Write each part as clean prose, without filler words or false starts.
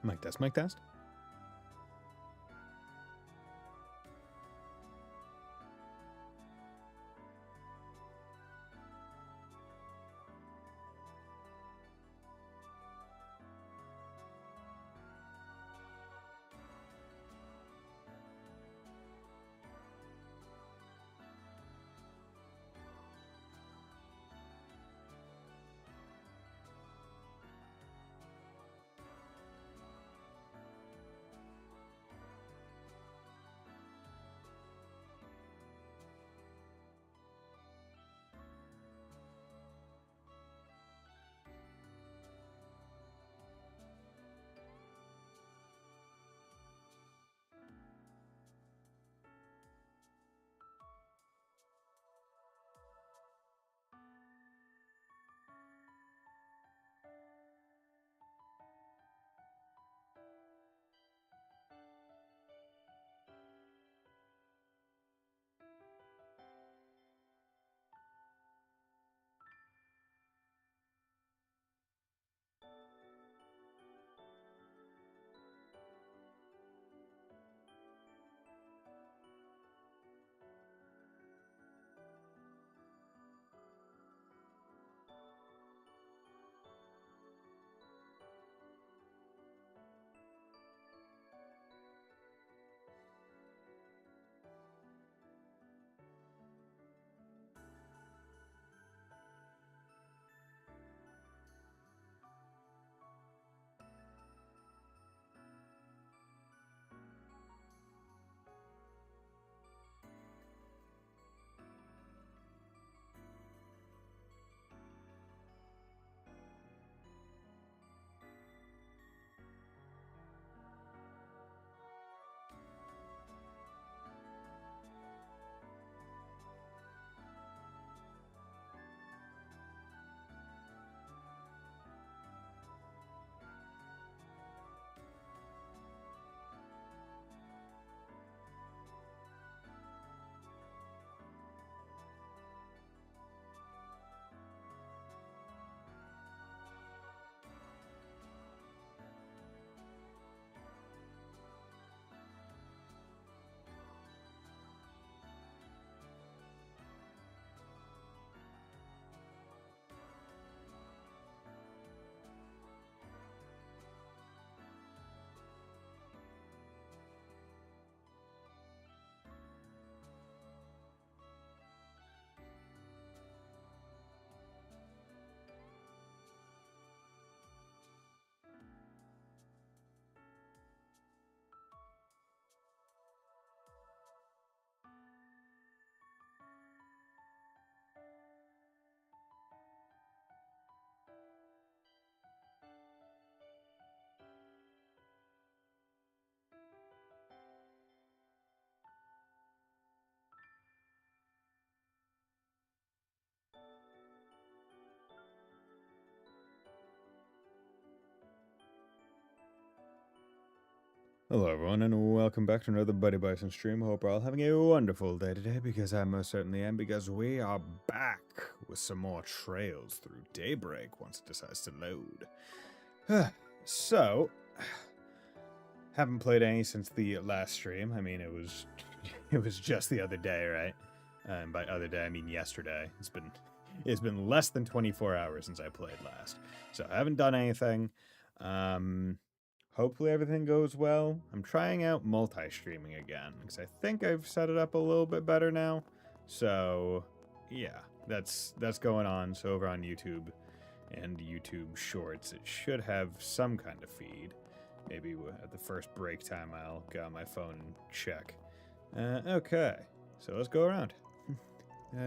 Mic test, mic test. Hello everyone, and welcome back to another Buddy Bison stream. Hope we're all having a wonderful day today, because I most certainly am, because we are back with some more trails through Daybreak once it decides to load. So, haven't played any since the last stream. I mean, it was just the other day, right? And by other day, I mean yesterday. It's been less than 24 hours since I played last. So I haven't done anything. Hopefully everything goes well. I'm trying out multi-streaming again, because I think I've set it up a little bit better now. So, yeah, that's going on. So over on YouTube and YouTube Shorts, it should have some kind of feed. Maybe at the first break time I'll get on my phone and check. Okay, so let's go around.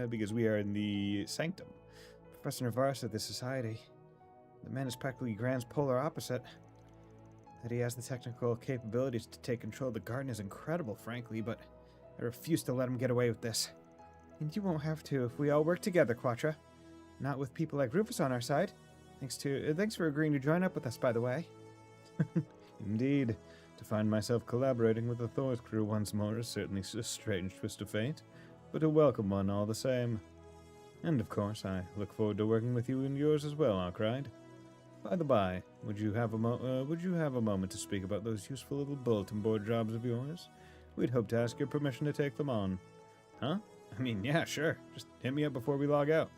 Because we are in the Sanctum. Professor Navarre of the Society. The man is practically Grand's polar opposite. That he has the technical capabilities to take control of the garden is incredible, frankly, but I refuse to let him get away with this. And you won't have to if we all work together, Quattro. Not with people like Rufus on our side. Thanks for agreeing to join up with us, by the way. Indeed. To find myself collaborating with the Thor's crew once more is certainly a strange twist of fate, but a welcome one all the same. And of course, I look forward to working with you and yours as well, Arkride. By the by, would you have a moment to speak about those useful little bulletin board jobs of yours? We'd hope to ask your permission to take them on. Huh? I mean, yeah, sure. Just hit me up before we log out.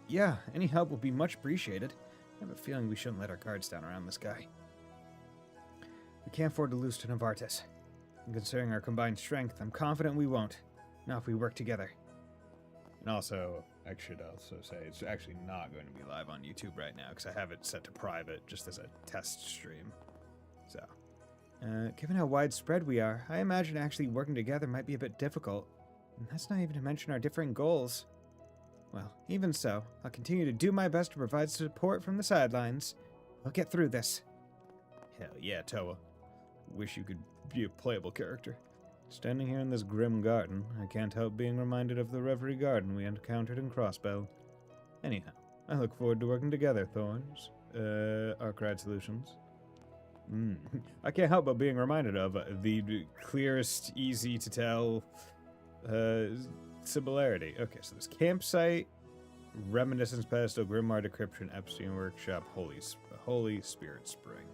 Yeah, any help will be much appreciated. I have a feeling we shouldn't let our guards down around this guy. We can't afford to lose to Novartis. And considering our combined strength, I'm confident we won't. Not if we work together. And also, I should also say, it's actually not going to be live on YouTube right now, because I have it set to private, just as a test stream. So, given how widespread we are, I imagine actually working together might be a bit difficult. And that's not even to mention our differing goals. Well, even so, I'll continue to do my best to provide support from the sidelines. We'll get through this. Hell yeah, Toa. Wish you could be a playable character. Standing here in this grim garden, I can't help being reminded of the Reverie Garden we encountered in Crossbell. Anyhow, I look forward to working together, Thorns. Arkride Solutions. I can't help but being reminded of the clearest, easy to tell similarity. Okay, so there's Campsite, Reminiscence Pedestal, Grimoire Decryption, Epstein Workshop, Holy Spirit Spring.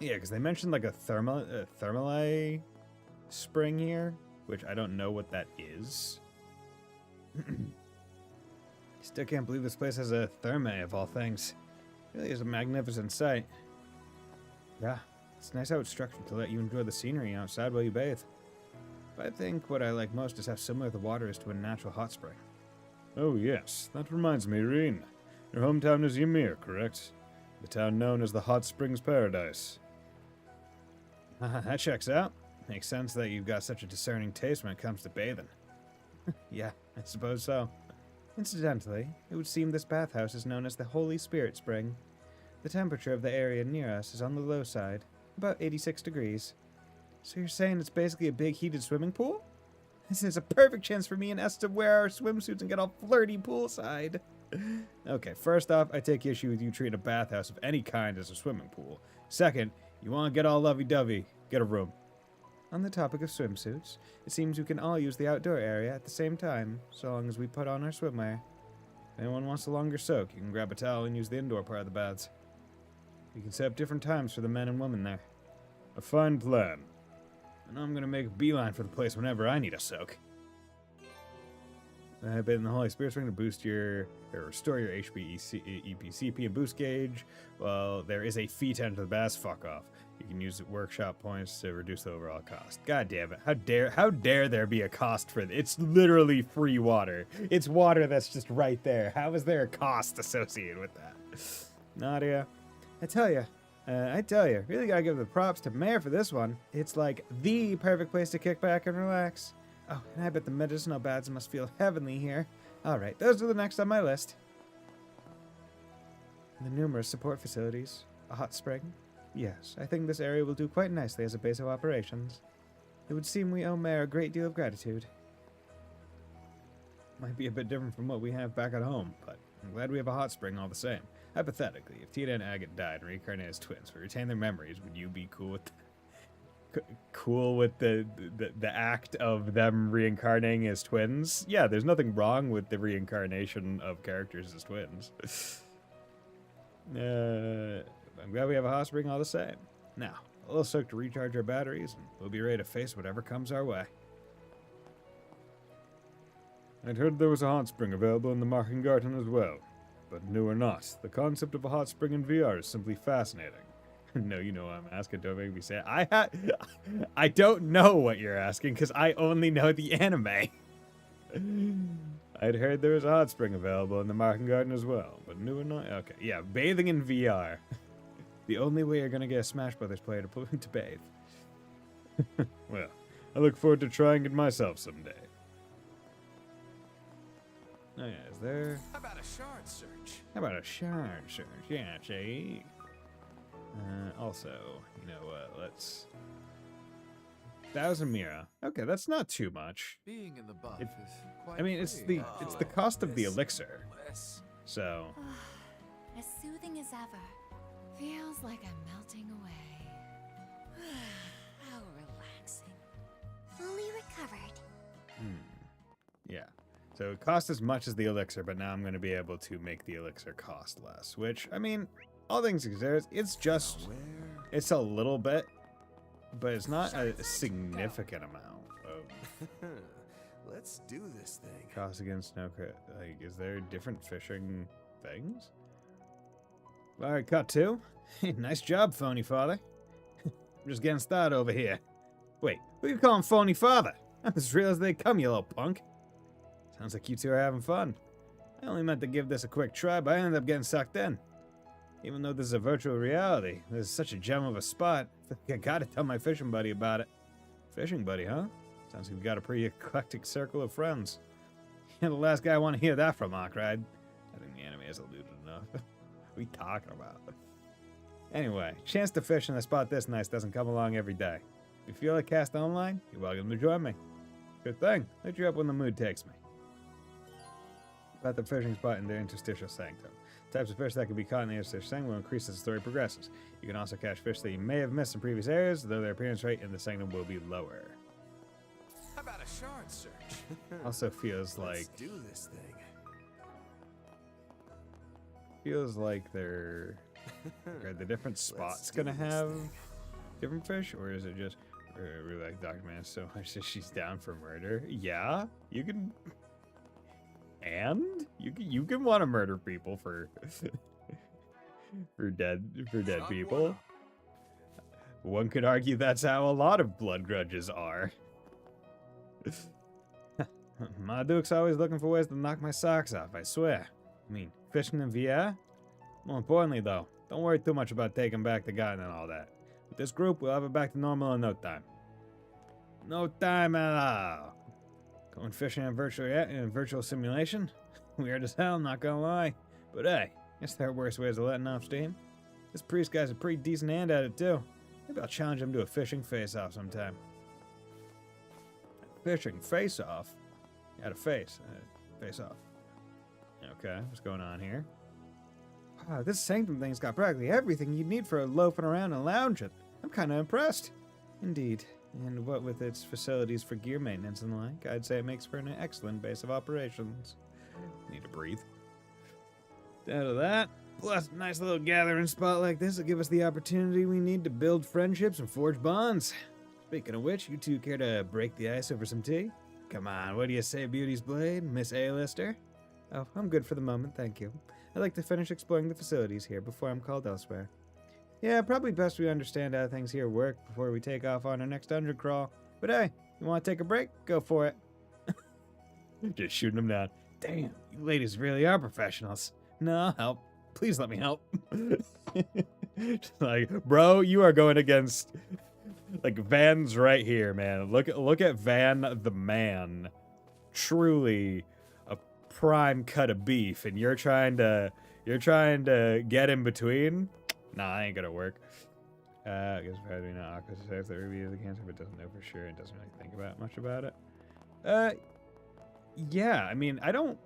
Yeah, because they mentioned like a thermali spring here, which I don't know what that is. Still can't believe this place has a thermae of all things. Really is a magnificent sight. Yeah, it's nice how it's structured to let you enjoy the scenery outside while you bathe. But I think what I like most is how similar the water is to a natural hot spring. Oh yes, that reminds me, Reen. Your hometown is Ymir, correct? The town known as the Hot Springs Paradise. That checks out. Makes sense that you've got such a discerning taste when it comes to bathing. Yeah, I suppose so. Incidentally, it would seem this bathhouse is known as the Holy Spirit Spring. The temperature of the area near us is on the low side, about 86 degrees. So you're saying it's basically a big heated swimming pool? This is a perfect chance for me and S to wear our swimsuits and get all flirty poolside. Okay, first off, I take issue with you treating a bathhouse of any kind as a swimming pool. Second, you want to get all lovey-dovey, get a room. On the topic of swimsuits, it seems we can all use the outdoor area at the same time, so long as we put on our swimwear. If anyone wants a longer soak, you can grab a towel and use the indoor part of the baths. We can set up different times for the men and women there. A fine plan. And I'm going to make a beeline for the place whenever I need a soak. I've been in the Holy Spirit Spring to boost restore your HP, EPCP, and boost gauge. Well, there is a fee to enter the baths. Fuck off. You can use workshop points to reduce the overall cost. God damn it. How dare there be a cost for it? It's literally free water. It's water that's just right there. How is there a cost associated with that? Nadia, I tell you, really gotta give the props to Mayor for this one. It's like the perfect place to kick back and relax. Oh, and I bet the medicinal baths must feel heavenly here. Alright, those are the next on my list. The numerous support facilities. A hot spring. Yes, I think this area will do quite nicely as a base of operations. It would seem we owe Mayor a great deal of gratitude. Might be a bit different from what we have back at home, but I'm glad we have a hot spring all the same. Hypothetically, if Tina and Agate died and reincarnated as twins but retain their memories, would you be cool with the act of them reincarnating as twins? Yeah, there's nothing wrong with the reincarnation of characters as twins. I'm glad we have a hot spring all the same. Now, a little soak to recharge our batteries, and we'll be ready to face whatever comes our way. I'd heard there was a hot spring available in the Marking Garden as well, but new or not, the concept of a hot spring in VR is simply fascinating. No, you know what I'm asking. Don't make me say it. I don't know what you're asking because I only know the anime. I'd heard there was a hot spring available in the Marking Garden as well, but new or not? Okay, yeah, bathing in VR. The only way you're gonna get a Smash Brothers player to bathe. Well, I look forward to trying it myself someday. Oh yeah, is there... How about a shard search? How about a shard search? Yeah, Jay. Also, you know what, let's... 1,000 Mira. Okay, that's not too much. Being in the buff is quite I mean, it's the cost of the elixir. So... As soothing as ever. Feels like I'm melting away. How relaxing. Fully recovered. Yeah. So it cost as much as the elixir, but now I'm going to be able to make the elixir cost less. Which, I mean, all things considered, it's just... It's a little bit, but it's not a significant amount of... Let's do this thing. Cost against no crit. Like, is there different fishing things? Alright, cut 2. Nice job, phony father. I'm just getting started over here. Wait, who you calling phony father? I'm as real as they come, you little punk. Sounds like you two are having fun. I only meant to give this a quick try, but I ended up getting sucked in. Even though this is a virtual reality, this is such a gem of a spot. I think I gotta tell my fishing buddy about it. Fishing buddy, huh? Sounds like we've got a pretty eclectic circle of friends. You're the last guy I want to hear that from, Arkride. I think the anime has alluded enough. What are we talking about? Anyway, chance to fish in a spot this nice doesn't come along every day. If you feel like cast online, you're welcome to join me. Good thing. Hit you up when the mood takes me. About the fishing spot in the interstitial sanctum. Types of fish that can be caught in the interstitial sanctum will increase as the story progresses. You can also catch fish that you may have missed in previous areas, though their appearance rate in the sanctum will be lower. How about a shard search? Also feels like... Let's do this thing. Feels like they're... Are the different spots gonna have different fish? Or is it just... really like Dr. Man so much that she's down for murder? Yeah, you can... And you can want to murder people for for dead people. One could argue that's how a lot of blood grudges are. My Duke's always looking for ways to knock my socks off, I swear. I mean, fishing in VR? More importantly, though, don't worry too much about taking back the garden and all that. With this group, we'll have it back to normal in no time. No time at all. Going fishing in a virtual simulation? Weird as hell, not gonna lie. But hey, guess there are worse ways of letting off steam. This priest guy's a pretty decent hand at it, too. Maybe I'll challenge him to a fishing face-off sometime. Fishing face-off? At a face. Face-off. Okay, what's going on here? Wow, this sanctum thing's got practically everything you'd need for loafing around and lounging. I'm kind of impressed. Indeed. And what with its facilities for gear maintenance and the like, I'd say it makes for an excellent base of operations. Need to breathe. Out of that, plus a nice little gathering spot like this will give us the opportunity we need to build friendships and forge bonds. Speaking of which, you two care to break the ice over some tea? Come on, what do you say, Beauty's Blade, Miss A-lister? Oh, I'm good for the moment, thank you. I'd like to finish exploring the facilities here before I'm called elsewhere. Yeah, probably best we understand how things here work before we take off on our next dungeon crawl. But hey, you want to take a break? Go for it. Just shooting them down. Damn, you ladies really are professionals. No, I'll help. Please let me help. Just like, bro, you are going against... Like, Van's right here, man. Look at Van the man. Truly a prime cut of beef, and you're trying to get in between? Nah, that ain't gonna work. I guess probably not Aqua says that Ruby is a cancer, but doesn't know for sure and doesn't really think about much about it. Yeah, I mean, I don't...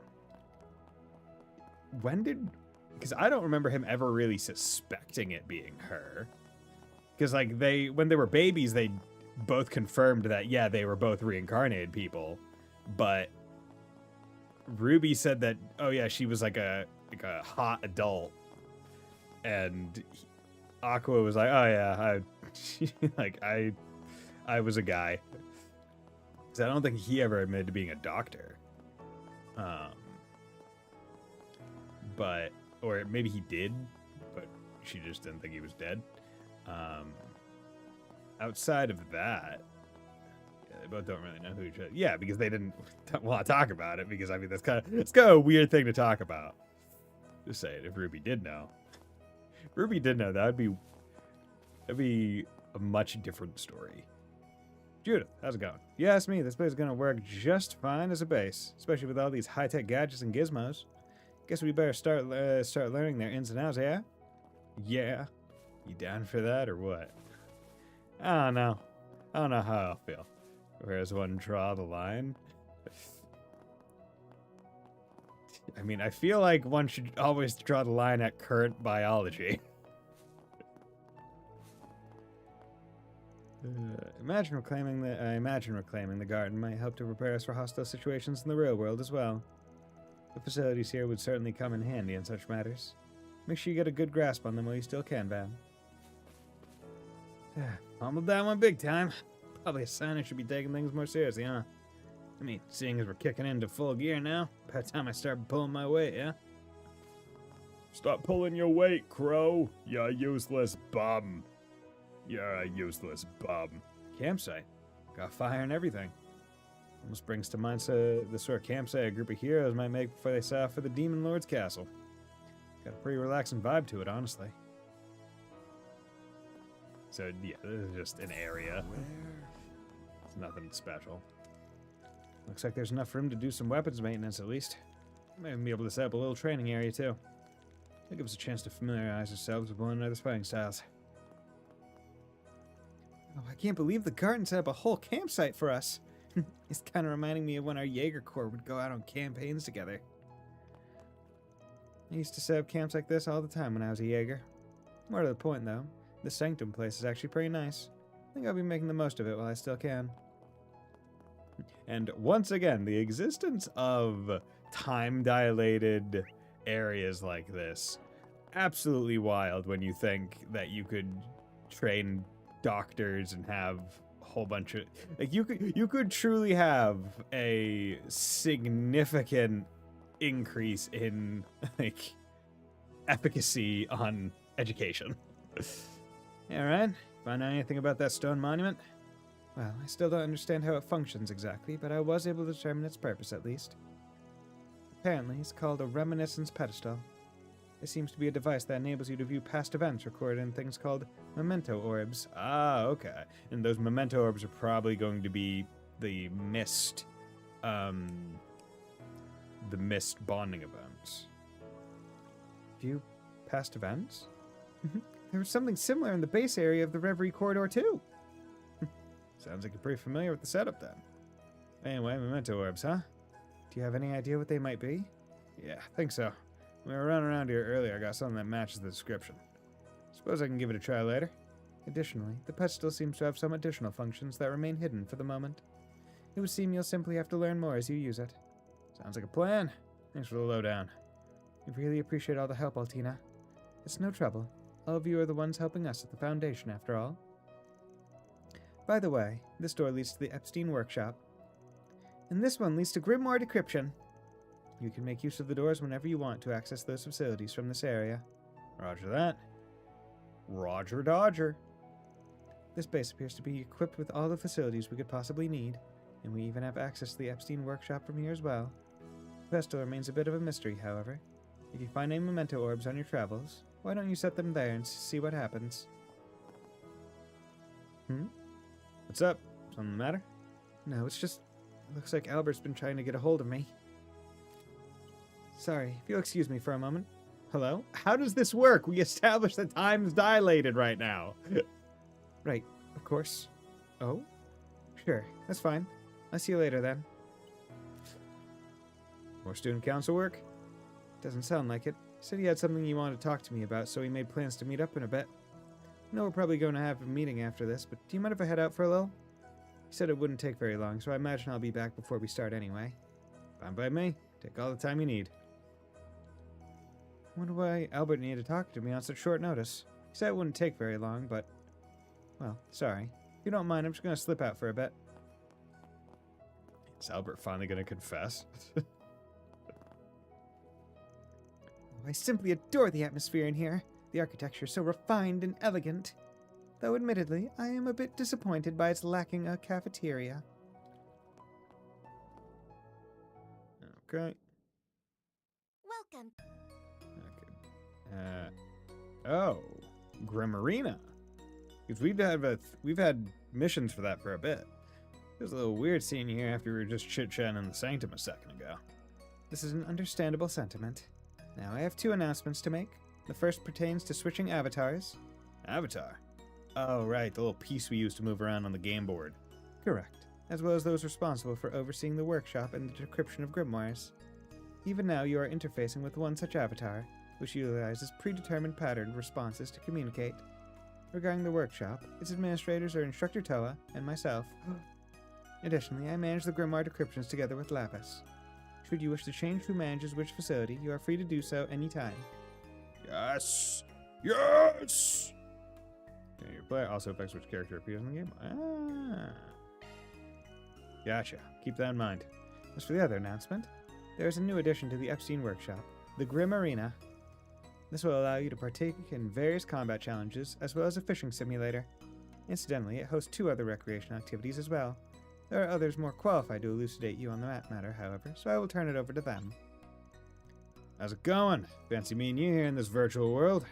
Because I don't remember him ever really suspecting it being her. Because, like, when they were babies, they both confirmed that, yeah, they were both reincarnated people. But Ruby said that, oh, yeah, she was, like a hot adult. And Aqua was like, oh, yeah, I was a guy. Because I don't think he ever admitted to being a doctor. Or maybe he did, but she just didn't think he was dead. Outside of that, yeah, they both don't really know who each other. Yeah, because they didn't want to talk about it. Because I mean, it's kind of a weird thing to talk about. Just saying, if Ruby did know, that'd be a much different story. Judith, how's it going? You asked me, this place is gonna work just fine as a base, especially with all these high-tech gadgets and gizmos. Guess we better start learning their ins and outs, yeah? Yeah. You down for that or what? I don't know. I don't know how I'll feel. Where does one draw the line? I mean, I feel like one should always draw the line at current biology. I imagine reclaiming the garden might help to prepare us for hostile situations in the real world as well. The facilities here would certainly come in handy in such matters. Make sure you get a good grasp on them while you still can, Van. Fumbled that one big time. Probably a sign I should be taking things more seriously, huh? I mean, seeing as we're kicking into full gear now, by the time I start pulling my weight, yeah? Stop pulling your weight, Crow. You're a useless bum. You're a useless bum. Campsite. Got fire and everything. Almost brings to mind the sort of campsite a group of heroes might make before they set off for the Demon Lord's castle. Got a pretty relaxing vibe to it, honestly. So, yeah, this is just an area. It's nothing special. Looks like there's enough room to do some weapons maintenance, at least. Might even be able to set up a little training area, too. It'll give us a chance to familiarize ourselves with one another's fighting styles. Oh, I can't believe the garden set up a whole campsite for us. It's kind of reminding me of when our Jaeger Corps would go out on campaigns together. I used to set up camps like this all the time when I was a Jaeger. More to the point, though, the Sanctum place is actually pretty nice. I think I'll be making the most of it while I still can. And once again, the existence of time-dilated areas like this, absolutely wild when you think that you could train doctors and have a whole bunch of... Like, you could truly have a significant increase in, like, efficacy on education. Alright, find out anything about that stone monument? Well, I still don't understand how it functions exactly, but I was able to determine its purpose at least. Apparently, it's called a reminiscence pedestal. It seems to be a device that enables you to view past events recorded in things called memento orbs. Ah, okay. And those memento orbs are probably going to be the mist bonding events. View past events? There was something similar in the base area of the Reverie Corridor, too. Sounds like you're pretty familiar with the setup, then. Anyway, memento orbs, huh? Do you have any idea what they might be? Yeah, I think so. When we were running around here earlier, I got something that matches the description. Suppose I can give it a try later. Additionally, the pet still seems to have some additional functions that remain hidden for the moment. It would seem you'll simply have to learn more as you use it. Sounds like a plan. Thanks for the lowdown. We really appreciate all the help, Altina. It's no trouble. All of you are the ones helping us at the Foundation, after all. By the way, this door leads to the Epstein Workshop. And this one leads to Grimoire Decryption. You can make use of the doors whenever you want to access those facilities from this area. Roger that. Roger Dodger. This base appears to be equipped with all the facilities we could possibly need, and we even have access to the Epstein Workshop from here as well. The pestle remains a bit of a mystery, however. If you find any memento orbs on your travels, why don't you set them there and see what happens? What's up? Something the matter? No, it's just... looks like Albert's been trying to get a hold of me. Sorry, if you'll excuse me for a moment. Hello? How does this work? We established that time's dilated right now. Right, of course. Oh? Sure, that's fine. I'll see you later then. More student council work? Doesn't sound like it. He said he had something he wanted to talk to me about, so he made plans to meet up in a bit. I know we're probably going to have a meeting after this, but do you mind if I head out for a little? He said it wouldn't take very long, so I imagine I'll be back before we start anyway. Fine by me. Take all the time you need. I wonder why Albert needed to talk to me on such short notice. He said it wouldn't take very long, but... well, sorry. If you don't mind, I'm just going to slip out for a bit. Is Albert finally going to confess? I simply adore the atmosphere in here. The architecture is so refined and elegant. Though admittedly, I am a bit disappointed by its lacking a cafeteria. Okay. Welcome. Okay. Oh, Grimarina. Because we've had missions for that for a bit. It was a little weird seeing you here after we were just chit-chatting in the Sanctum a second ago. This is an understandable sentiment. Now, I have 2 announcements to make. The first pertains to switching avatars. Avatar? Oh, right, the little piece we used to move around on the game board. Correct. As well as those responsible for overseeing the workshop and the decryption of grimoires. Even now, you are interfacing with one such avatar, which utilizes predetermined patterned responses to communicate. Regarding the workshop, its administrators are Instructor Toa and myself. Additionally, I manage the Grimoire decryptions together with Lapis. Should you wish to change who manages which facility, you are free to do so anytime. Yes! Yes! Your player also affects which character appears in the game. Ah. Gotcha. Keep that in mind. As for the other announcement, there is a new addition to the Epstein Workshop, the Grim Arena. This will allow you to partake in various combat challenges, as well as a fishing simulator. Incidentally, it hosts 2 other recreation activities as well. There are others more qualified to elucidate you on that matter, however, so I will turn it over to them. How's it going? Fancy meeting you here in this virtual world.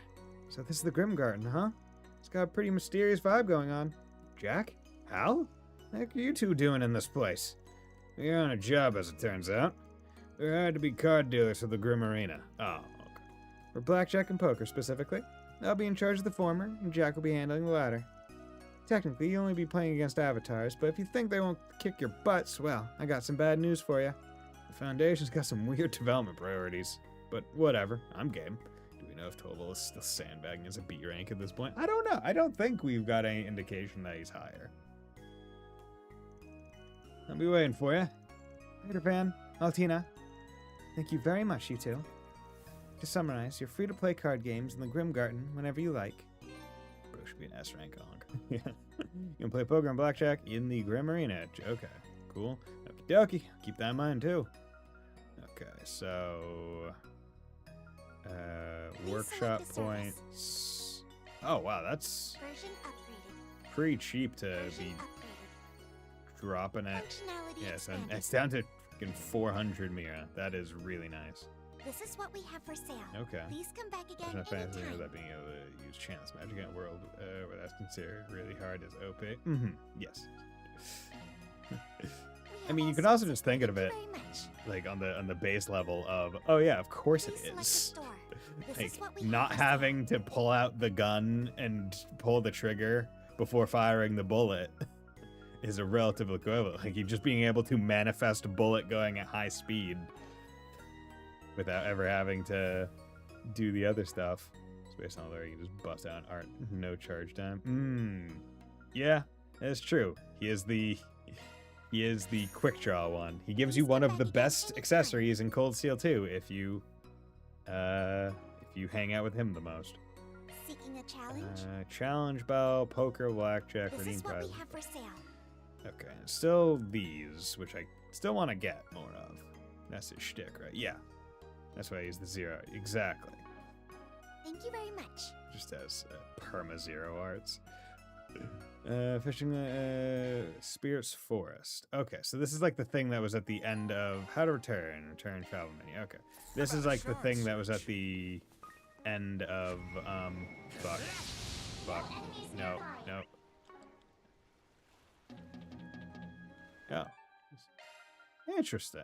So this is the Grim Garden, huh? It's got a pretty mysterious vibe going on. Jack? Hal? What the heck are you two doing in this place? We're on a job, as it turns out. We're hired to be card dealers for the Grim Arena. Oh, okay. For blackjack and poker, specifically. I'll be in charge of the former, and Jack will be handling the latter. Technically, you'll only be playing against avatars, but if you think they won't kick your butts, well, I got some bad news for you. The Foundation's got some weird development priorities. But whatever, I'm game. Do we know if Toval is still sandbagging as a B rank at this point? I don't know. I don't think we've got any indication that he's higher. I'll be waiting for you. Peter Pan, Altina, thank you very much, you two. To summarize, you're free to play card games in the Grim Garden whenever you like. Bro should be an S rank honk. Yeah. You can play poker and blackjack in the Grim Arena. Okay, cool. Okie dokie. Keep that in mind too. Okay, so workshop points. Oh wow, that's pretty cheap to be dropping it. Yes, and it's down to fucking 400 Mira. That is really nice. This is what we have for sale. Okay. Please come back again There's no fancy anytime. that being able to use chance magic in a world where that's considered really hard is OP. Yes. I mean, you could also just think of it like on the base level of, oh yeah, of course it is. Like not having to pull out the gun and pull the trigger before firing the bullet is a relative equivalent. Like you just being able to manifest a bullet going at high speed without ever having to do the other stuff. It's based on there, you can just bust out art, no charge time. Yeah, that's true. He is the quick draw one. He gives you one of the best accessories in Cold Steel 2 if you hang out with him the most. Seeking a challenge? Challenge bell, poker, blackjack, This redeem is what prize. we have for sale. Okay, still these, which I still want to get more of. That's his shtick, right? Yeah. That's why I use the 0. Exactly. Thank you very much. Just as perma-0 arts. Fishing Spirit's Forest. Okay, so this is like the thing that was at the end of How to Return travel menu. Okay. This is like the thing that was at the end of fuck. No. Oh. Interesting.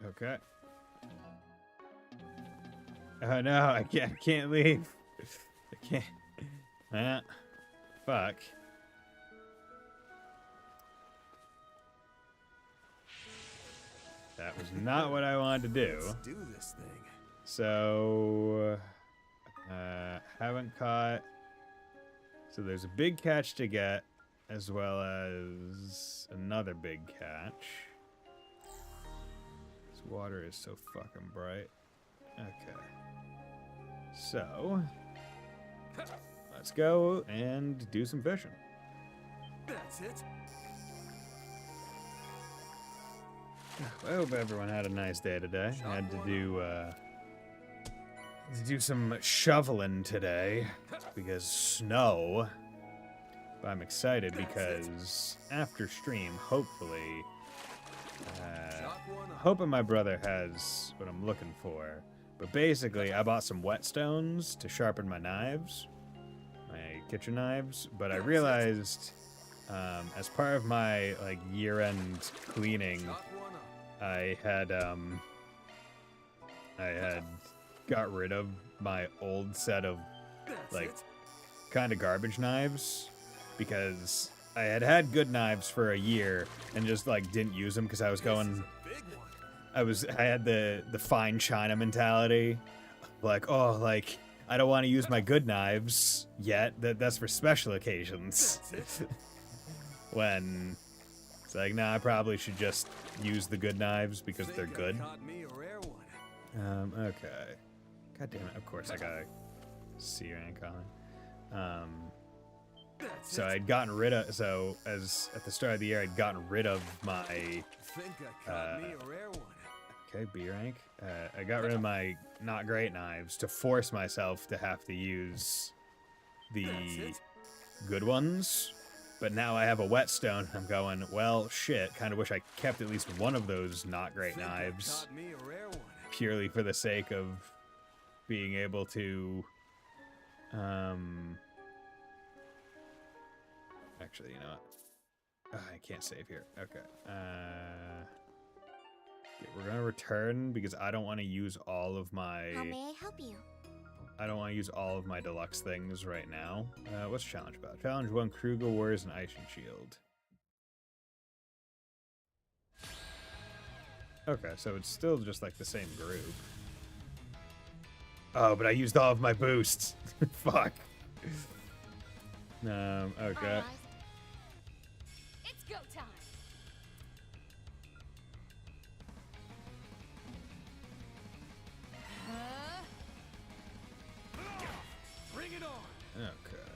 Okay. Oh no, I can't leave. I can't. Fuck. That was not what I wanted to do. Let's do this thing. So, haven't caught. So there's a big catch to get, as well as another big catch. This water is so fucking bright. Okay. So, let's go and do some fishing. That's it. I hope everyone had a nice day today. I had to do some shoveling today because snow. But I'm excited because after stream, hopefully, hoping my brother has what I'm looking for. But basically, I bought some whetstones to sharpen my knives, my kitchen knives. But I realized, as part of my like year-end cleaning, I had got rid of my old set of like kind of garbage knives because I had good knives for a year and just like didn't use them because I was going. I had the fine china mentality, like, oh, like I don't want to use my good knives yet. That's for special occasions. That's it. When it's like, nah, I probably should just use the good knives because they're Think I good. caught me a rare one. Okay. God damn it. Of course I got a C rank on. That's So it. I'd gotten rid of, so as at the start of the year, I'd gotten rid of my, Think I caught me a rare one. okay, B rank. I got rid of my not great knives to force myself to have to use the That's it. good ones. But now I have a whetstone. I'm going, well, shit. Kind of wish I kept at least one of those not great Think knives, I caught me a rare one. purely for the sake of being able to, actually, you know what? I can't save here. Okay. Okay, we're gonna return because I don't want to use all of my. How may I help you? I don't want to use all of my deluxe things right now. What's challenge about? Challenge 1: Kruger Warriors and Ice and Shield. Okay, so it's still just like the same group. Oh, but I used all of my boosts. Fuck. Okay. Alright. It's go time. Huh? Bring it on. Okay.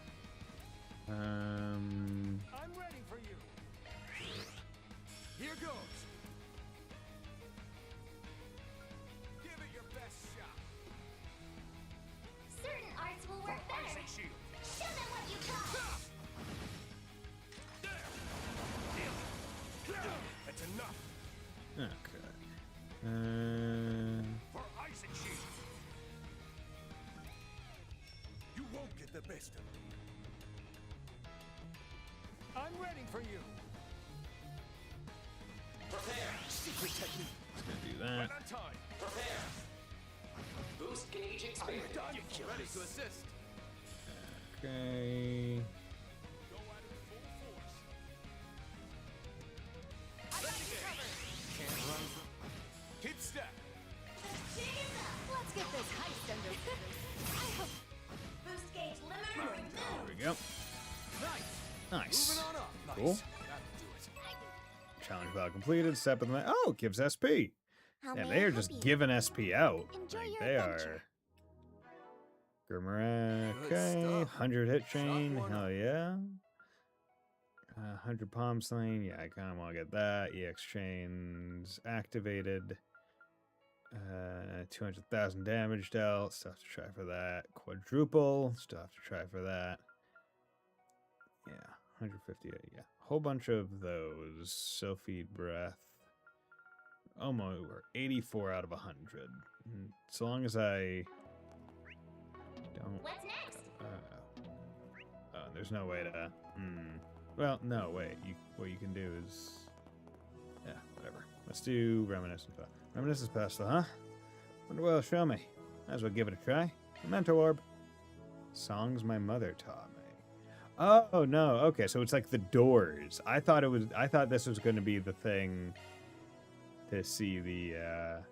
I'm ready for you. Here goes. Give it your best shot. Certain arts will work better. Icy shield. Show them what you got. That's enough Okay. for icy shield. You won't get the best of me. I'm ready for you. Prepare. Secret technique. Let's go do Right that. on time. Prepare. Boost gauge expanded. I'm done. Ready to assist. Okay. Go at it full force. I got you covered. Can't run from. Keep step. Let's get this heist under. I hope. Boost gauge limiter removed. There we go. Nice. Nice. Moving on up. Nice. Cool. That'll do it. Challenge value completed. Step of the night. Oh, it gives SP. How Yeah, may they I are help just you? giving SP out. Enjoy Like, your they adventure. are. Grimmer. Good Okay. stuff. 100 hit Chalk chain. one Hell up. yeah. 100 palm sling. Yeah, I kind of want to get that. EX chains activated. 200,000 damage dealt. Still have to try for that. Quadruple. Still have to try for that. Yeah. 150. Yeah. Whole bunch of those. Sylphid breath. Almost. We're 84 out of 100. As long as I don't. What's next? There's no way to. Well, no, wait. What you can do is. Yeah, whatever. Let's do Reminiscence Past. Reminiscence Past, huh? Wonder what it'll show me. Might as well give it a try. Memento Orb. Songs my mother taught me. Oh no. Okay, so it's like the doors. I thought this was going to be the thing to see the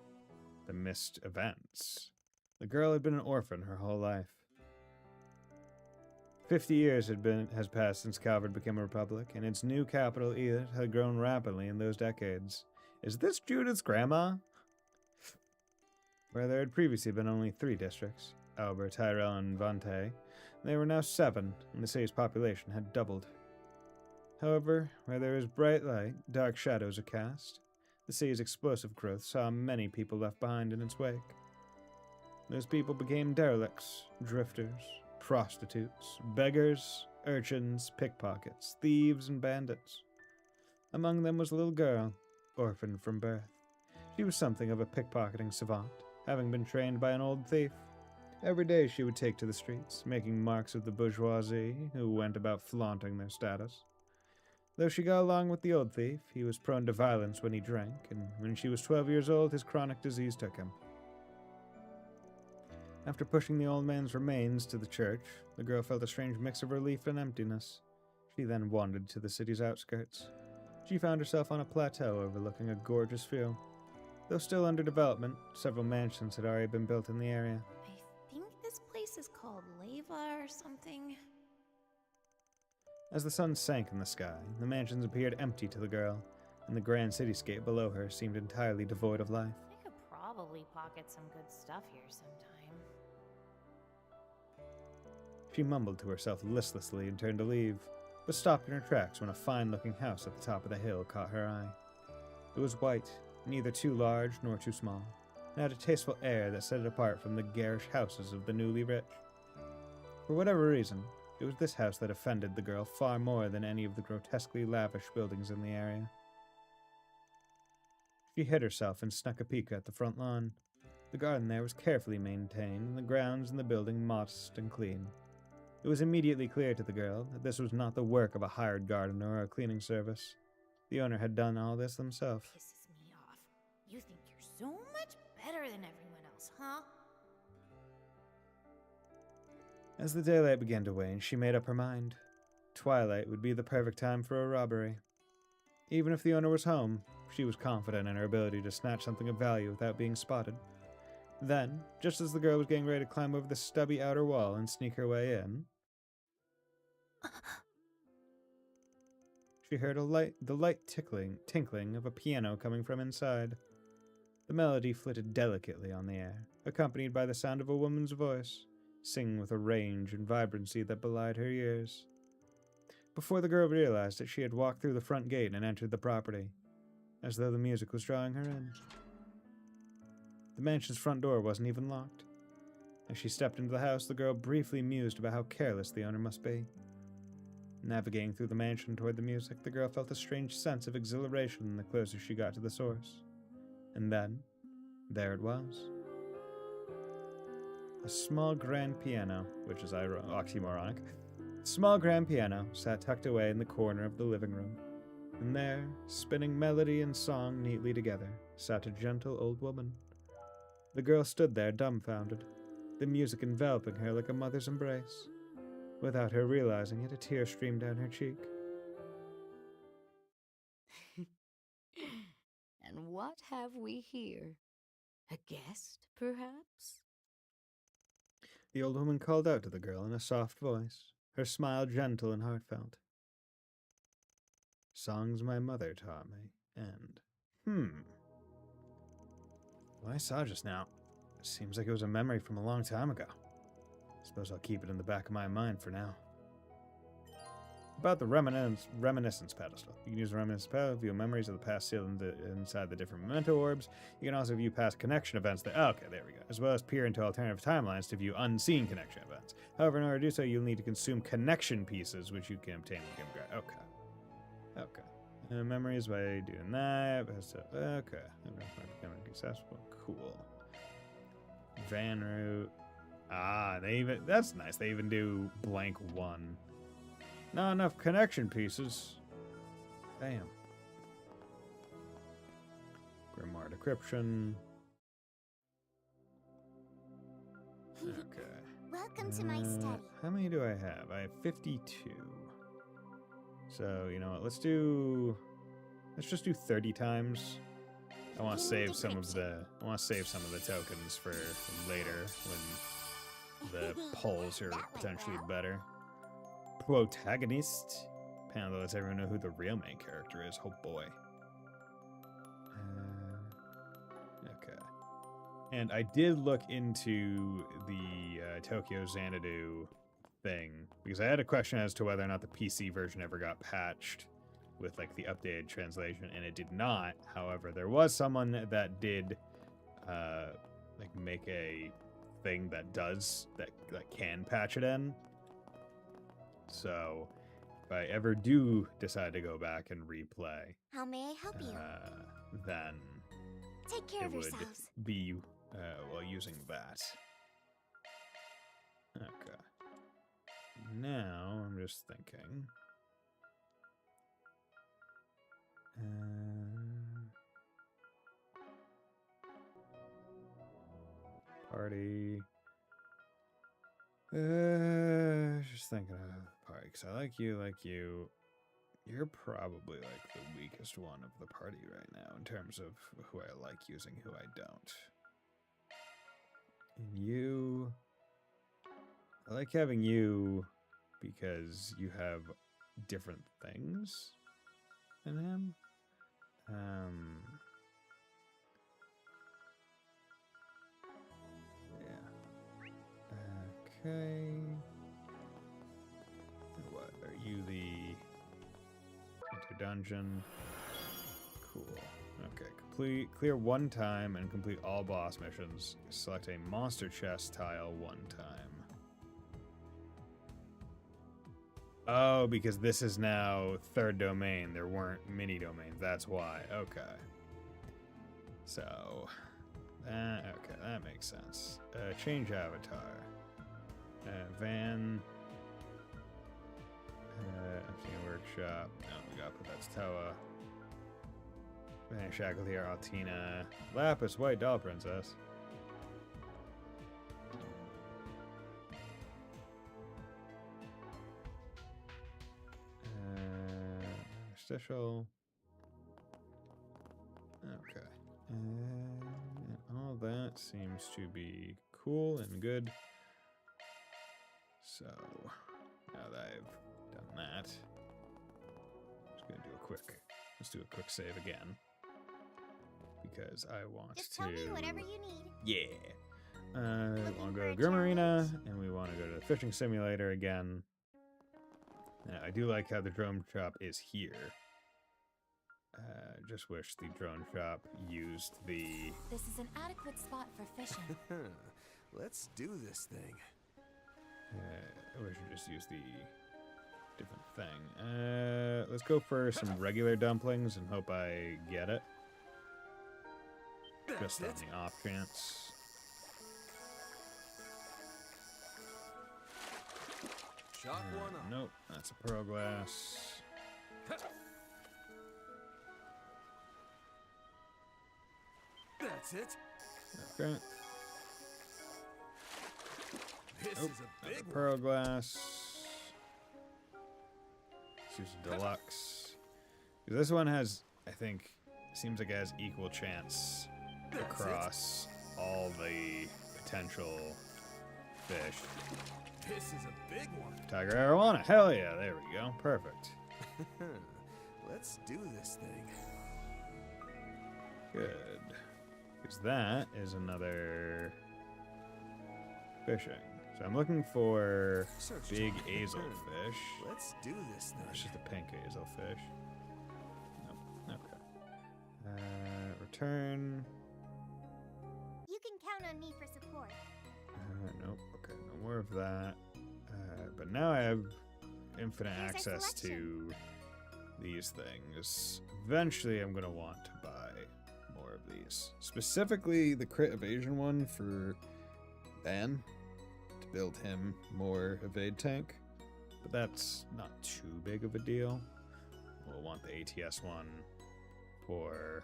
missed events. The girl had been an orphan her whole life. 50 years has passed since Calvard became a republic, and its new capital, Edith, had grown rapidly in those decades. Is this Judith's grandma? Where there had previously been only 3 districts, Albert, Tyrell, and Vante, there were now 7, and the city's population had doubled. However, where there is bright light, dark shadows are cast. The city's explosive growth saw many people left behind in its wake. Those people became derelicts, drifters, prostitutes, beggars, urchins, pickpockets, thieves, and bandits. Among them was a little girl, orphaned from birth. She was something of a pickpocketing savant, having been trained by an old thief. Every day she would take to the streets, making marks of the bourgeoisie who went about flaunting their status. Though she got along with the old thief, he was prone to violence when he drank, and when she was 12 years old, his chronic disease took him. After pushing the old man's remains to the church, the girl felt a strange mix of relief and emptiness. She then wandered to the city's outskirts. She found herself on a plateau overlooking a gorgeous view. Though still under development, several mansions had already been built in the area. I think this place place is called Lava or something. As the sun sank in the sky, the mansions appeared empty to the girl, and the grand cityscape below her seemed entirely devoid of life. I could probably pocket some good stuff here sometime. She mumbled to herself listlessly and turned to leave, but stopped in her tracks when a fine-looking house at the top of the hill caught her eye. It was white, neither too large nor too small, and had a tasteful air that set it apart from the garish houses of the newly rich. For whatever reason, it was this house that offended the girl far more than any of the grotesquely lavish buildings in the area. She hid herself and snuck a peek at the front lawn. The garden there was carefully maintained, and the grounds in the building modest and clean. It was immediately clear to the girl that this was not the work of a hired gardener or a cleaning service. The owner had done all this himself. Pisses me off. You think you're so much better than everyone else, huh? As the daylight began to wane, she made up her mind. Twilight would be the perfect time for a robbery. Even if the owner was home, she was confident in her ability to snatch something of value without being spotted. Then, just as the girl was getting ready to climb over the stubby outer wall and sneak her way in, she heard the light tinkling of a piano coming from inside. The melody flitted delicately on the air, accompanied by the sound of a woman's voice, singing with a range and vibrancy that belied her years. Before the girl realized it, she had walked through the front gate and entered the property, as though the music was drawing her in. The mansion's front door wasn't even locked. As she stepped into the house, the girl briefly mused about how careless the owner must be. Navigating through the mansion toward the music, the girl felt a strange sense of exhilaration the closer she got to the source. And then, there it was. A small grand piano, which is oxymoronic. A small grand piano sat tucked away in the corner of the living room. And there, spinning melody and song neatly together, sat a gentle old woman. The girl stood there dumbfounded, the music enveloping her like a mother's embrace. Without her realizing it, a tear streamed down her cheek. And what have we here? A guest, perhaps? The old woman called out to the girl in a soft voice, her smile gentle and heartfelt. Songs my mother taught me, and... What I saw just now, seems like it was a memory from a long time ago. Suppose I'll keep it in the back of my mind for now. About the reminiscence pedestal. You can use the reminiscence pedestal to view memories of the past sealed inside the different memento orbs. You can also view past connection events that... okay, there we go. As well as peer into alternative timelines to view unseen connection events. However, in order to do so, you'll need to consume connection pieces, which you can obtain from Game Guide. Okay. Memories by doing that. Okay. Becoming accessible. Cool. Van route. That's nice. They even do blank one. Not enough connection pieces. Damn. Grimoire decryption. Okay. Welcome to my study. How many do I have? I have 52. So, you know what? Let's just do 30 times. I want to save some of the tokens for later when the polls are potentially better. Protagonist. Apparently lets everyone know who the real main character is. Oh boy. Okay. And I did look into the Tokyo Xanadu thing because I had a question as to whether or not the PC version ever got patched with like the updated translation, and it did not. However, there was someone that did like make a thing that can patch it in. So if I ever do decide to go back and replay, How may I help you? then Take care it of would yourselves. be using that. Okay. Now I'm just thinking. Party. Just thinking of party, because I like you. You're probably like the weakest one of the party right now in terms of who I like using, who I don't. And you like having you because you have different things than him. Yeah. Okay. What are you, the enter dungeon? Cool. Okay, clear one time and complete all boss missions. Select a monster chest tile one time. Oh, because this is now third domain. There weren't mini domains. That's why. Okay. So, okay, that makes sense. Change avatar. Van. Empty workshop. No, we gotta put that's Toa. Shackled here, Altina. Lapis, White Doll Princess. Interstitial. Okay. And all that seems to be cool and good. So, now that I've done that, just gonna do a quick, let's do a quick save again. Because I want Just to... tell me whatever you need. Yeah. We Looking want to for go to a Grim Arena, challenge? and we want to go to the fishing simulator again. I do like how the drone shop is here. Just wish the drone shop used the... This is an adequate spot for fishing. Let's do this thing. I wish we just use the different thing. Let's go for some regular dumplings and hope I get it. Just on the off chance. Shot one up. Nope, that's a pearl glass. That's it. Okay. This Nope, is a another big one. pearl glass. Let's use a deluxe. 'Cause this one has, I think, seems like it has equal chance across all the potential fish. This is a big one. Tiger arowana, hell yeah, there we go, perfect. Let's do this thing. Good. Because that is another fishing. So I'm looking for Search big time. azelfish. Let's do this thing. It's just a pink azelfish. Nope. Okay. Return. You can count on me for support. Nope. Okay, no more of that. But now I have infinite Here's our access to selection. these things. Eventually, I'm going to want to buy more of these. Specifically, the crit evasion one for Ben, to build him more evade tank. But that's not too big of a deal. We'll want the ATS one for...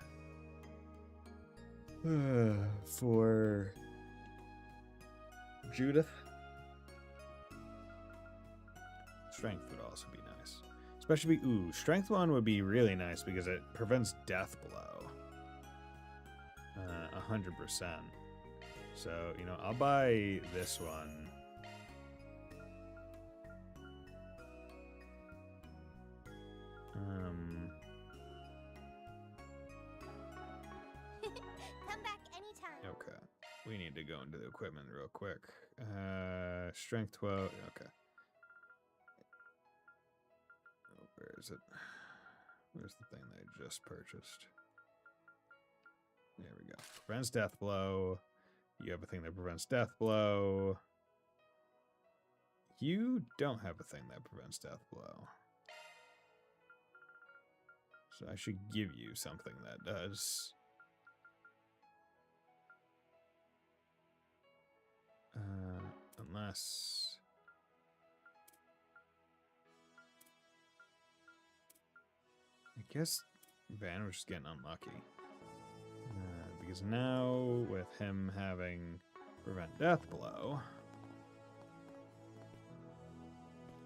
for Judith. Strength would also be nice. Especially, ooh, strength one would be really nice because it prevents death blow. 100%. So, you know, I'll buy this one. Come back anytime. Okay. We need to go into the equipment real quick. Strength 12. Okay. Oh, where is it? Where's the thing that I just purchased? There we go. Prevents death blow. You have a thing that prevents death blow. You don't have a thing that prevents death blow. So I should give you something that does. Unless... I guess Van was just getting unlucky. Because now, with him having prevent death blow,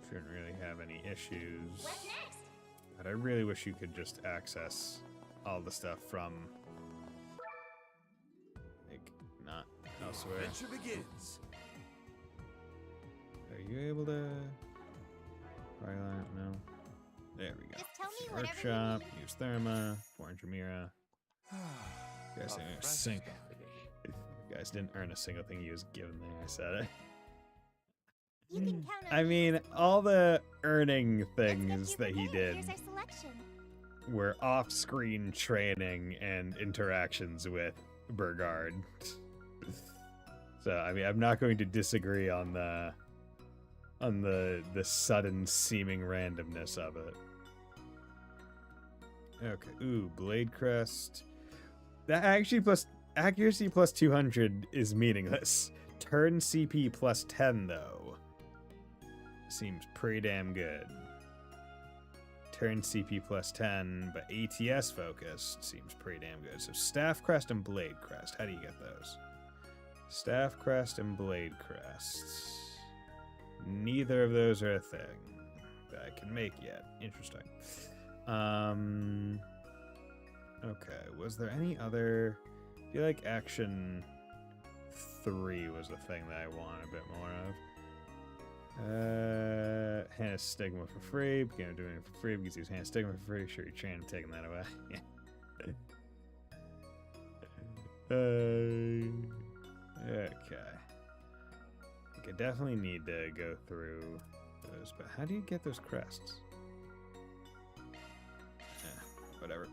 shouldn't really have any issues. What's next? But I really wish you could just access all the stuff from, like, not elsewhere. Adventure begins. Are Workshop, use Therma, Orange Mira. Guys didn't guys didn't earn a single thing he was given there, I said it. You can count on I me. mean, all the earning Let's things get that you he prepared. did Here's our selection. were off-screen training and interactions with Burgard. So, I mean, I'm not going to disagree on the sudden seeming randomness of it. Okay, ooh, Blade Crest. That actually plus accuracy plus 200 is meaningless. Turn CP plus 10 though seems pretty damn good. Turn CP plus 10, but ATS focused seems pretty damn good. So Staff Crest and Blade Crest. How do you get those? Staff Crest and Blade Crest. Neither of those are a thing that I can make yet. Interesting. Okay, was there any other... I feel like Action 3 was the thing that I want a bit more of. Hand Stigma for free. Began of doing it for free because he was Hand Stigma for free. Sure, you're trying to take that away. Okay. I could definitely need to go through those, but how do you get those crests? Whatever.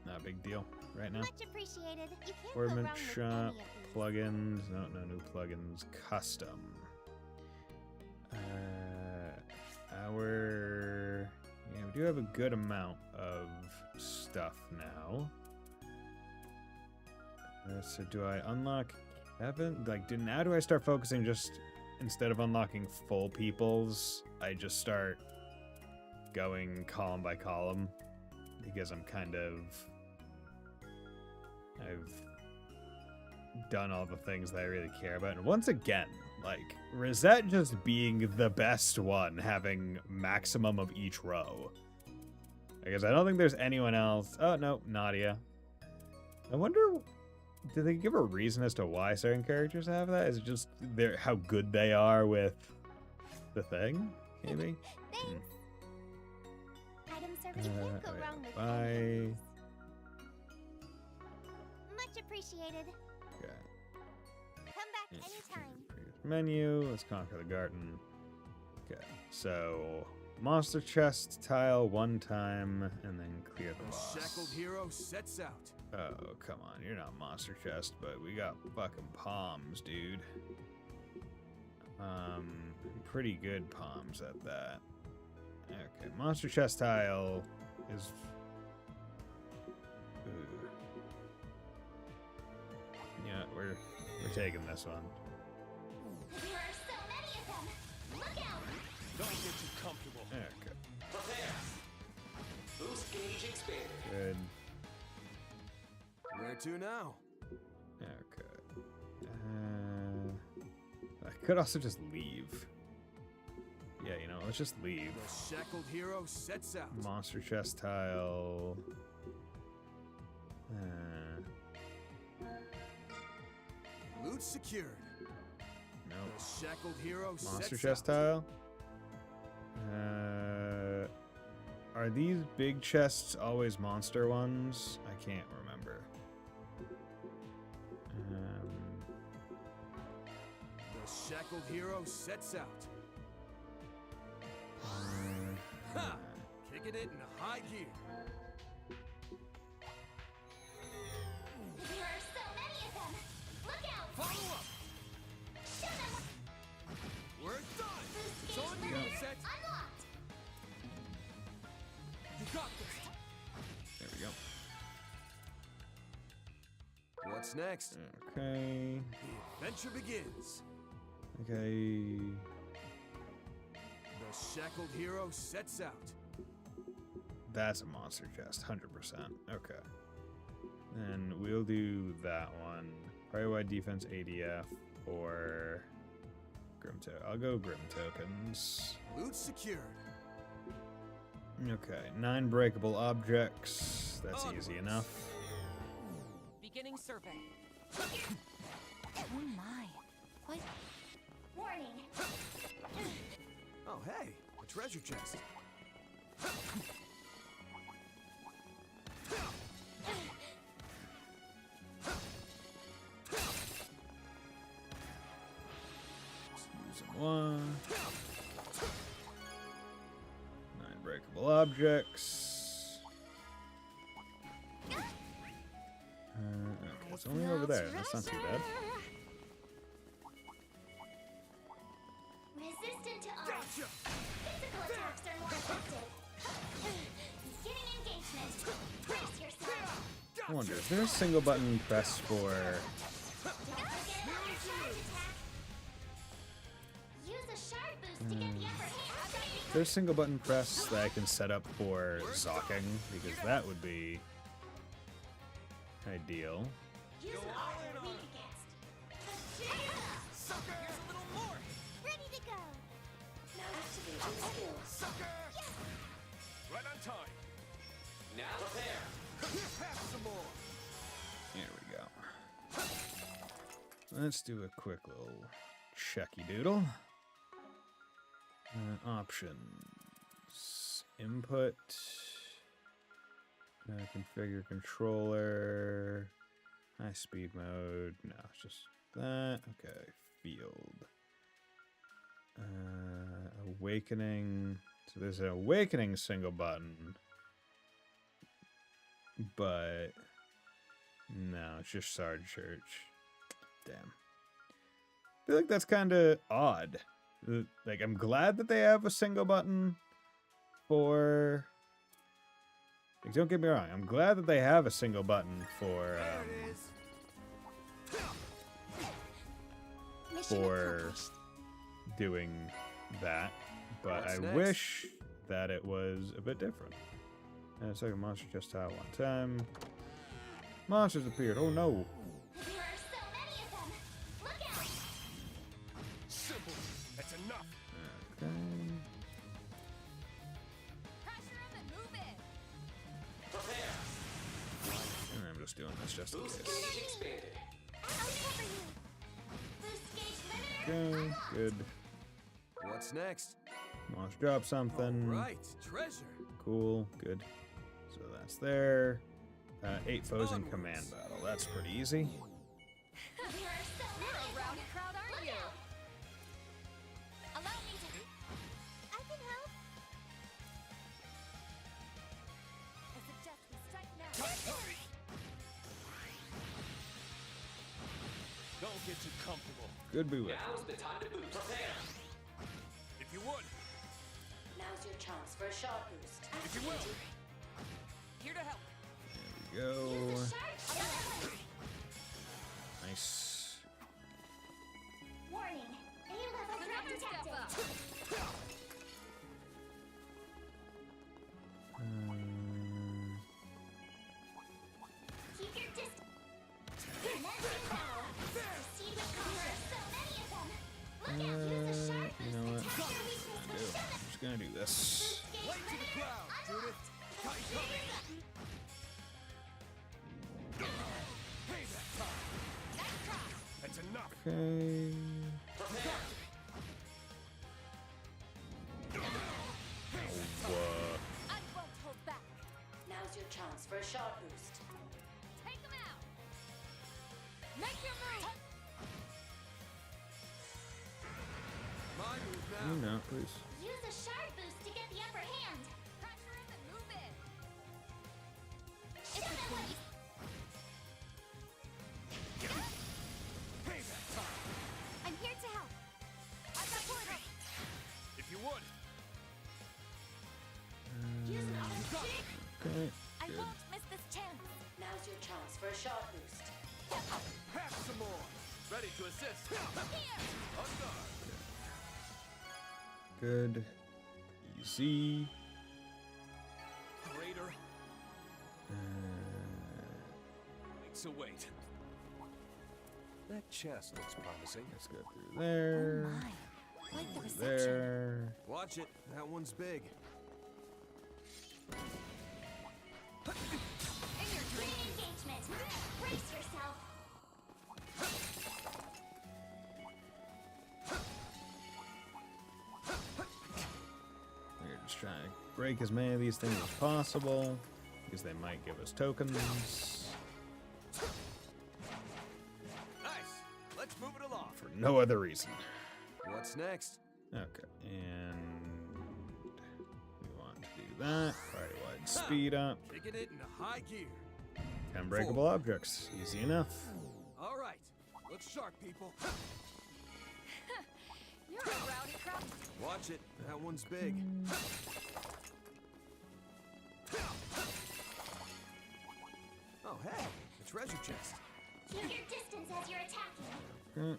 Not a big deal right now. Much appreciated. You can't go Ornament wrong with shop, any of these. plugins. No new plugins. Custom. Yeah, we do have a good amount of stuff now. So do I unlock Kevin? Now do I start focusing just, instead of unlocking full peoples, I just start going column by column? Because I'm I've done all the things that I really care about. And once again, like, Rosette just being the best one, having maximum of each row. Because I don't think there's anyone else. Oh, no, Nadia. I wonder, do they give a reason as to why certain characters have that? Is it just how good they are with the thing? Maybe? Thanks. Item service. You can't go wrong with bye. any of these. Much appreciated. Okay. Come back anytime. Menu. Let's conquer the garden. Okay. So, monster chest tile one time, and then clear the The boss. shackled hero sets out. Oh, come on. You're not monster chest, but we got fucking palms, dude. Pretty good palms at that. Okay, monster chest tile is... Ooh. Yeah, we're taking this one. There are so many of them. Look out! Don't get too comfortable. Okay, Prepare. Boost gauge expanded. good. Where to now? Okay. I could also just leave. Yeah, you know, let's just leave. The shackled hero sets out. Monster chest tile. Loot secured. Nope. The shackled hero Monster sets chest out. tile. Are these big chests always monster ones? I can't remember. The shackled hero sets out. Ha! Kicking it in high gear. There are so many of them. Look out! Follow up. Show them We're done. Boost So gauge you level set. unlocked. You got this. There we go. What's next? Okay. The adventure begins. Okay. The shackled hero sets out. That's a monster chest, 100%. Okay. Then we'll do that one. Probably wide defense ADF or Grim Token. I'll go Grim Tokens. Loot secured. Okay, 9 breakable objects. That's easy enough. Beginning survey. Oh my. What? Warning. Oh, hey, a treasure chest. moi. 9 breakable objects. Okay, it's only over there. That's not too bad. Resistant to all. Physical attacks are more effective. Beginning engagement. Brace yourself. I wonder, is there a single button press for... Don't forget about your charge attack. Use a shard boost to get the upper hand. There's a single button press that I can set up for Zocking, because that would be ideal. Use an armor weak against. Sucker! Here's a little more! Ready to go. Now activating skill. Sucker! Right on time. Now prepare. Have some more. Here we go. Let's do a quick little checky doodle. Options. Input. Configure controller. High speed mode. No, it's just that. Okay. Field. Awakening. So there's an awakening single button. But no, it's just Sarge Church. Damn. I feel like that's kind of odd. Like, I'm glad that they have a single button for... Like, don't get me wrong. I'm glad that they have a single button for... for doing that. But What's I next? wish that it was a bit different. And a second monster just out one time. Monsters appeared. Oh no. There are so many of them. Look out. Simple. That's enough. Okay. Pressure him and move it. Prepare. And I'm just doing this just in Boost case. gauge expanded. I'll cover you. Boost gauge limiter. Okay, good. What's next? Monster drop something. Right. Treasure. Cool, good. So that's there. 8 foes in Onwards. command battle. That's pretty easy. There are so You're many a of rowdy them. crowd, aren't Look you? out. Allow me to. I can help. I suggest we strike now. Don't get too comfortable. Good be with. Now's the time to boost. Prepare. If you would. Now's your chance for a shot boost. If you will. Here to help. There we go. Use a shard attack. Nice. Warning. A-level threat Another step detected. up. Keep your distance. Commencing battle. Proceed with caution. So many of them. Look out. Use a shard You know boost. what? Attack your weakness with I'm just gonna do this. Boost Light to the gauge crowd, limiter. Judith. Unlocked. Got you covered. Payback time. Nice try. That's enough. Okay. Prepare. I won't hold back. Now's your chance for a shot boost. Take him out. Make your move. My move You now. know, please. Use a shard boost to get the upper hand. Pressure him and move it. Show them what you... Payback time. I'm here to help. I got portal. If you would. Use an arm. Okay. I Good. won't miss this chance. Now's your chance for a shot boost. Have some more. Ready to assist. On guard. Good. Easy. Greater. So wait. That chest looks promising. Let's go through there. Oh my. Like the Through reception. there. Watch it. That one's big. In your dreams. Engagement. Brace yourself. We're just trying to break as many of these things as possible, because they might give us tokens. Nice. Let's move it along. For no other reason. What's What's next? Okay, and we want to do that. Party wide speed up. Kicking it into high gear. Unbreakable objects. Easy enough. All right. Look sharp, people. You're a rowdy crowd. Watch it. That one's big. Oh, hey. A treasure chest. Keep your distance as you're attacking. Mm.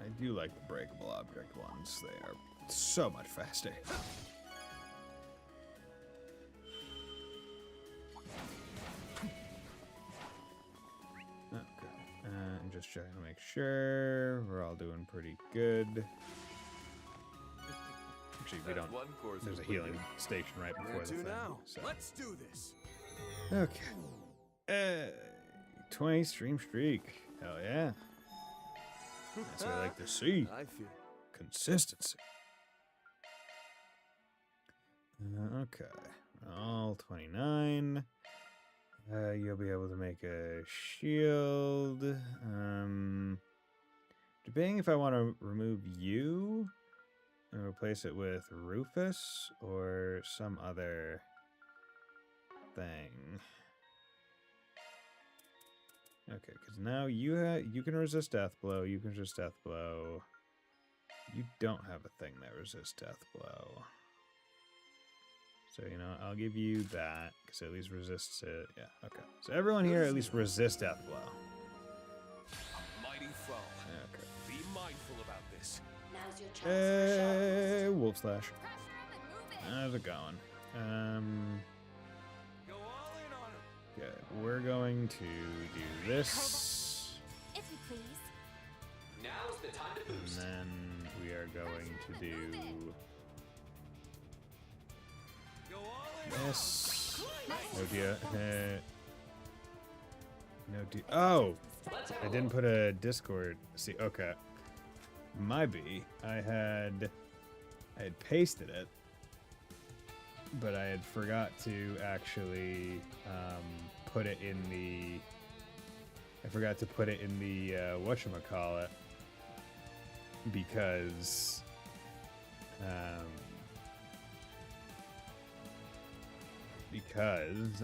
I do like the breakable object ones. They are so much faster. Okay, I'm just checking to make sure we're all doing pretty good. Actually, we don't. One course. There's a healing station right before Where the to thing. now? So. Let's do this. Okay. 20 stream streak. Hell yeah. That's what I like to see. I feel. Consistency. Okay. All 29. You'll be able to make a shield. Debating if I want to remove you and replace it with Rufus or some other thing. Okay, because now you can resist death blow. You can resist death blow. You don't have a thing that resists death blow. So, you know, I'll give you that, because it at least resists it. Yeah, okay. So everyone here at least resists death blow. Mighty foe. Okay. Be mindful about this. Now's your chance for shots. Wolf Slash. Pressure him and move it. How's it going? Go all in on him. Okay, we're going to do this. If you please. Now's the time to And boost. then we are going to do Go all in. this. Oh dear. No dear. Oh! Let's have I a didn't look. put a Discord. See, okay. My B. I had pasted it, but I had forgot to actually put it in the. I forgot to put it in the whatchamacallit because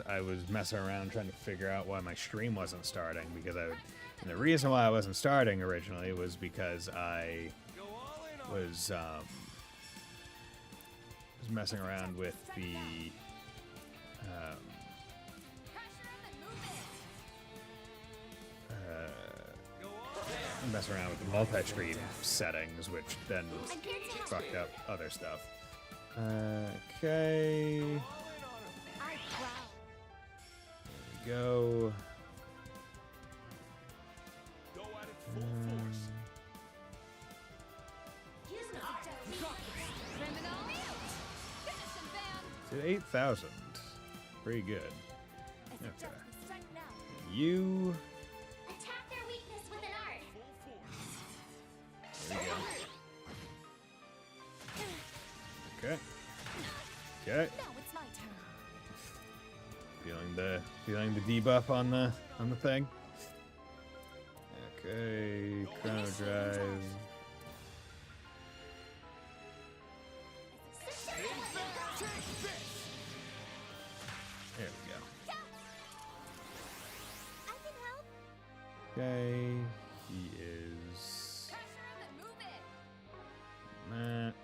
I was messing around trying to figure out why my stream wasn't starting and the reason why I wasn't starting originally was because I Go all in on him. was messing around with the Pressure him and move it. Go all messing around with the multi-stream settings, which then I'm here to help. fucked up other stuff. Okay, in on him. I growl. there we go. Go at it full force. Use an art. Criminal. Finish him, Van. Did 8,000. Pretty good. I suggest Okay. we strike now. You. Attack their weakness with an art. There we go. Okay. Okay. Now it's my turn. Feeling the debuff on the thing. Okay, chrono drive. There we go. I can help. Okay, he is Pressure him and move it. that.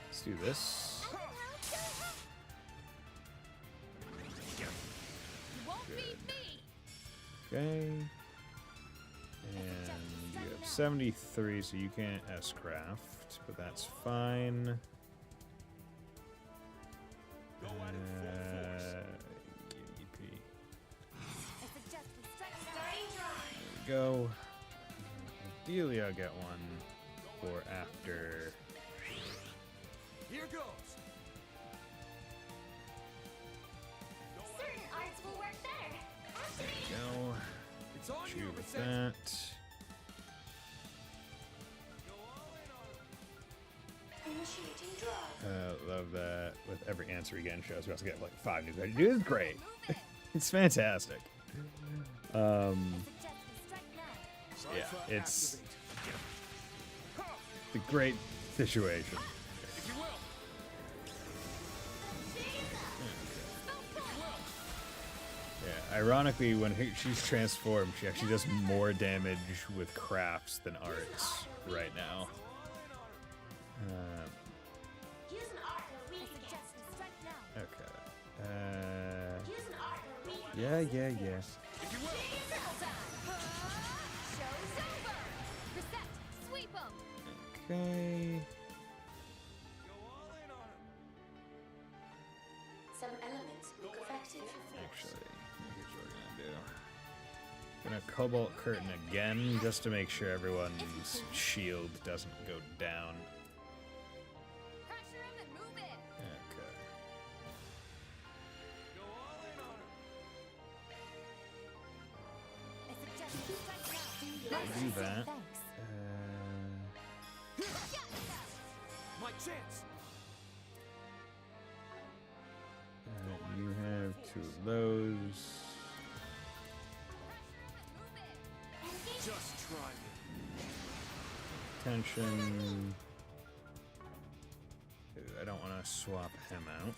Let's do this. You won't beat me. Okay. And you have 73, so you can't S-craft, but that's fine. Go at it full force. UDP. I suggest we strike now. Starting drive. There we go. Ideally, I'll get one for after. Here goes. Certain arts will work better. Activating. Go. It's on Shoot you, with Vincent. that. Go all in on him. Initiating drive. love that. With every answer we get in shows, we also get like 5 new characters. It is great. It's fantastic. Yeah, it's a great situation. If you will. Yeah, ironically, when she's transformed, she actually does more damage with crafts than arts right now. Use an art or weak against. Okay. Use an art or weak Yeah. If you will. Show's over. Reset. Sweep 'em. Okay. Go all in on him. Some elements look effective. Actually, here's what we're gonna do. Gonna Cobalt Curtain again, just to make sure everyone's shield doesn't go down. Pressure 'em and move it. Okay. Go all in on him. I suggest you strike now. Do that. My chance. You have 2 of those. Just try me. Tension. Ooh, I don't want to swap him out.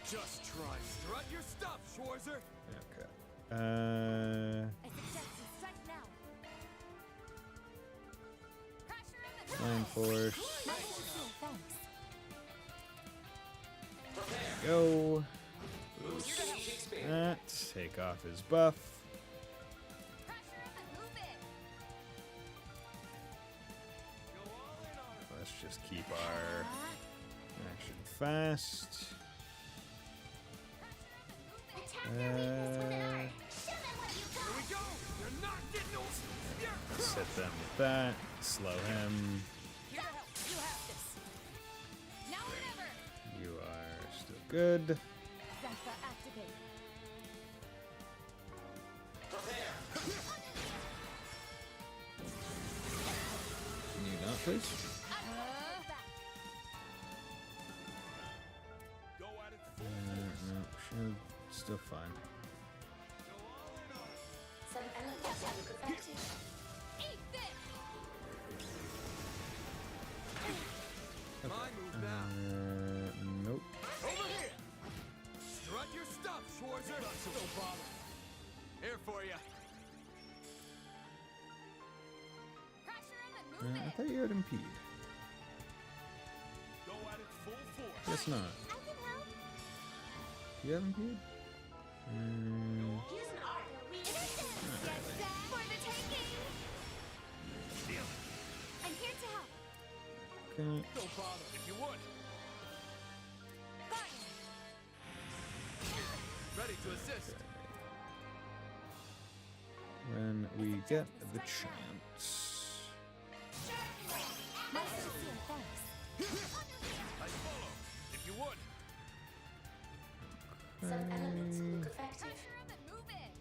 Just try. Strut your stuff, Schwarzer. Okay. I suggest you strike now. Pressure 'em and Line Force. Thanks. Go. Boost that. Take off his buff. pressure 'em and move it. Go all in on him. Let's just keep our action fast. Attack their weakness with an art. Show them what you Here we got. go. You're not getting no. Let's hit them with that. Slow him. Here to help. You have this. Now or never. You are still good. Zephyr activate. Can you not, please? Go at it full No, shield still fine. Go all in on it. Some elements look effective. Eat this. My move now. Nope. Over here. Strut your stuff, Schwarzer. Don't bother. Here for you. Pressure 'em and move I it. thought you had impede. Go at it full force. Guess not. I can help. Do you have impede? Use an art or weak against. For the taking. Deal. I'm here to help. Okay. Don't bother if you would. Fire. Ready to assist. When we get the chance. My sincere thanks. I follow. If you would. Some elements look effective. Pressure 'em and move it.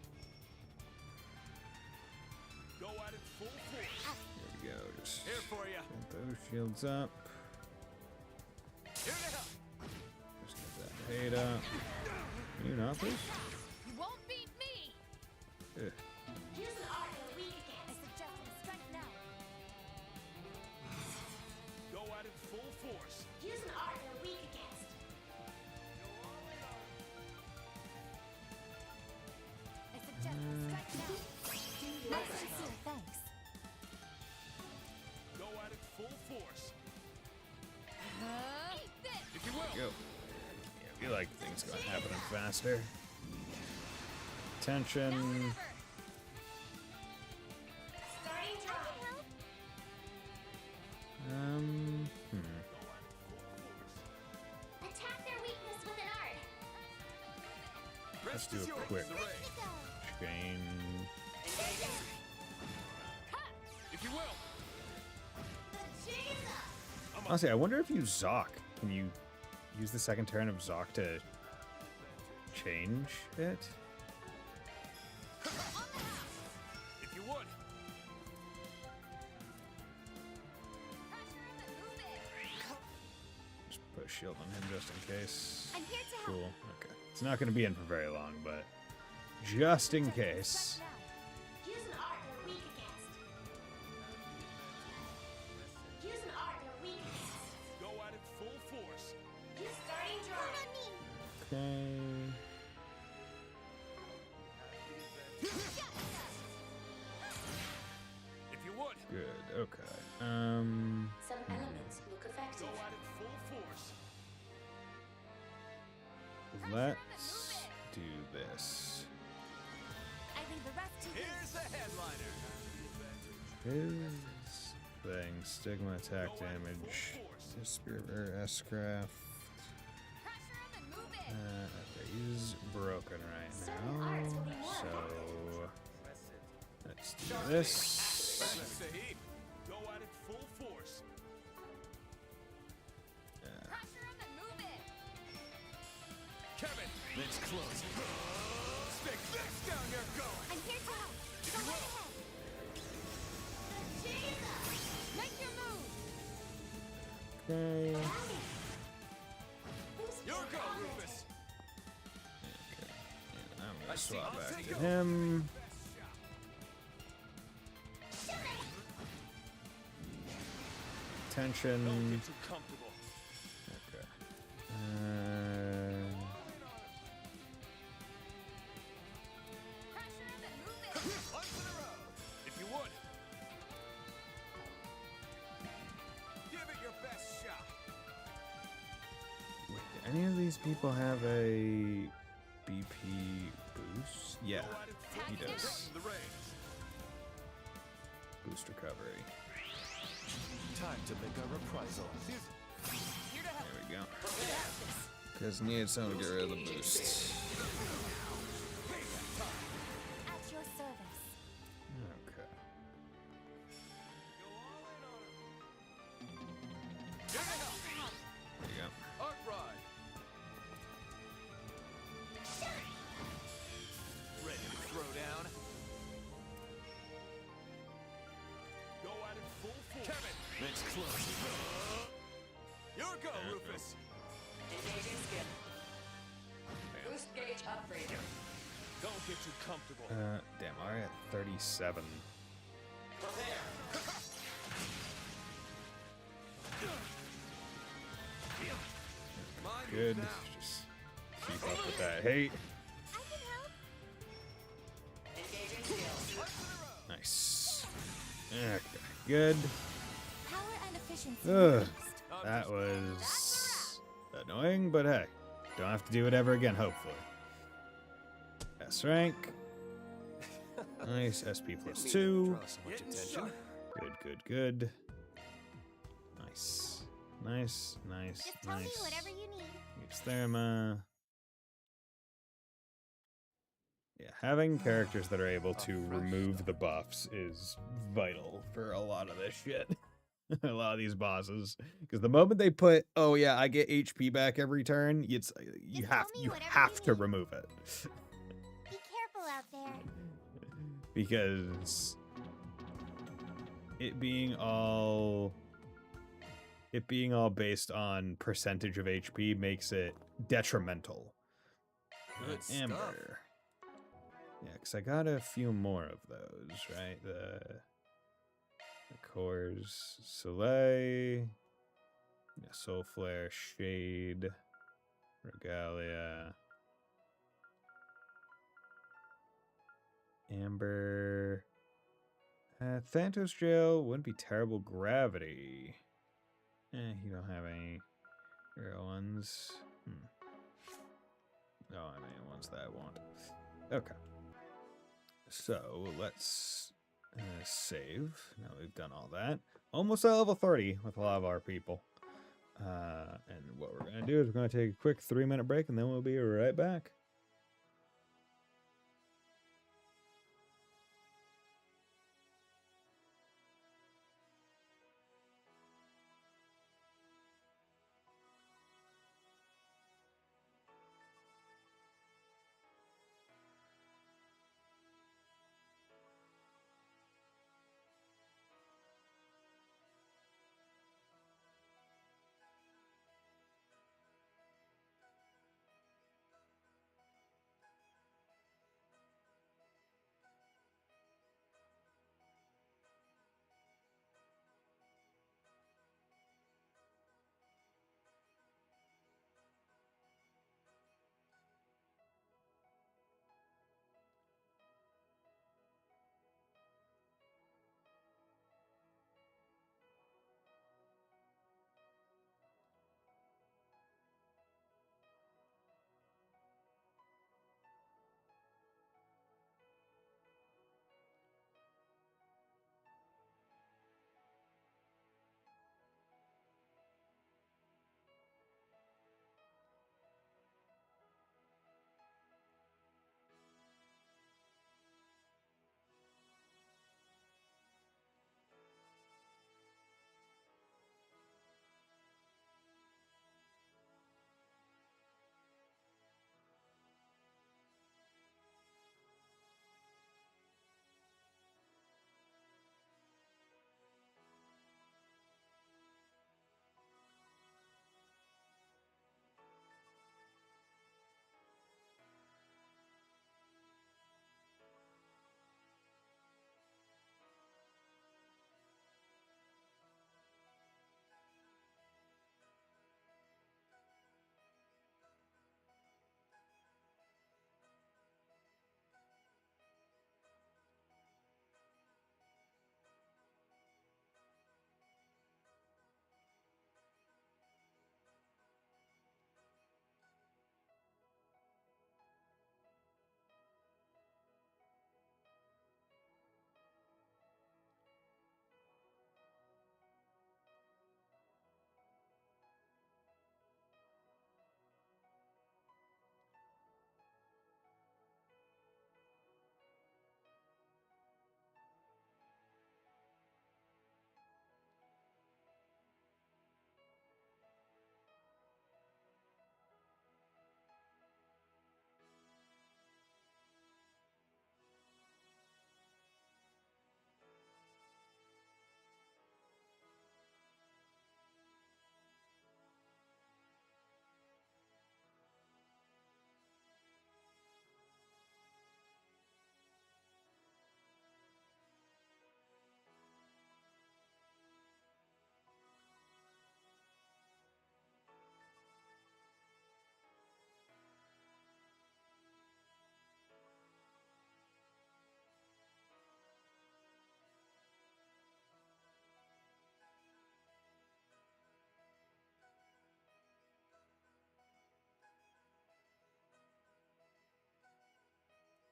Go at it full force. There we go. Just Here for you. get those shields up. Here to help. Just get that paid up. Can you not, please? You won't beat me. Ugh. Use an art or weak I against. suggest you strike now. Go at it full force. Use an art or weak against. Go all in on it. I suggest you strike now. My sincere thanks. Go at it full force. Eat this. If you will. Go. Yeah, we like things going happening faster. Tension. Never. Starting drive. Attack their weakness with an art. Let's Rest do is a yours. quick Array. chain. If you will. The jig is up. Honestly, I wonder if you Zoc. Can you use the second turn of Zoc to change it? If you would. Pressure 'em and move it. shield on him just in case. I'm here to help. Cool. Okay. It's not going to be in for very long, but just in case. Use an art they're weak against. Use an art they're weak against. Go at it full force. Use starting drawing. Okay. If you would, Good. Okay. Some elements look go effective. at it full force. Let's do this. I leave the rest to you. Here's the headliner. His thing. Stigma attack damage. Spirit S-craft. Pressure him and move it. Okay, he's broken right Certain arts will be now. more So let's do this. That's Sahib. Go at it full force. Pressure him and move it. Kevin, it's close. Stick this down your gullet. I'm here to help. Go right ahead. Make your move. Okay. Your go, Rufus. And I'm gonna swap I'll back take to over. him. Tension. Don't get too comfortable. Okay. Pressure him and move it. Once in a row. If you would. Give it your best shot. Wait, do any of these people have a BP boost? Yeah, Go at it full he force. does. The reins. Boost recovery. Time to make a reprisal. Here to help. There we go. Because need someone to get rid of the boost. At your service. Okay. Good enough. There you go. Arc ride. Ready to throw down. Go at it full force. Kevin, it's close. Your go, Rufus. Engaging skin. Boost gauge upgraded. Don't get too comfortable. Damn, already at 37. Prepare. Mine Good. now. Just keep up with that hate. I can help. Engaging skills. Nice. Okay, good. Power and efficiency. Ugh. increased. That was annoying, but hey, don't have to do it ever again, hopefully. S rank. Nice. SP plus 2. Getting sharp. Good, good, good. Nice. Nice, nice, Just tell me nice. whatever you need. Use Therma. Yeah, having characters that are able to remove the buffs is vital for a lot of this shit. A lot of these bosses, because the moment they put, "Oh yeah, I get HP back every turn," it's you Just have tell me you whatever have you to need. remove it Be careful out there. because it being all based on percentage of HP makes it detrimental. Good stuff. Amber. Yeah, because I got a few more of those, right? The cores, Soleil, yeah, Soul Flare, Shade, Regalia, Amber, Thanatos Jail wouldn't be terrible. Gravity. You don't have any real ones. Don't have any ones that I want. Okay. So let's save. Now we've done all that. Almost at level 30 with a lot of our people. And what we're going to do is we're going to take a quick 3-minute break and then we'll be right back.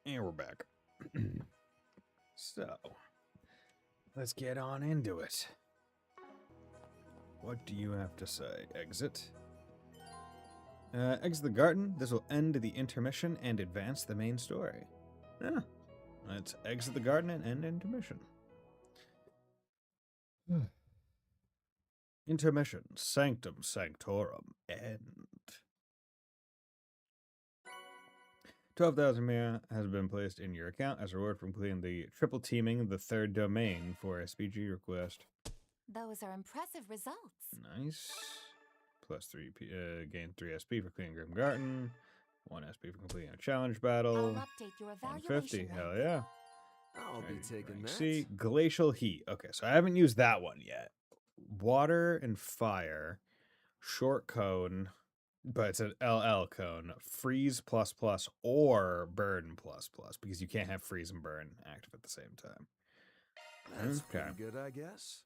And we're back. So, let's get on into it. What do you have to say? Exit. Exit the garden. This will end the intermission and advance the main story. Yeah. Let's exit the garden and end intermission. Intermission. Sanctum Sanctorum. End. 12,000 Mia has been placed in your account as a reward for completing the triple teaming the third domain for SPG request. Those are impressive results. Nice. Plus 3 gain 3 SP for cleaning Grim Garden. 1 SP for completing a challenge battle. I'll update your 150. evaluation. Hell yeah. I'll be taking that. See, glacial heat. Okay, so I haven't used that one yet. Water and fire. Short cone. But it's an LL cone. Freeze ++ or burn ++ because you can't have freeze and burn active at the same time. That's pretty good, I guess.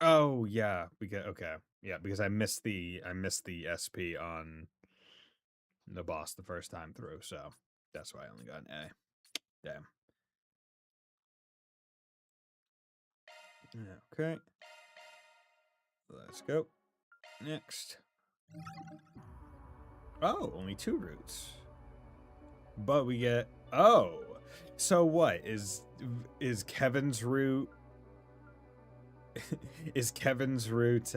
Oh yeah, because I missed the SP on the boss the first time through, so that's why I only got an A. Damn. Okay. Let's go. Next. Oh, only 2 routes. But we get so what is Kevin's route is Kevin's route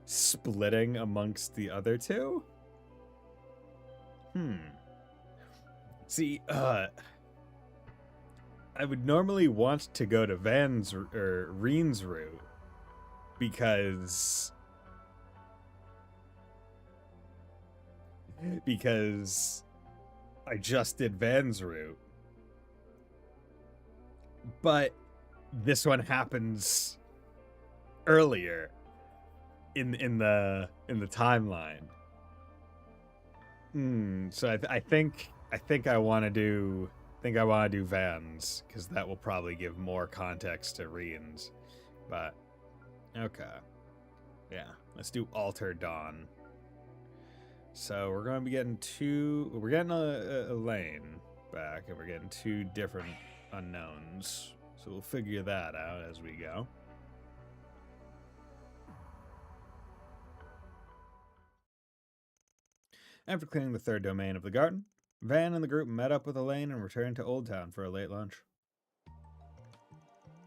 splitting amongst the other 2? See, I would normally want to go to Van's or Reen's route because I just did Van's route. But this one happens earlier in the timeline. So I think I want to do Van's because that will probably give more context to Reen's. But okay, yeah, let's do Alter Dawn. So we're going to be getting we're getting a lane back, and we're getting 2 different unknowns. So we'll figure that out as we go. After clearing the third domain of the garden, Van and the group met up with Elaine and returned to Old Town for a late lunch.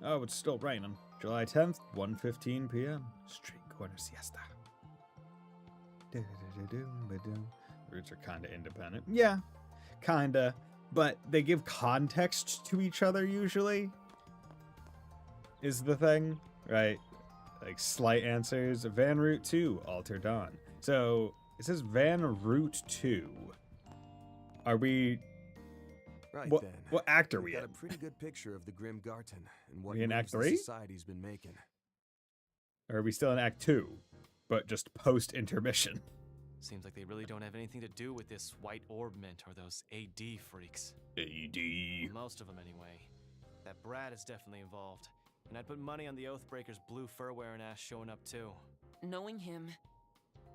Oh, it's still raining. July 10th, 1:15 p.m. Street corner siesta. Routes are kind of independent. Yeah, kind of. But they give context to each other usually. Is the thing, right? Like slight answers. Van Route 2, Alter Dawn. So it says Van Route 2. Are we... Right what, then. What act are we got in? a pretty good picture of the Grim Garden and what We in Act moves 3? the society's been making. Or are we still in Act 2? But just post-intermission. Seems like they really don't have anything to do with this white orb mint or those AD freaks. AD. Most of them, anyway. That Brad is definitely involved. And I'd put money on the Oathbreaker's blue fur-wearing ass showing up, too. Knowing him,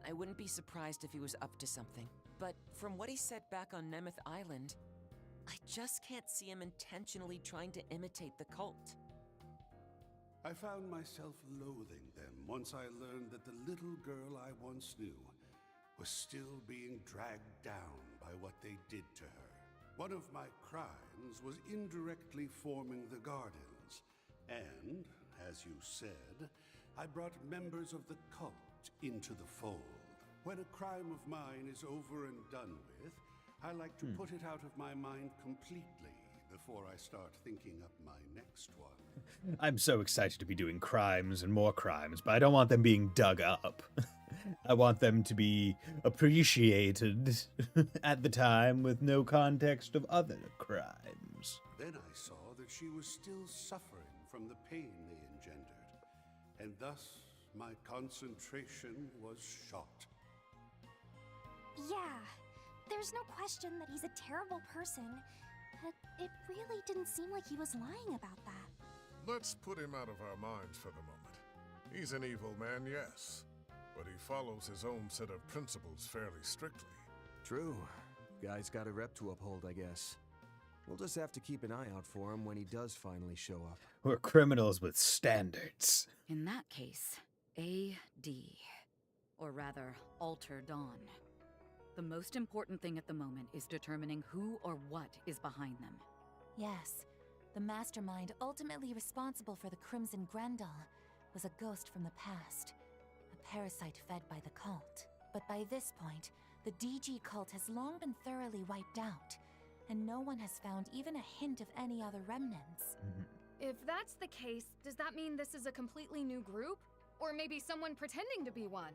I wouldn't be surprised if he was up to something. But from what he said back on Nemeth Island, I just can't see him intentionally trying to imitate the cult. I found myself loathing them once I learned that the little girl I once knew was still being dragged down by what they did to her. One of my crimes was indirectly forming the Gardens, and, as you said, I brought members of the cult into the fold. When a crime of mine is over and done with, I like to put it out of my mind completely before I start thinking up my next one. I'm so excited to be doing crimes and more crimes, but I don't want them being dug up. I want them to be appreciated at the time with no context of other crimes. Then I saw that she was still suffering from the pain they engendered, and thus my concentration was shot. Yeah, there's no question that he's a terrible person, but it really didn't seem like he was lying about that. Let's put him out of our minds for the moment. He's an evil man, yes, but he follows his own set of principles fairly strictly. True. Guy's got a rep to uphold, I guess. We'll just have to keep an eye out for him when he does finally show up. We're criminals with standards. In that case, AD. Or rather, Alter Dawn. The most important thing at the moment is determining who or what is behind them. Yes, the mastermind ultimately responsible for the Crimson Grendel was a ghost from the past, a parasite fed by the cult. But by this point, the DG cult has long been thoroughly wiped out, and no one has found even a hint of any other remnants. If that's the case, does that mean this is a completely new group? Or maybe someone pretending to be one?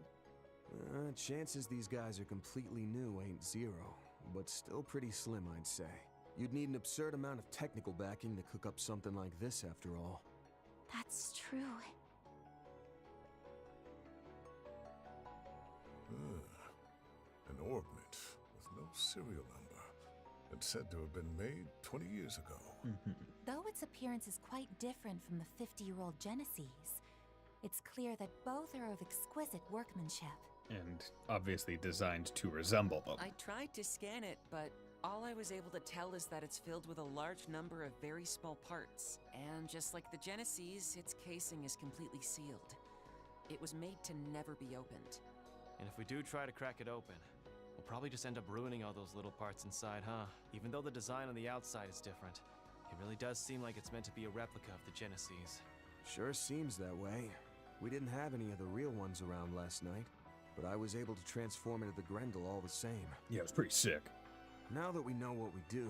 Chances these guys are completely new ain't zero, but still pretty slim, I'd say. You'd need an absurd amount of technical backing to cook up something like this, after all. That's true. An orbment with no serial number. It's said to have been made 20 years ago. Though its appearance is quite different from the 50-year-old Genesees, it's clear that both are of exquisite workmanship. And obviously designed to resemble them. I tried to scan it, but all I was able to tell is that it's filled with a large number of very small parts. And just like the Genesees, its casing is completely sealed. It was made to never be opened. And if we do try to crack it open, we'll probably just end up ruining all those little parts inside, huh? Even though the design on the outside is different, it really does seem like it's meant to be a replica of the Genesees. Sure seems that way. We didn't have any of the real ones around last night, but I was able to transform into the Grendel all the same. Yeah, it was pretty sick. Now that we know what we do,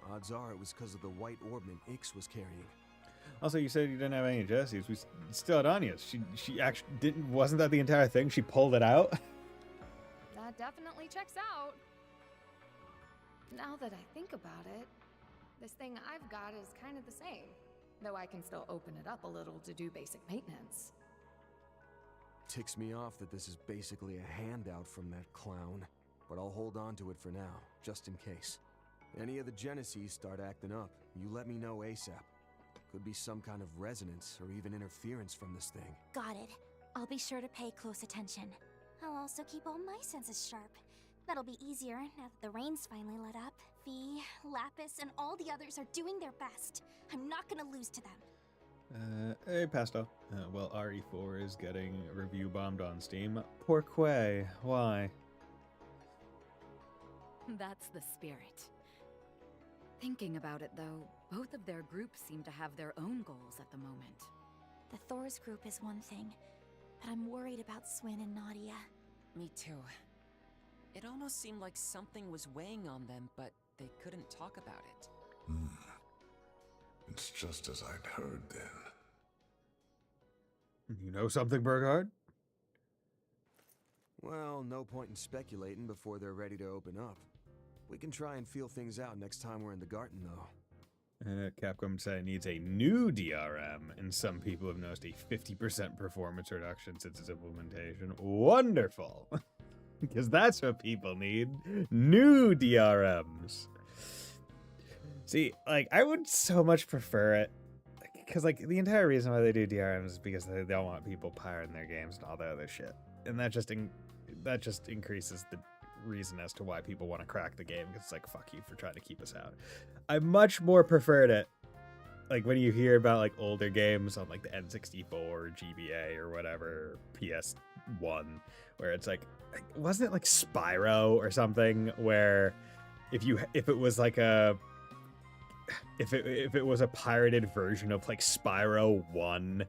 odds are it was because of the white orbment Ix was carrying. Also, you said you didn't have any Jessies. We still had Anya's. She actually didn't. Wasn't that the entire thing? She pulled it out. That definitely checks out. Now that I think about it, this thing I've got is kind of the same, though I can still open it up a little to do basic maintenance. Ticks me off that this is basically a handout from that clown, but I'll hold on to it for now, just in case. Any of the Genesees start acting up, you let me know ASAP. Could be some kind of resonance or even interference from this thing. Got it. I'll be sure to pay close attention. I'll also keep all my senses sharp. That'll be easier now that the rain's finally let up. V, Lapis, and all the others are doing their best. I'm not gonna lose to them. Hey, Pasto. Well, RE4 is getting review bombed on Steam. Pourquoi? Why? That's the spirit. Thinking about it, though, both of their groups seem to have their own goals at the moment. The Thor's group is one thing, but I'm worried about Swin and Nadia. Me too. It almost seemed like something was weighing on them, but they couldn't talk about it. It's just as I'd heard then. You know something, Burgard? Well, no point in speculating before they're ready to open up. We can try and feel things out next time we're in the garden, though. Capcom said it needs a new DRM, and some people have noticed a 50% performance reduction since its implementation. Wonderful! Because that's what people need. New DRMs. See, like, I would so much prefer it. Because, like, the entire reason why they do DRMs is because they don't want people pirating their games and all that other shit. And that just increases the reason as to why people want to crack the game. Because it's like, fuck you for trying to keep us out. I much more preferred it, like, when you hear about, like, older games on, like, the N64 or GBA or whatever, PS1, where it's like, wasn't it like Spyro or something, where if it was like a if it was a pirated version of like Spyro 1,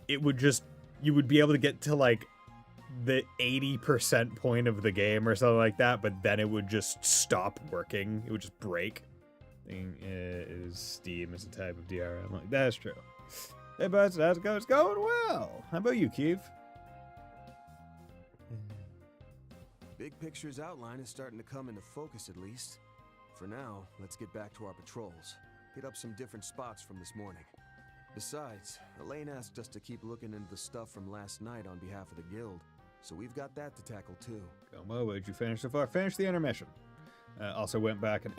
it would just, you would be able to get to like the 80% point of the game or something like that, but then it would just stop working. It would just break. Is Steam is a type of DRM. Like, that's true. Hey, but how's it going? It's going well. How about you, Keith? Big picture's outline is starting to come into focus, at least. For now, let's get back to our patrols. Hit up some different spots from this morning. Besides, Elaine asked us to keep looking into the stuff from last night on behalf of the guild, so we've got that to tackle too. Well, what did you finish so far? Finished the intermission. Also went back and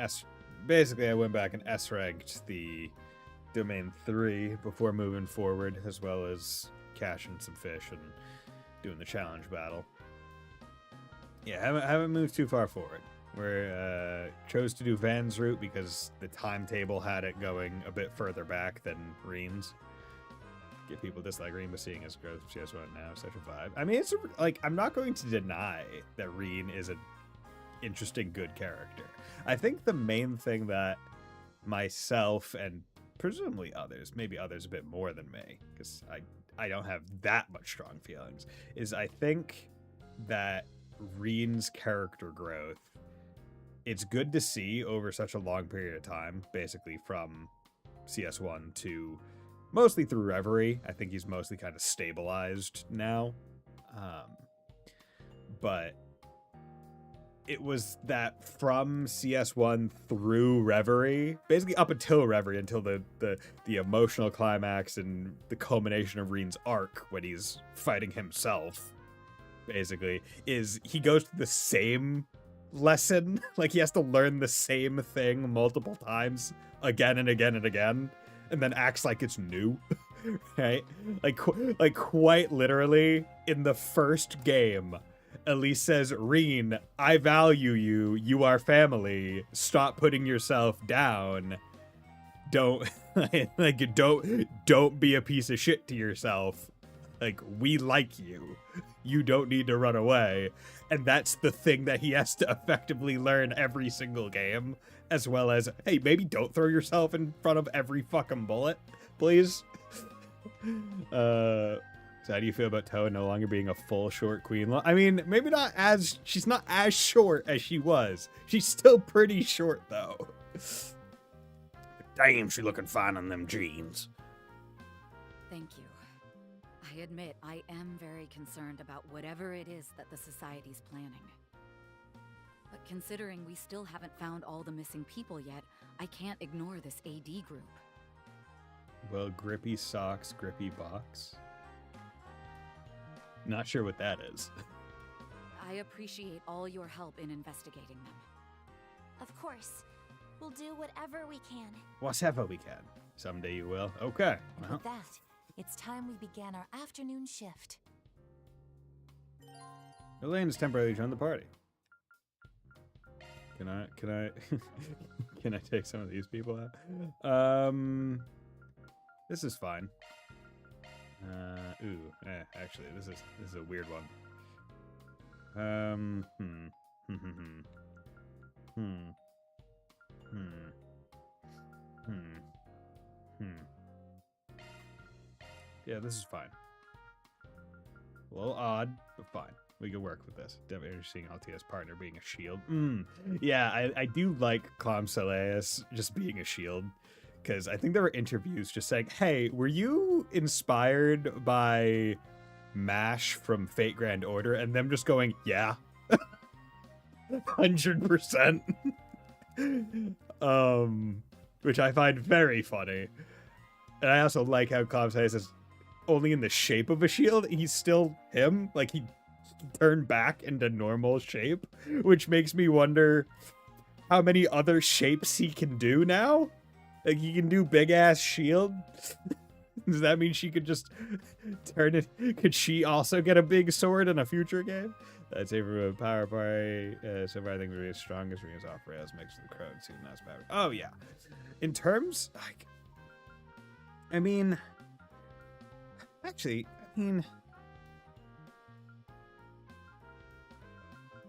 basically I went back and S-ranked the Domain 3 before moving forward, as well as cashing some fish and doing the challenge battle. Yeah, haven't moved too far forward. We chose to do Van's route because the timetable had it going a bit further back than Reen's. Get people dislike Reen, but seeing his growth of CS1 now is such a vibe. I mean, it's like, I'm not going to deny that Reen is an interesting, good character. I think the main thing that myself and presumably others, maybe others a bit more than me, because I don't have that much strong feelings, is I think that Reen's character growth, it's good to see over such a long period of time, basically from CS1 to mostly through Reverie. I think he's mostly kind of stabilized now. But it was that from CS1 through Reverie, basically up until Reverie, until the emotional climax and the culmination of Reen's arc when he's fighting himself, basically, is he goes to the same lesson. Like, he has to learn the same thing multiple times, again and again and again, and then acts like it's new. Right? Like quite literally, in the first game, Elise says, Reen, I value you. You are family. Stop putting yourself down. Don't don't be a piece of shit to yourself. Like, we like you. You don't need to run away. And that's the thing that he has to effectively learn every single game, as well as, hey, maybe don't throw yourself in front of every fucking bullet, please. So how do you feel about Toa no longer being a full short queen? I mean, maybe not as, she's not as short as she was. She's still pretty short, though. Damn, she looking fine on them jeans. Thank you. I admit I am very concerned about whatever it is that the Society's planning. But considering we still haven't found all the missing people yet, I can't ignore this AD group. Well, grippy socks, grippy box. Not sure what that is. I appreciate all your help in investigating them. Of course. We'll do whatever we can. Whatever we can. Someday you will. Okay. And with that, it's time we began our afternoon shift. Elaine has temporarily joined the party. Can I can I take some of these people out? This is fine. Actually, this is a weird one. Yeah, this is fine. A little odd, but fine. We can work with this. Definitely interesting Altia's partner being a shield. Yeah, I do like Clom Soleus just being a shield. Because I think there were interviews just saying, hey, were you inspired by MASH from Fate Grand Order? And them just going, yeah. 100%. Which I find very funny. And I also like how Clom Soleus is only in the shape of a shield. He's still him. Like, he turned back into normal shape. Which makes me wonder how many other shapes he can do now. Like, you can do big-ass shield? Does that mean she could just turn it? Could she also get a big sword in a future game? I'd say from a power party, so far I think we're the strongest rings off rails, makes the crowd seem nice power. Oh, yeah. In terms, like, I mean, actually, I mean,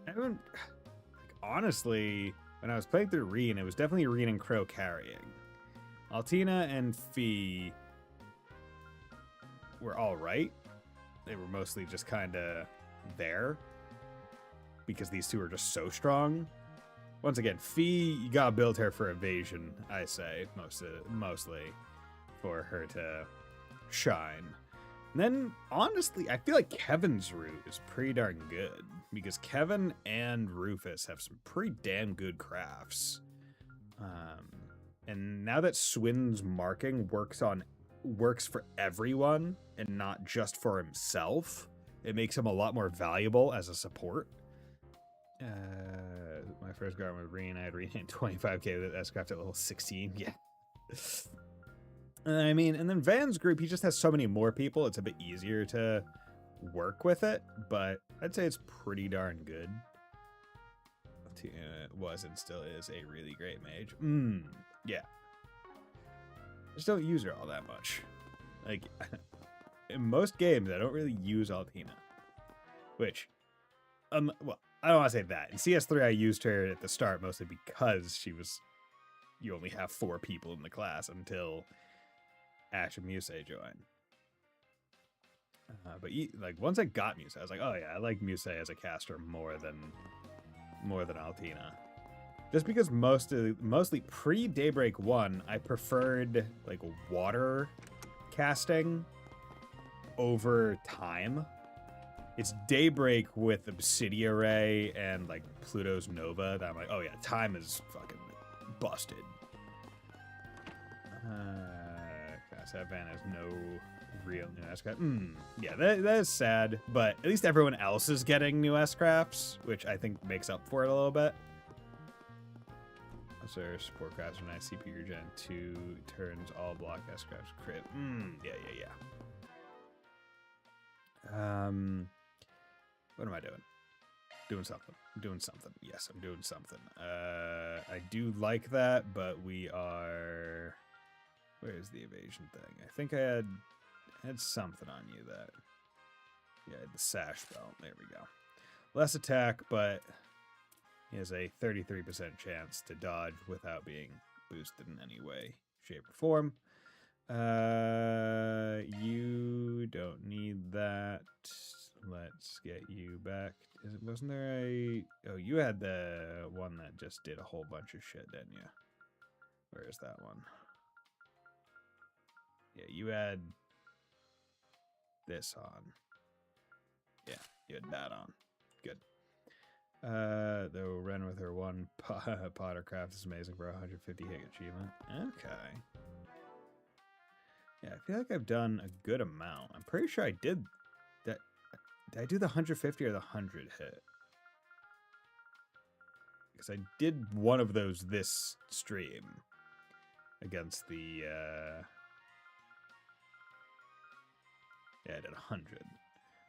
everyone, like, honestly, when I was playing through Reen, it was definitely Reen and Crow carrying. Altina and Fee were all right. They were mostly just kind of there because these two are just so strong. Once again, Fee, you gotta build her for evasion, I say, mostly for her to shine. And then, honestly, I feel like Kevin's route is pretty darn good because Kevin and Rufus have some pretty damn good crafts. And now that Swin's marking works for everyone and not just for himself, it makes him a lot more valuable as a support. My first guard with Reen, I had Reen at 25k with S-Craft at level 16. Yeah. I mean, and then Van's group, he just has so many more people, it's a bit easier to work with it, but I'd say it's pretty darn good. Altina was and still is a really great mage. Yeah. Just don't use her all that much. Like, in most games, I don't really use Altina. Which, well, I don't want to say that. In CS3, I used her at the start mostly because you only have 4 people in the class until Ash and Muse join. But like once I got Muse, I was like, oh yeah, I like Muse as a caster more than Altina. Just because mostly pre-Daybreak 1, I preferred like water casting over time. It's Daybreak with Obsidia Ray and like Pluto's Nova that I'm like, oh yeah, time is fucking busted. Savan has no real new S-Craft. Yeah, that is sad, but at least everyone else is getting new S-Crafts, which I think makes up for it a little bit. So support crafts are nice. CPU Gen 2 turns all block S-Crafts crit. Yeah. What am I doing? Doing something. I'm doing something. Yes, I'm doing something. I do like that, but we are... Where's the evasion thing? I think I had something on you that... Yeah, the sash belt. There we go. Less attack, but he has a 33% chance to dodge without being boosted in any way, shape, or form. You don't need that. Let's get you back. Wasn't there a... Oh, you had the one that just did a whole bunch of shit, didn't you? Where is that one? Yeah, you had this on. Yeah, you had that on. Good. Though Ren with her one Pottercraft is amazing for 150 hit achievement. Okay. Yeah, I feel like I've done a good amount. I'm pretty sure I did that. Did I do the 150 or the 100 hit? Because I did one of those this stream against the... Yeah, I did 100.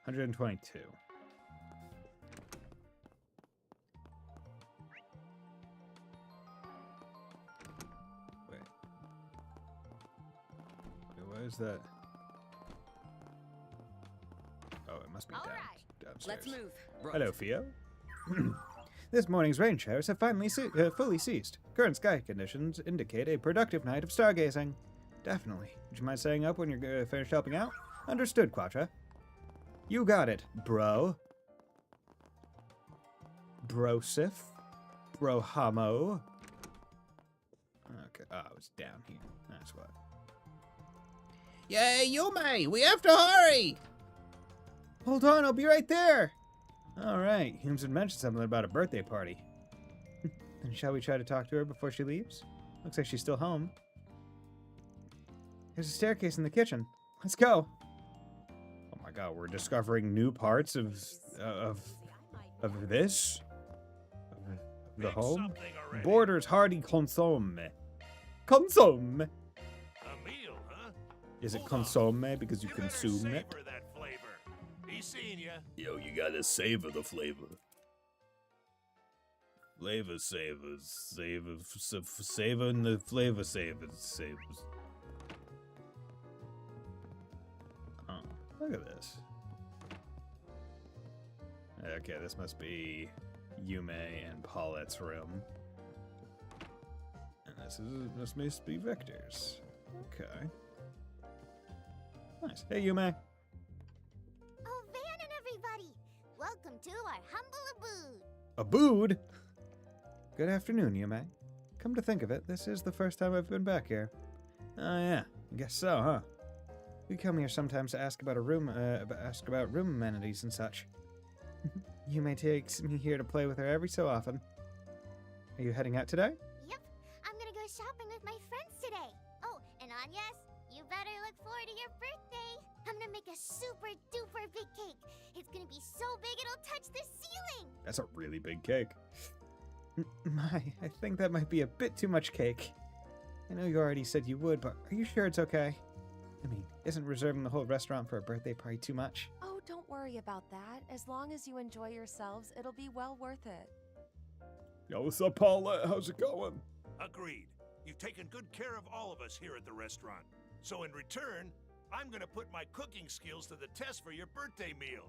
122. Wait. Why is that? Oh, it must be downstairs. Let's move. Hello, Theo. This morning's rain showers have finally fully ceased. Current sky conditions indicate a productive night of stargazing. Definitely. Would you mind staying up when you're finished helping out? Understood, Quatra. You got it, bro. Brosif. Brohamo. Okay, oh, it's down here. That's what. Yay, Yume! We have to hurry! Hold on, I'll be right there! Alright, Humes had mentioned something about a birthday party. And shall we try to talk to her before she leaves? Looks like she's still home. There's a staircase in the kitchen. Let's go. Oh my god, we're discovering new parts of this? Of the home? Borders hearty consomme. Consomme! A meal, huh? Is it consomme because you consume it? That flavor. He's seeing ya. Yo, you gotta savor the flavor. Flavor savers. Saving the flavor savers. Oh, look at this. Okay, this must be Yume and Paulette's room. And this must be Victor's. Okay. Nice. Hey, Yume. Oh, Van and everybody! Welcome to our humble abode. Abood? Good afternoon, Yume. Come to think of it, this is the first time I've been back here. Oh yeah, I guess so, huh? We come here sometimes to ask about room amenities and such. Yume takes me here to play with her every so often. Are you heading out today? Yep, I'm gonna go shopping with my friends today. Oh, and Anyas, you better look forward to your birthday. I'm gonna make a super duper big cake. It's gonna be so big it'll touch the ceiling. That's a really big cake. My, I think that might be a bit too much cake. I know you already said you would, but are you sure it's okay? I mean, isn't reserving the whole restaurant for a birthday party too much? Oh, don't worry about that. As long as you enjoy yourselves, it'll be well worth it. Yo, what's up, Paulette? How's it going? Agreed. You've taken good care of all of us here at the restaurant. So in return, I'm gonna put my cooking skills to the test for your birthday meal.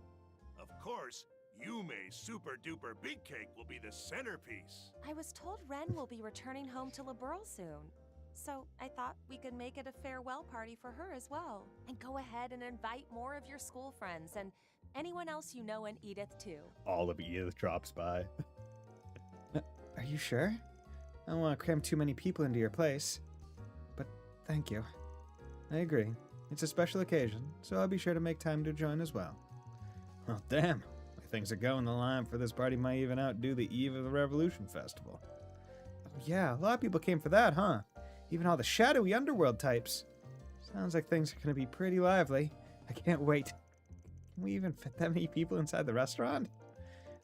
Of course, Yume's super duper big cake will be the centerpiece. I was told Ren will be returning home to Liberl soon. So I thought we could make it a farewell party for her as well. And go ahead and invite more of your school friends and anyone else you know and Edith too. All of Edith drops by. Are you sure? I don't want to cram too many people into your place. But thank you. I agree. It's a special occasion, so I'll be sure to make time to join as well. Well, damn. The way things are going, the lineup for this party might even outdo the Eve of the Revolution Festival. Oh, yeah, a lot of people came for that, huh? Even all the shadowy underworld types. Sounds like things are going to be pretty lively. I can't wait. Can we even fit that many people inside the restaurant?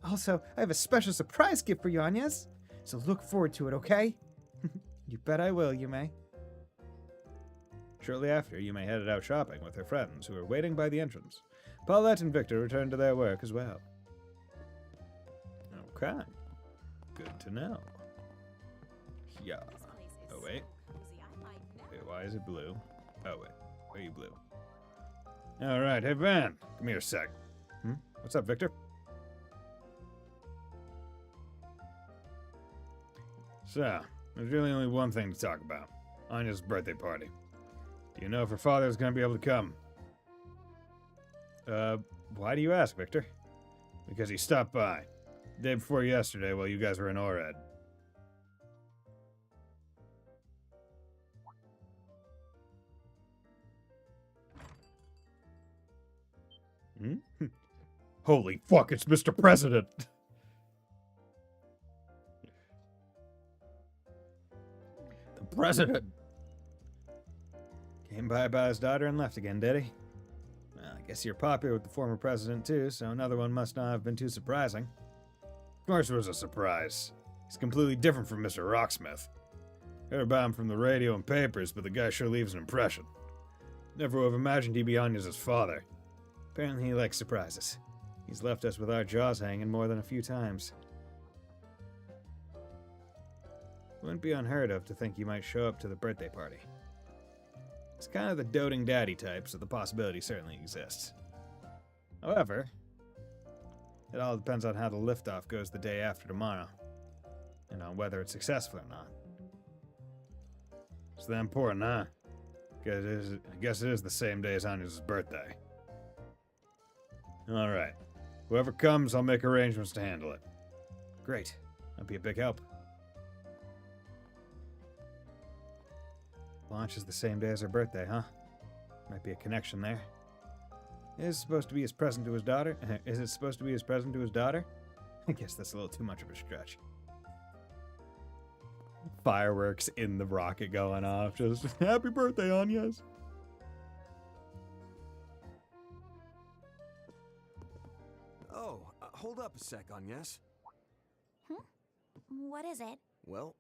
Also, I have a special surprise gift for you, Agnes. So look forward to it, okay? You bet I will, Yume. Shortly after, Yume headed out shopping with her friends, who were waiting by the entrance. Paulette and Victor returned to their work as well. Okay. Good to know. Yeah. Oh, wait. Wait, why is it blue? Oh, wait. Why are you blue? Alright, hey, Van. Come here a sec. What's up, Victor? So, there's really only one thing to talk about. Anya's birthday party. Do you know if her father is going to be able to come? Why do you ask, Victor? Because he stopped by. The day before yesterday while you guys were in Orad. Holy fuck, it's Mr. President! The President! Came by about his daughter and left again, did he? Well, I guess you're popular with the former president too, so another one must not have been too surprising. Of course it was a surprise. He's completely different from Mr. Rocksmith. Heard about him from the radio and papers, but the guy sure leaves an impression. Never would have imagined he'd be Anya's father. Apparently he likes surprises. He's left us with our jaws hanging more than a few times. Wouldn't be unheard of to think you might show up to the birthday party. It's kind of the doting daddy type, so the possibility certainly exists. However, it all depends on how the liftoff goes the day after tomorrow, and on whether it's successful or not. It's that important, huh? I guess it is the same day as Anya's birthday. Alright. Whoever comes, I'll make arrangements to handle it. Great. That'd be a big help. Launch is the same day as her birthday, huh? Might be a connection there. Is it supposed to be his present to his daughter? Is it supposed to be his present to his daughter? I guess that's a little too much of a stretch. Fireworks in the rocket going off. Just, happy birthday, Agnes. Oh, hold up a sec, Agnes. What is it? Well,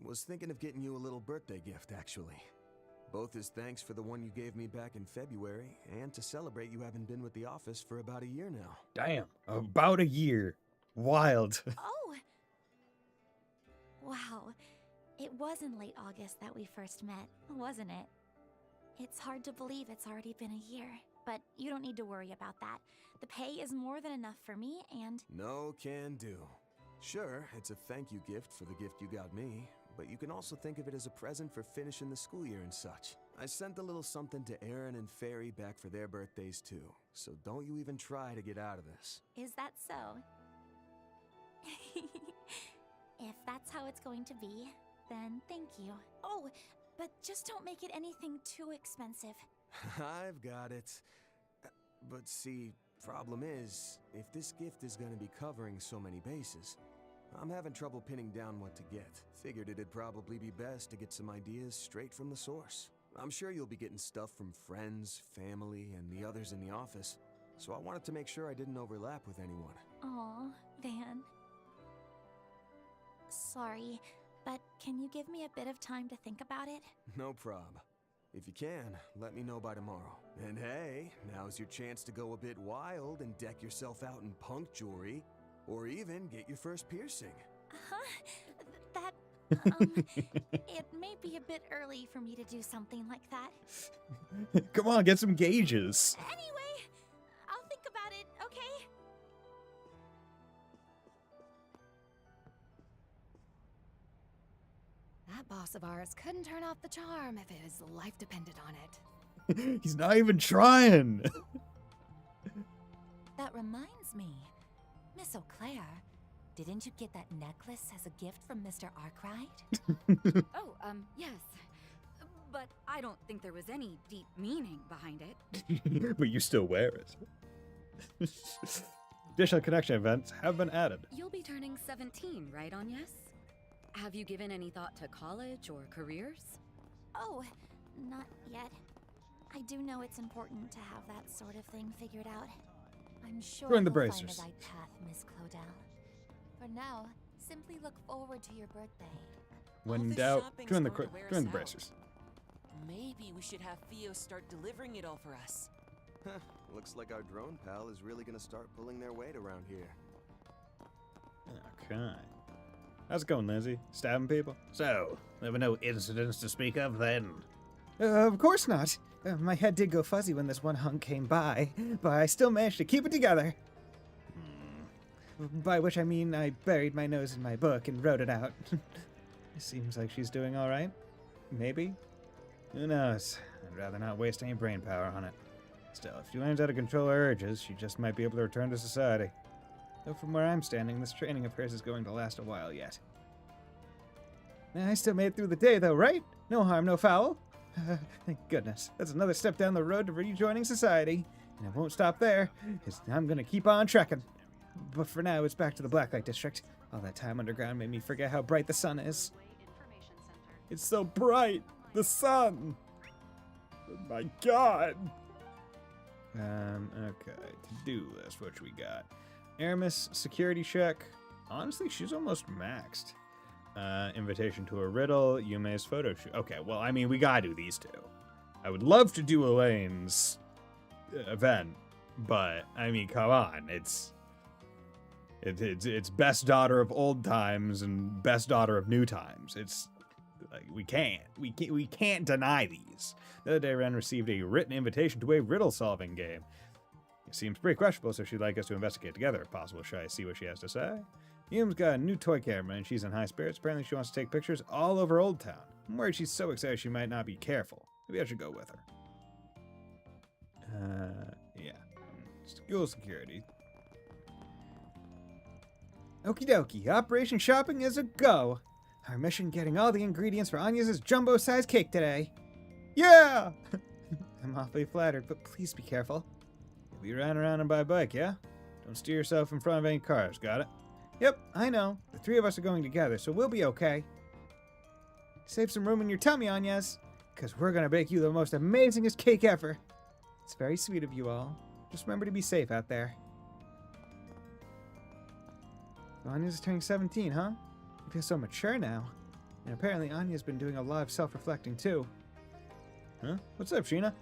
was thinking of getting you a little birthday gift, actually. Both as thanks for the one you gave me back in February, and to celebrate you haven't been with the office for about a year now. Damn, about a year. Wild. Oh! Wow. It was in late August that we first met, wasn't it? It's hard to believe it's already been a year, but you don't need to worry about that. The pay is more than enough for me, and... No can do. Sure, it's a thank you gift for the gift you got me, but you can also think of it as a present for finishing the school year and such. I sent a little something to Aaron and Fairy back for their birthdays too, so don't you even try to get out of this. Is that so? If that's how it's going to be, then thank you. Oh, but just don't make it anything too expensive. I've got it. But see, problem is, if this gift is going to be covering so many bases, I'm having trouble pinning down what to get. Figured it'd probably be best to get some ideas straight from the source. I'm sure you'll be getting stuff from friends, family, and the others in the office, so I wanted to make sure I didn't overlap with anyone. Aw, Van. Sorry, but can you give me a bit of time to think about it? No prob. If you can, let me know by tomorrow. And hey, now's your chance to go a bit wild and deck yourself out in punk jewelry. Or even get your first piercing. That, it may be a bit early for me to do something like that. Come on, get some gauges. Anyway, I'll think about it, okay? That boss of ours couldn't turn off the charm if his life depended on it. He's not even trying. That reminds me, Miss Eau Claire, didn't you get that necklace as a gift from Mr. Arkwright? Oh, yes. But I don't think there was any deep meaning behind it. But you still wear it. Additional connection events have been added. You'll be turning 17, right, Agnes? Have you given any thought to college or careers? Oh, not yet. I do know it's important to have that sort of thing figured out. I'm sure Join the you'll find bracers. the right path, Miss Claudel. For now, simply look forward to your birthday. When All in this doubt, shopping's join the going to wear join us the out. bracers. Maybe we should have Theo start delivering it all for us. Looks like our drone pal is really gonna start pulling their weight around here. Okay. How's it going, Lindsay? Stabbing people? So, there were no incidents to speak of then? Of course not. My head did go fuzzy when this one hunk came by, but I still managed to keep it together. By which I mean I buried my nose in my book and wrote it out. Seems like she's doing all right. Maybe? Who knows? I'd rather not waste any brain power on it. Still, if she learns how to control her urges, she just might be able to return to society. Though from where I'm standing, this training of hers is going to last a while yet. I still made it through the day, though, right? No harm, no foul. Thank goodness. That's another step down the road to rejoining society. And it won't stop there, because I'm going to keep on trekking. But for now, it's back to the Blacklight District. All that time underground made me forget how bright the sun is. It's so bright! The sun! Oh my god! Okay. To-do list, what we got? Aramis, security check. Honestly, she's almost maxed. Invitation to a riddle, Yume's photo shoot. Okay, well, I mean, we gotta do these two. I would love to do Elaine's event, but, I mean, come on. It's best daughter of old times and best daughter of new times. It's like we can't deny these. The other day, Ren received a written invitation to a riddle solving game. It seems pretty questionable, so she'd like us to investigate together if possible. Should I see what she has to say? Yume's got a new toy camera and she's in high spirits. Apparently she wants to take pictures all over Old Town. I'm worried she's so excited she might not be careful. Maybe I should go with her. Yeah. School security. Okie dokie, Operation Shopping is a go. Our mission getting all the ingredients for Anya's jumbo-sized cake today. Yeah! I'm awfully flattered, but please be careful. You'll be riding around and by bike, yeah? Don't steer yourself in front of any cars, got it? Yep, I know. The three of us are going together, so we'll be okay. Save some room in your tummy, Agnes, because we're going to bake you the most amazingest cake ever. It's very sweet of you all. Just remember to be safe out there. Anya's is turning 17, huh? You feel so mature now. And apparently Anya's been doing a lot of self-reflecting, too. Huh? What's up, Sheena?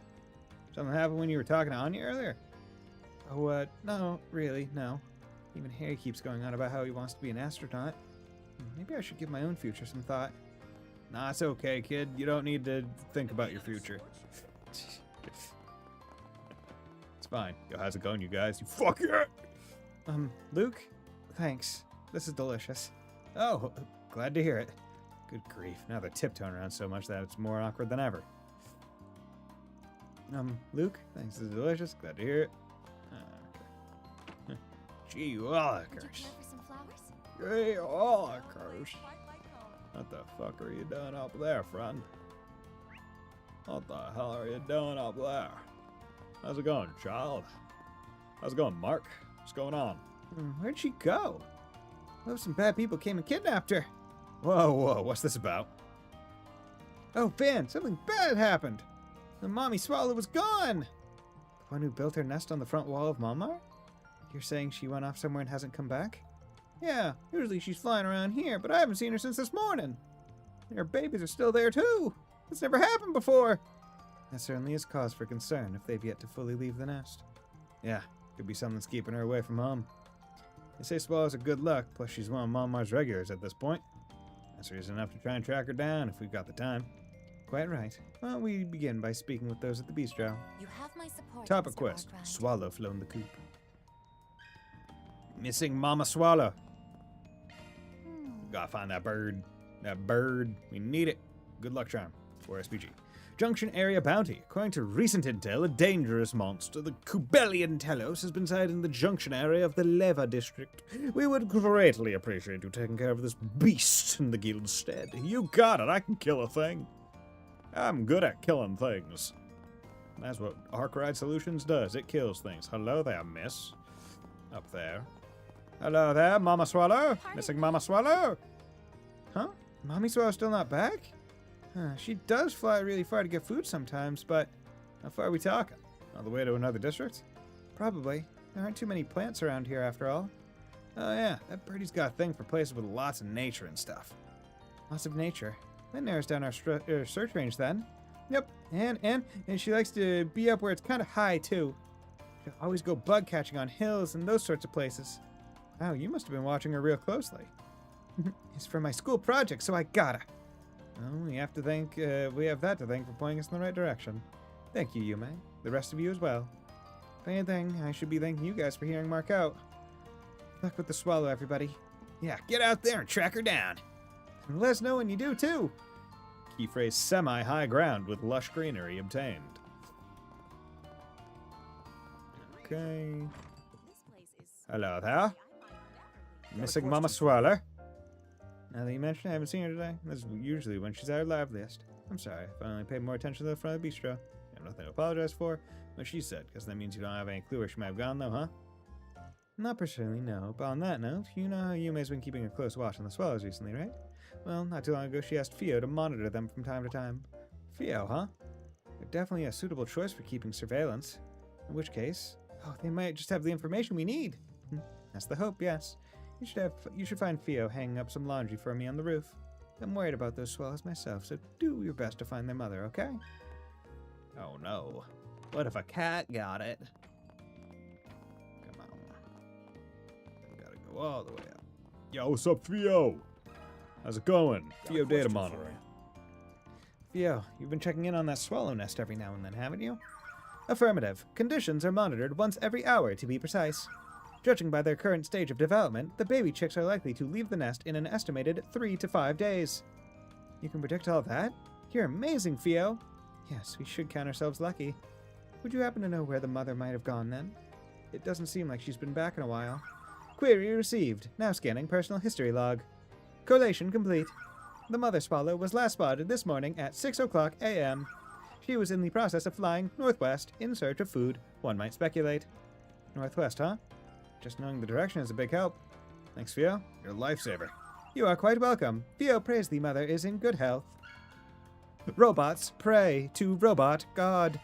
Something happened when you were talking to Anya earlier? Oh, no, really, no. Even Harry keeps going on about how he wants to be an astronaut. Maybe I should give my own future some thought. Nah, it's okay, kid. You don't need to think about your future. It's fine. Yo, how's it going, you guys? You fuck it! Luke? Thanks. This is delicious. Oh, glad to hear it. Good grief. Now they're tiptoeing around so much that it's more awkward than ever. Luke? Thanks, this is delicious. Glad to hear it. Okay. Gee, willikers. Gee, willikers. What the fuck are you doing up there, friend? What the hell are you doing up there? How's it going, child? How's it going, Mark? What's going on? Where'd she go? Oh, some bad people came and kidnapped her. Whoa, what's this about? Oh, Van, something bad happened. The mommy swallow was gone. The one who built her nest on the front wall of Malmar? You're saying she went off somewhere and hasn't come back? Yeah, usually she's flying around here, but I haven't seen her since this morning. And her babies are still there, too. That's never happened before. That certainly is cause for concern if they've yet to fully leave the nest. Yeah, could be something's keeping her away from home. They say Swallow's a good luck, plus she's one of Monmar's regulars at this point. That's reason enough to try and track her down if we've got the time. Quite right. Why don't we begin by speaking with those at the bistro? You have my support. Topic Mr. quest. Arkwright. Swallow flown the coop. Missing Mama Swallow. Gotta find that bird. That bird. We need it. Good luck charm. For SPG. Junction area bounty. According to recent intel, a dangerous monster, the Kubelian Telos, has been sighted in the junction area of the Leva district. We would greatly appreciate you taking care of this beast in the guild's stead. You got it. I can kill a thing. I'm good at killing things. That's what Arkwright Solutions does. It kills things. Hello there, miss. Up there. Hello there, Mama Swallow. Missing Mama Swallow. Huh? Mommy Swallow's still not back? She does fly really far to get food sometimes, but how far are we talking? All the way to another district? Probably. There aren't too many plants around here after all. Oh yeah, that birdie's got a thing for places with lots of nature and stuff. Lots of nature. That narrows down our search range then. Yep, and she likes to be up where it's kind of high too. She'll always go bug catching on hills and those sorts of places. Wow, you must have been watching her real closely. It's for my school project, so I gotta. Well, we have that to thank for pointing us in the right direction. Thank you, Yume. The rest of you as well. If anything, I should be thanking you guys for hearing Mark out. Good luck with the Swallow, everybody. Yeah, get out there and track her down. And let us know when you do, too. Key phrase semi-high ground with lush greenery obtained. Okay. Hello there. Missing Mama Swallow. Now that you mention it, I haven't seen her today. This is usually when she's at her liveliest. I'm sorry, if I only paid more attention to the front of the bistro. I have nothing to apologize for. What she said, because that means you don't have any clue where she might have gone, though, huh? Not personally, no. But on that note, you know how Yume's been keeping a close watch on the Swallows recently, right? Well, not too long ago, she asked Fio to monitor them from time to time. Fio, huh? They're definitely a suitable choice for keeping surveillance. In which case, they might just have the information we need. That's the hope, yes. You should find Fio hanging up some laundry for me on the roof. I'm worried about those swallows myself, so do your best to find their mother, okay? Oh no. What if a cat got it? Come on. Gotta go all the way up. Yo, what's up, Fio? How's it going? Fio data monitoring. Fio, you've been checking in on that swallow nest every now and then, haven't you? Affirmative. Conditions are monitored once every hour, to be precise. Judging by their current stage of development, the baby chicks are likely to leave the nest in an estimated 3 to 5 days. You can predict all that? You're amazing, Fio. Yes, we should count ourselves lucky. Would you happen to know where the mother might have gone then? It doesn't seem like she's been back in a while. Query received. Now scanning personal history log. Collation complete. The mother swallow was last spotted this morning at 6 o'clock a.m. She was in the process of flying northwest in search of food, one might speculate. Northwest, huh? Just knowing the direction is a big help. Thanks, Fio. You're a lifesaver. You are quite welcome. Fio prays the mother is in good health. Robots pray to Robot God.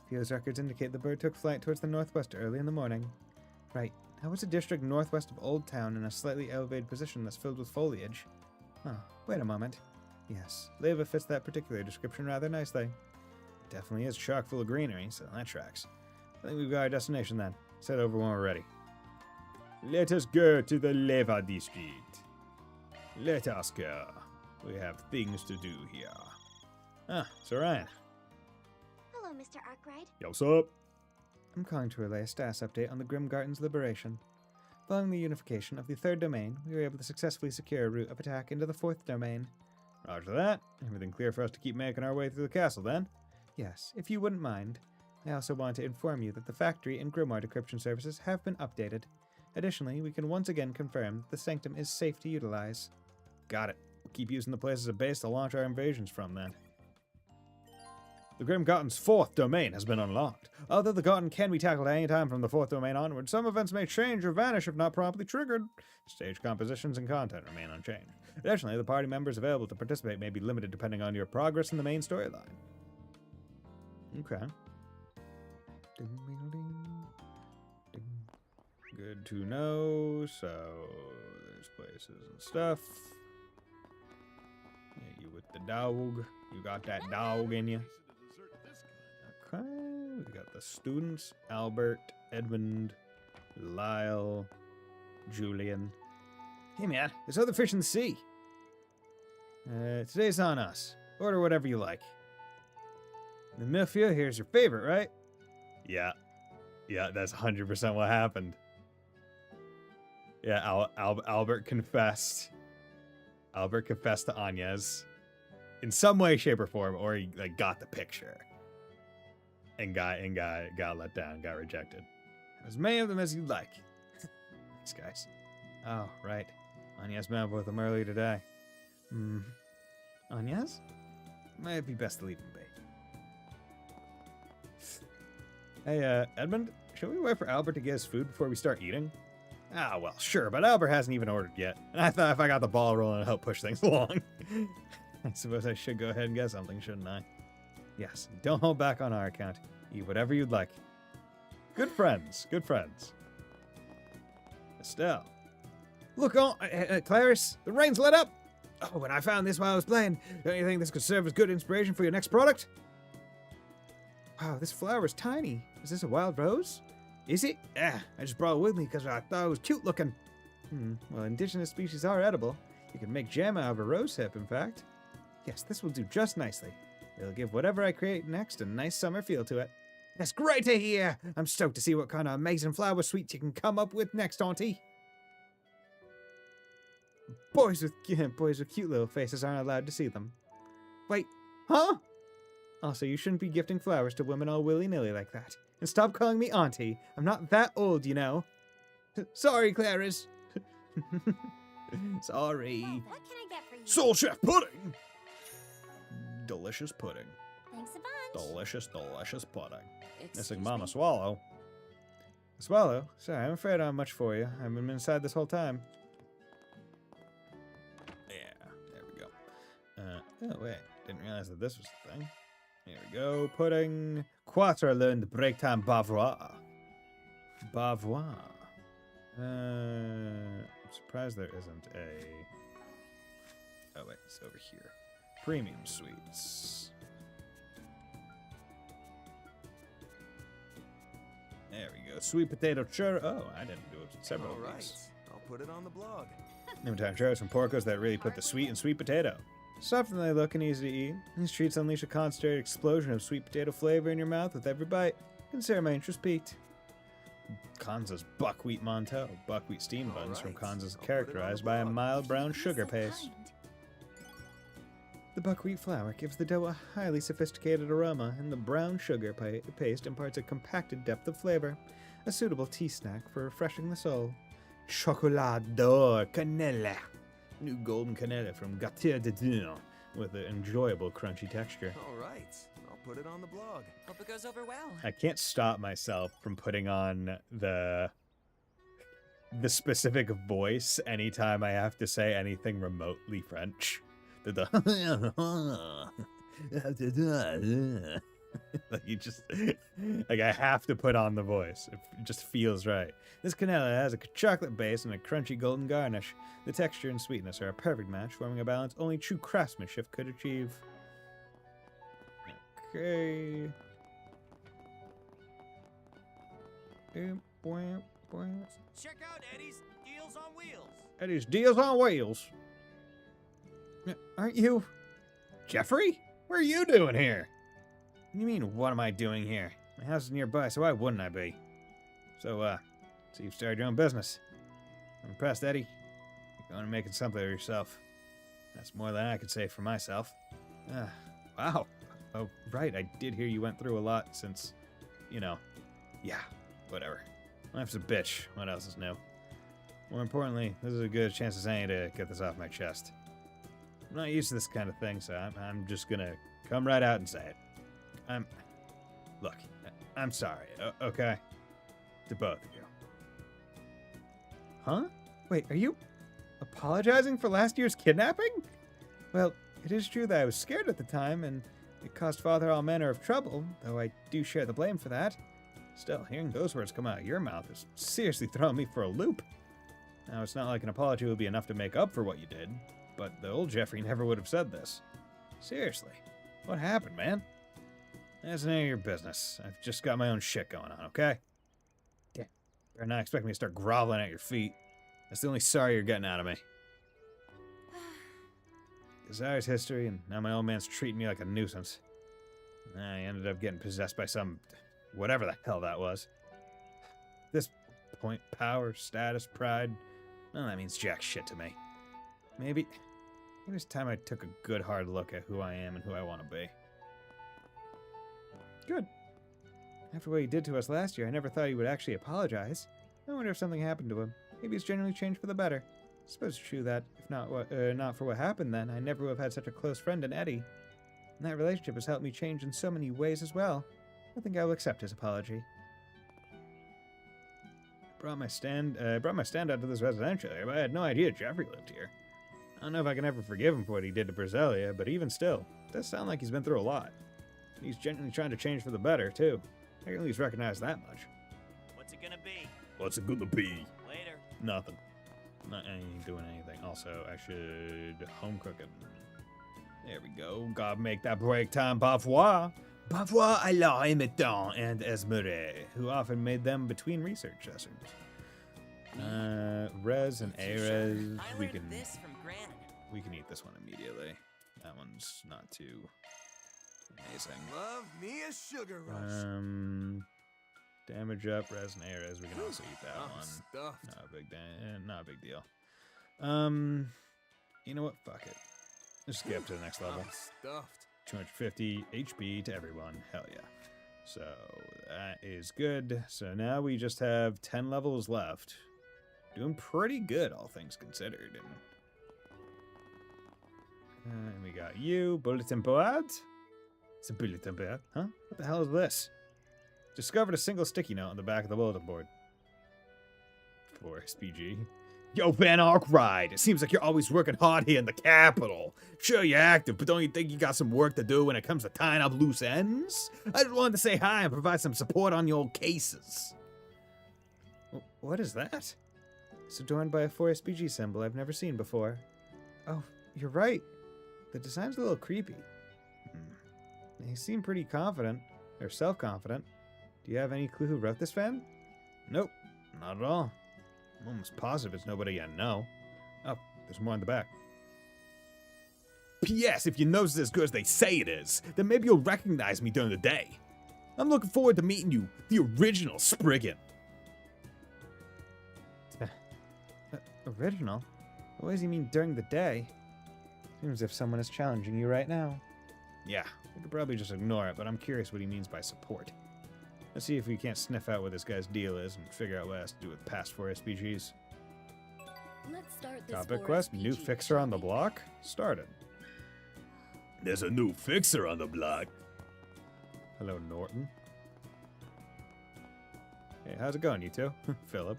Fio's records indicate the bird took flight towards the northwest early in the morning. Right. Now it's a district northwest of Old Town in a slightly elevated position that's filled with foliage. Huh. Wait a moment. Yes, Leva fits that particular description rather nicely. It definitely is chock full of greenery, so that tracks. I think we've got our destination then. Set over when we're ready. Let us go to the Leva district. Let us go. We have things to do here. Ah, it's Orion. Hello, Mr. Arkwright. Yo, what's up? I'm calling to relay a status update on the Grim Garden's liberation. Following the unification of the 3rd domain, we were able to successfully secure a route of attack into the 4th domain. Roger that. Everything clear for us to keep making our way through the castle then? Yes, if you wouldn't mind. I also want to inform you that the factory and Grimoire decryption services have been updated. Additionally, we can once again confirm that the Sanctum is safe to utilize. Got it. We'll keep using the place as a base to launch our invasions from then. The Grim Garden's 4th domain has been unlocked. Although the Garden can be tackled at any time from the 4th domain onward, some events may change or vanish if not promptly triggered. Stage compositions and content remain unchanged. Additionally, the party members available to participate may be limited depending on your progress in the main storyline. Okay. Good to know. So there's places and stuff. Yeah, you with the dog. You got that dog in you. Okay, we got the students, Albert Edmund, Lyle, Julian. Hey man, there's other fish in the sea. Today's on us. Order whatever you like. The Milfia here's your favorite, right? Yeah. Yeah, that's 100% what happened. Yeah, Albert confessed. Albert confessed to Anya's in some way, shape, or form, or he like got the picture and got let down, got rejected. As many of them as you'd like. Thanks, guys. Oh, right. Anya's met with them earlier today. Anya's? Might be best to leave him be. Hey, Edmund, should we wait for Albert to get his food before we start eating? Ah, well, sure, but Albert hasn't even ordered yet. And I thought if I got the ball rolling, it'd help push things along. I suppose I should go ahead and get something, shouldn't I? Yes, don't hold back on our account. Eat whatever you'd like. Good friends, good friends. Estelle. Look on, Clarice, the rain's let up. Oh, when I found this while I was playing, don't you think this could serve as good inspiration for your next product? Wow, this flower is tiny. Is this a wild rose? Is it? I just brought it with me because I thought it was cute looking. Well, indigenous species are edible. You can make jam out of a rose hip, in fact. Yes, this will do just nicely. It'll give whatever I create next a nice summer feel to it. That's great to hear! I'm stoked to see what kind of amazing flower sweets you can come up with next, Auntie. Boys with cute little faces aren't allowed to see them. Wait, huh? Also, you shouldn't be gifting flowers to women all willy-nilly like that. And stop calling me Auntie. I'm not that old, you know. Sorry, Clarice. Sorry. Well, what can I get for you? Soul Chef pudding! Delicious pudding. Thanks a bunch. Delicious, delicious pudding. Excuse Missing Mama me? Swallow. Swallow? Sorry, I'm afraid I don't have much for you. I've been inside this whole time. Yeah, there we go. Oh, wait. Didn't realize that this was the thing. Here we go. Pudding. Quatre learned the break time Bavois. Bavois. I'm surprised there isn't a... Oh, wait. It's over here. Premium sweets. There we go. Sweet potato churro. Oh, I didn't do it. Several All of right, these. I'll put it on the blog. Noontime churros from Porco's that really put the sweet in sweet potato. Soft than they look and easy to eat, these treats unleash a concentrated explosion of sweet potato flavor in your mouth with every bite. Consider my interest piqued. Kanza's buckwheat Monteau. Buckwheat steam buns from Kanza's are characterized by a mild brown sugar paste. The buckwheat flour gives the dough a highly sophisticated aroma, and the brown sugar paste imparts a compacted depth of flavor, a suitable tea snack for refreshing the soul. Chocolat d'or cannelle. New golden cannelle from Gâteau de Dijon, with an enjoyable crunchy texture. All right, I'll put it on the blog. Hope it goes over well. I can't stop myself from putting on the specific voice anytime I have to say anything remotely French. Like you just like I have to put on the voice. It just feels right. This cannella has a chocolate base and a crunchy golden garnish. The texture and sweetness are a perfect match, forming a balance only true craftsmanship could achieve. Okay. Check out Eddie's Deals on Wheels. Eddie's Deals on Wheels. Aren't you Jeffrey? What are you doing here? What do you mean, what am I doing here? My house is nearby, so why wouldn't I be? So you've started your own business. I'm impressed, Eddie. You're going and making something of yourself. That's more than I could say for myself. Wow. Oh, right, I did hear you went through a lot since, yeah, whatever. Life's a bitch. What else is new? More importantly, this is as good a chance as any to get this off my chest. I'm not used to this kind of thing, so I'm just gonna come right out and say it. Look, I'm sorry, okay? To both of you. Huh? Wait, are you apologizing for last year's kidnapping? Well, it is true that I was scared at the time, and it caused Father all manner of trouble, though I do share the blame for that. Still, hearing those words come out of your mouth is seriously throwing me for a loop. Now, it's not like an apology would be enough to make up for what you did, but the old Jeffrey never would have said this. Seriously, what happened, man? That's none of your business. I've just got my own shit going on, okay? You're not expecting me to start groveling at your feet. That's the only sorry you're getting out of me. Desire's history, and now my old man's treating me like a nuisance. I ended up getting possessed by some... whatever the hell that was. This point, power, status, pride... well, that means jack shit to me. Maybe it's time I took a good hard look at who I am and who I want to be. Good. After what he did to us last year, I never thought he would actually apologize. I wonder if something happened to him. Maybe he's genuinely changed for the better. I suppose it's true that, if not for what happened then, I never would have had such a close friend in Eddie. And that relationship has helped me change in so many ways as well. I think I will accept his apology. Brought my stand out to this residential area, but I had no idea Jeffrey lived here. I don't know if I can ever forgive him for what he did to Berselia, but even still, it does sound like he's been through a lot. He's genuinely trying to change for the better, too. I can at least recognize that much. What's it gonna be? What's it gonna be? Later. Nothing. Not doing anything. Also, I should home cook it. There we go. Gotta make that break time parfois. Parfois à la imitant and Esmeré, who often made them between research sessions. Res and A-Res, we can eat this one immediately. That one's not too amazing. Love me a sugar rush. Damage up, res and A-Res, we can also eat that one. Stuffed. Not a big deal. You know what? Fuck it. Let's just get up to the next level. Stuffed. 250 HP to everyone. Hell yeah. So that is good. So now we just have 10 levels left. Doing pretty good, all things considered. And we got you. Bulletin board? It's a bulletin board, huh? What the hell is this? Discovered a single sticky note on the back of the bulletin board. For SPG. Yo, Van Arkwright, it seems like you're always working hard here in the capital. Sure, you're active, but don't you think you got some work to do when it comes to tying up loose ends? I just wanted to say hi and provide some support on your cases. What is that? It's adorned by a 4SPG symbol I've never seen before. Oh, you're right. The design's a little creepy. They seem pretty confident, or self-confident. Do you have any clue who wrote this, Van? Nope, not at all. I'm almost positive it's nobody I know. Oh, there's more in the back. P.S. If your nose is as good as they say it is, then maybe you'll recognize me during the day. I'm looking forward to meeting you, the original Spriggan. Original? What does he mean during the day? Seems as if someone is challenging you right now. Yeah, we could probably just ignore it, but I'm curious what he means by support. Let's see if we can't sniff out what this guy's deal is and figure out what it has to do with past 4SPGs. Let's start this Topic quest, new fixer on the block? Started. There's a new fixer on the block. Hello, Norton. Hey, how's it going, you two? Philip.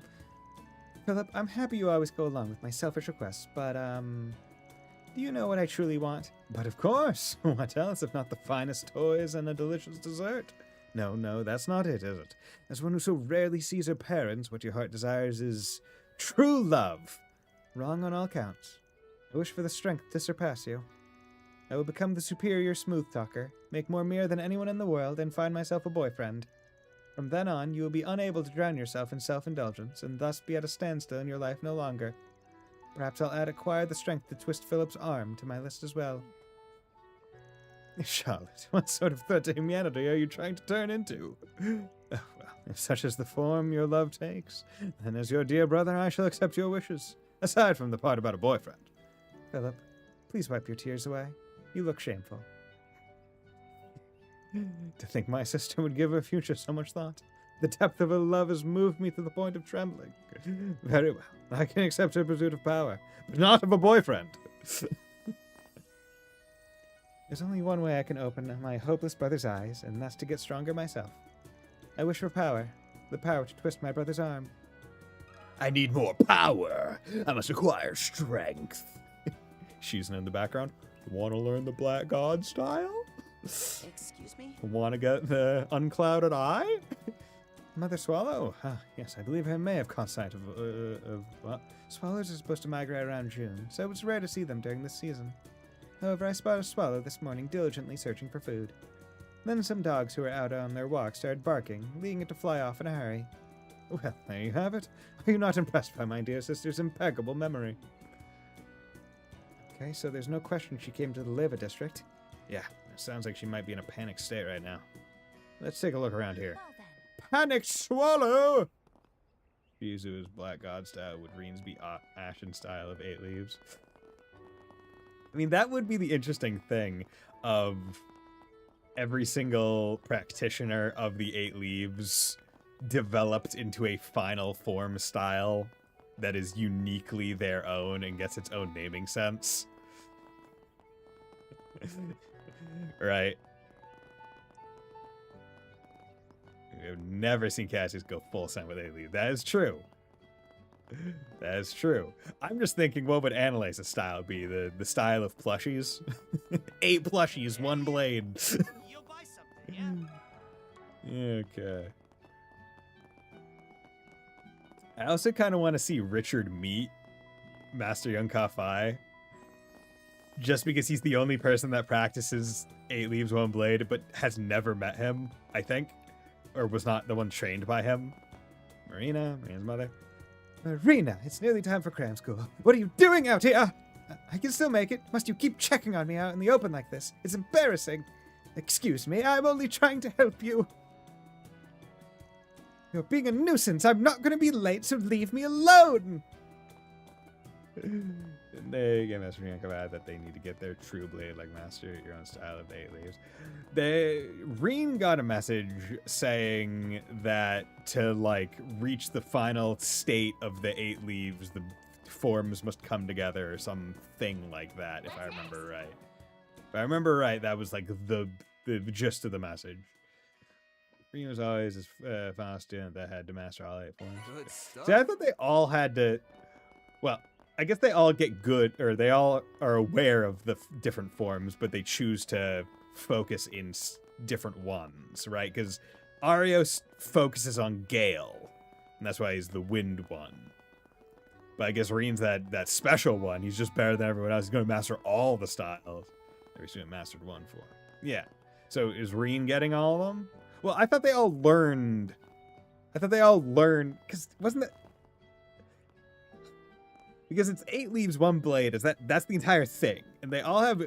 Philip, I'm happy you always go along with my selfish requests, but, do you know what I truly want? But of course! What else if not the finest toys and a delicious dessert? No, that's not it, is it? As one who so rarely sees her parents, what your heart desires is true love. Wrong on all counts. I wish for the strength to surpass you. I will become the superior smooth talker, make more mirror than anyone in the world, and find myself a boyfriend. From then on, you will be unable to drown yourself in self-indulgence, and thus be at a standstill in your life no longer. Perhaps I'll acquire the strength to twist Philip's arm to my list as well. Charlotte, what sort of threat to humanity are you trying to turn into? Oh, well, if such is the form your love takes, then as your dear brother I shall accept your wishes, aside from the part about a boyfriend. Philip, please wipe your tears away. You look shameful. To think my sister would give her future so much thought. The depth of her love has moved me to the point of trembling. Very well, I can accept her pursuit of power, but not of a boyfriend. There's only one way I can open my hopeless brother's eyes, and that's to get stronger myself. I wish for power. The power to twist my brother's arm. I need more power. I must acquire strength. She's in the background. Want to learn the Black God style? Excuse me? Want to get the unclouded eye? Mother Swallow? Yes, I believe I may have caught sight of what? Swallows are supposed to migrate around June, so it's rare to see them during this season. However, I spotted a swallow this morning diligently searching for food. Then some dogs who were out on their walk started barking, leading it to fly off in a hurry. Well, there you have it. Are you not impressed by my dear sister's impeccable memory? Okay, so there's no question she came to the Leva district. Yeah, it sounds like she might be in a panicked state right now. Let's take a look around here. Panicked Swallow! Yuzu's Black God style would Reens be Ashen style of 8 Leaves? I mean, that would be the interesting thing of every single practitioner of the 8 Leaves developed into a final form style that is uniquely their own and gets its own naming sense. Right. I've never seen Cassius go full send with 8 Leaves. That is true. That is true. I'm just thinking, what would Annalase's style be? The style of plushies? 8 plushies, 1 blade. You'll buy something, yeah? Okay. I also kind of want to see Richard meet Master Yunka-Fai. Just because he's the only person that practices 8 Leaves, 1 blade, but has never met him, I think. Or was not the one trained by him. Marina's mother. Marina, it's nearly time for cram school. What are you doing out here? I can still make it. Must you keep checking on me out in the open like this? It's embarrassing. Excuse me, I'm only trying to help you. You're being a nuisance. I'm not going to be late, so leave me alone. They get Master Yunka that they need to get their true blade like Master your own style of the 8 Leaves. Reen got a message saying that to like reach the final state of the 8 Leaves, the forms must come together or something like that, if I remember right. If I remember right, that was like the gist of the message. Reen was always his final student that had to master all 8 forms. Good stuff. See, I thought they all had to. Well, I guess they all get good, or they all are aware of the different forms, but they choose to focus in different ones, right? Because Arios focuses on Gale, and that's why he's the wind one. But I guess Reen's that special one. He's just better than everyone else. He's going to master all the styles. Every student mastered 1 form. Yeah. So is Reen getting all of them? Well, I thought they all learned. Because wasn't that? Because it's 8 Leaves, 1 blade. That's the entire thing. And they all have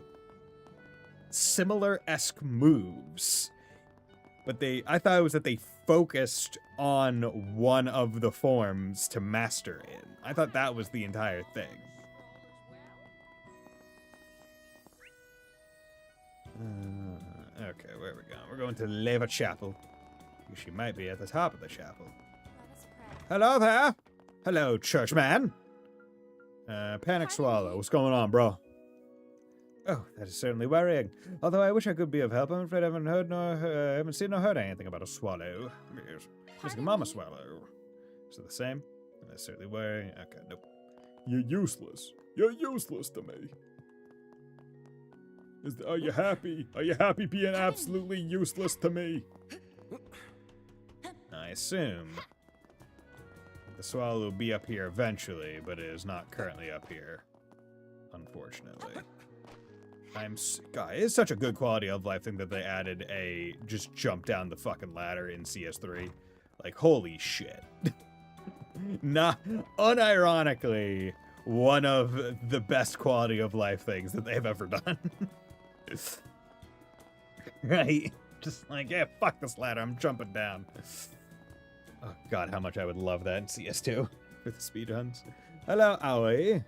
similar-esque moves. But I thought it was that they focused on one of the forms to master it. I thought that was the entire thing. Okay, where are we going? We're going to Leva Chapel. She might be at the top of the chapel. Hello there. Hello, churchman. Panic Swallow, what's going on, bro? Oh, that is certainly worrying. Although I wish I could be of help, I'm afraid I haven't seen nor heard anything about a swallow. Yes. Just a mama swallow. Is it the same? That's certainly worrying. Okay, nope. You're useless. You're useless to me. Are you happy? Are you happy being absolutely useless to me? I assume the swallow will be up here eventually, but it is not currently up here, unfortunately. God, it's such a good quality of life thing that they added a just jump down the fucking ladder in CS3. Like, holy shit. Not unironically, one of the best quality of life things that they've ever done. Right? Just like, yeah, fuck this ladder, I'm jumping down. Oh god, how much I would love that in CS2 with speedruns. Hello, Aoi.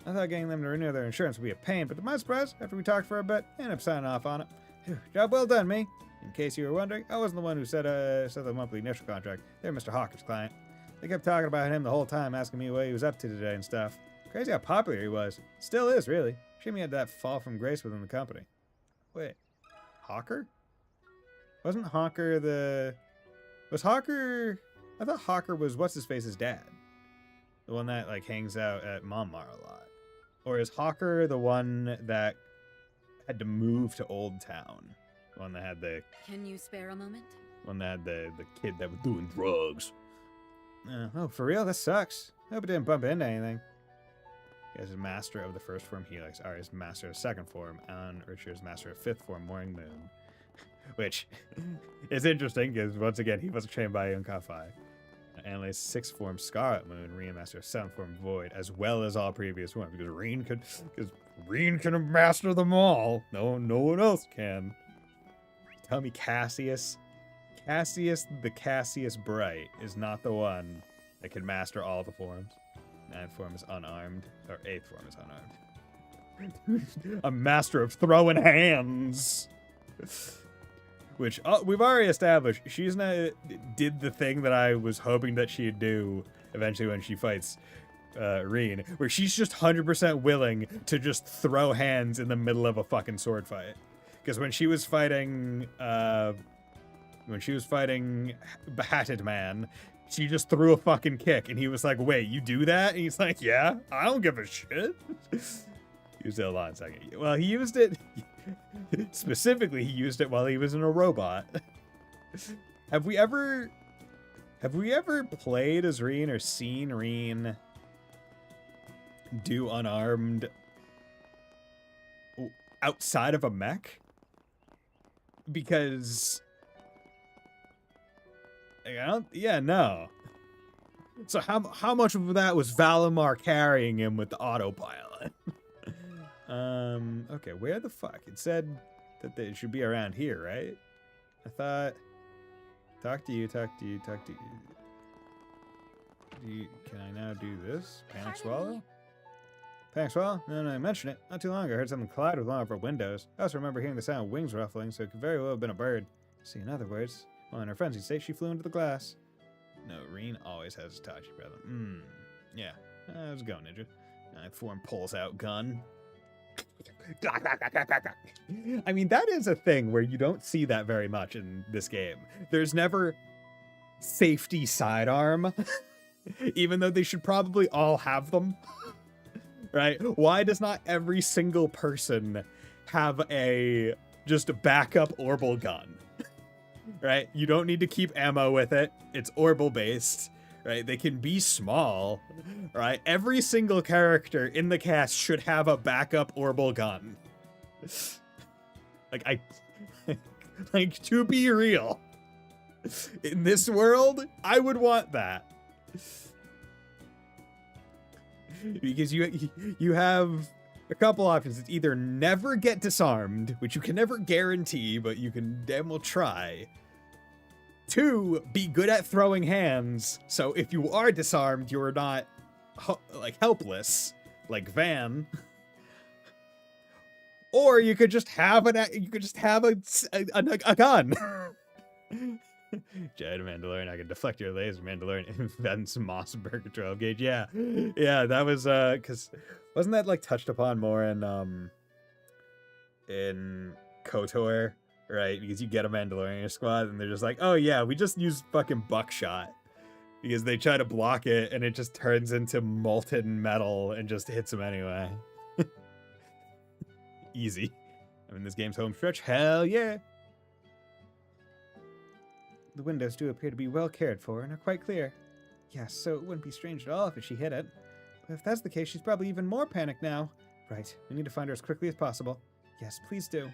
I thought getting them to renew their insurance would be a pain, but to my surprise, after we talked for a bit, I ended up signing off on it. Phew, job well done, me. In case you were wondering, I wasn't the one who set the monthly initial contract. They're Mr. Hawker's client. They kept talking about him the whole time, asking me what he was up to today and stuff. Crazy how popular he was. Still is, really. Shame he had that fall from grace within the company. Wait, Hawker? Wasn't Hawker the... Was Hawker... I thought Hawker was what's-his-face's dad. The one that, like, hangs out at Montmar a lot. Or is Hawker the one that had to move to Old Town? The one that had the... Can you spare a moment? One that had the kid that was doing drugs. Oh, for real? That sucks. I hope it didn't bump into anything. He is master of the first form Helix. Ari is master of second form. And Richard is master of fifth form Morning Moon. Which is interesting because, once again, he wasn't trained by Yunka-Fai. Analyze 6th form Scarlet Moon, Reen master 7th form Void, as well as all previous forms, because Reen can master them all. No one else can. Tell me Cassius the Cassius Bright is not the one that can master all the forms. 9th form is unarmed, or 8th form is unarmed. A master of throwing hands. Which we've already established. She's not did the thing that I was hoping that she'd do eventually when she fights Reen, where she's just 100% willing to just throw hands in the middle of a fucking sword fight. Because when she was fighting Behatted Man, she just threw a fucking kick, and he was like, "Wait, you do that?" And he's like, "Yeah, I don't give a shit." Used it a lot in second. Well, he used it. Specifically, he used it while he was in a robot. Have we ever played as Reen or seen Reen do unarmed outside of a mech? Because no. So how much of that was Valimar carrying him with the autopilot? Okay, where the fuck? It said that it should be around here, right? I thought... Talk to you. Can I now do this? Panic Swallow? Panic Swallow? No, I mentioned it. Not too long ago, I heard something collide with one of our windows. I also remember hearing the sound of wings ruffling, so it could very well have been a bird. See, in other words, well, in her frenzied state, she flew into the glass. No, Reen always has a Tachi brother. Yeah. How's it going, Ninja? 9th form pulls out gun. I mean, that is a thing where you don't see that very much in this game. There's never safety sidearm, even though they should probably all have them, right? Why does not every single person have just a backup orbital gun, right? You don't need to keep ammo with it. It's orbital based. Right, they can be small, right? Every single character in the cast should have a backup orbital gun. Like, to be real, in this world, I would want that. Because you have a couple options. It's either never get disarmed, which you can never guarantee, but you can damn well try. 2, be good at throwing hands, so if you are disarmed, you're not helpless, like Van. Or you could just have a gun. Jed Mandalorian, I can deflect your laser. Mandalorian invents Mossberg 12 gauge. Yeah, that was because wasn't that like touched upon more in KOTOR? Right, because you get a Mandalorian in your squad, and they're just like, oh yeah, we just use fucking buckshot. Because they try to block it, and it just turns into molten metal and just hits them anyway. Easy. I mean, this game's home stretch, hell yeah! The windows do appear to be well cared for and are quite clear. Yes, so it wouldn't be strange at all if she hit it. But if that's the case, she's probably even more panicked now. Right, we need to find her as quickly as possible. Yes, please do.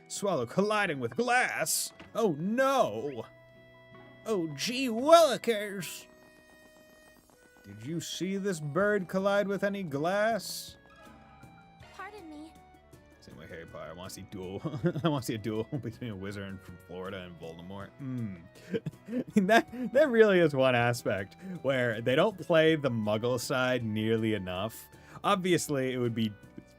Swallow colliding with glass? Oh no! Oh gee willikers! Did you see this bird collide with any glass? Pardon me. Same way Harry Potter. I want to see duel. I want to see a duel between a wizard from Florida and Voldemort. I mean, that really is one aspect where they don't play the Muggle side nearly enough. Obviously, it would be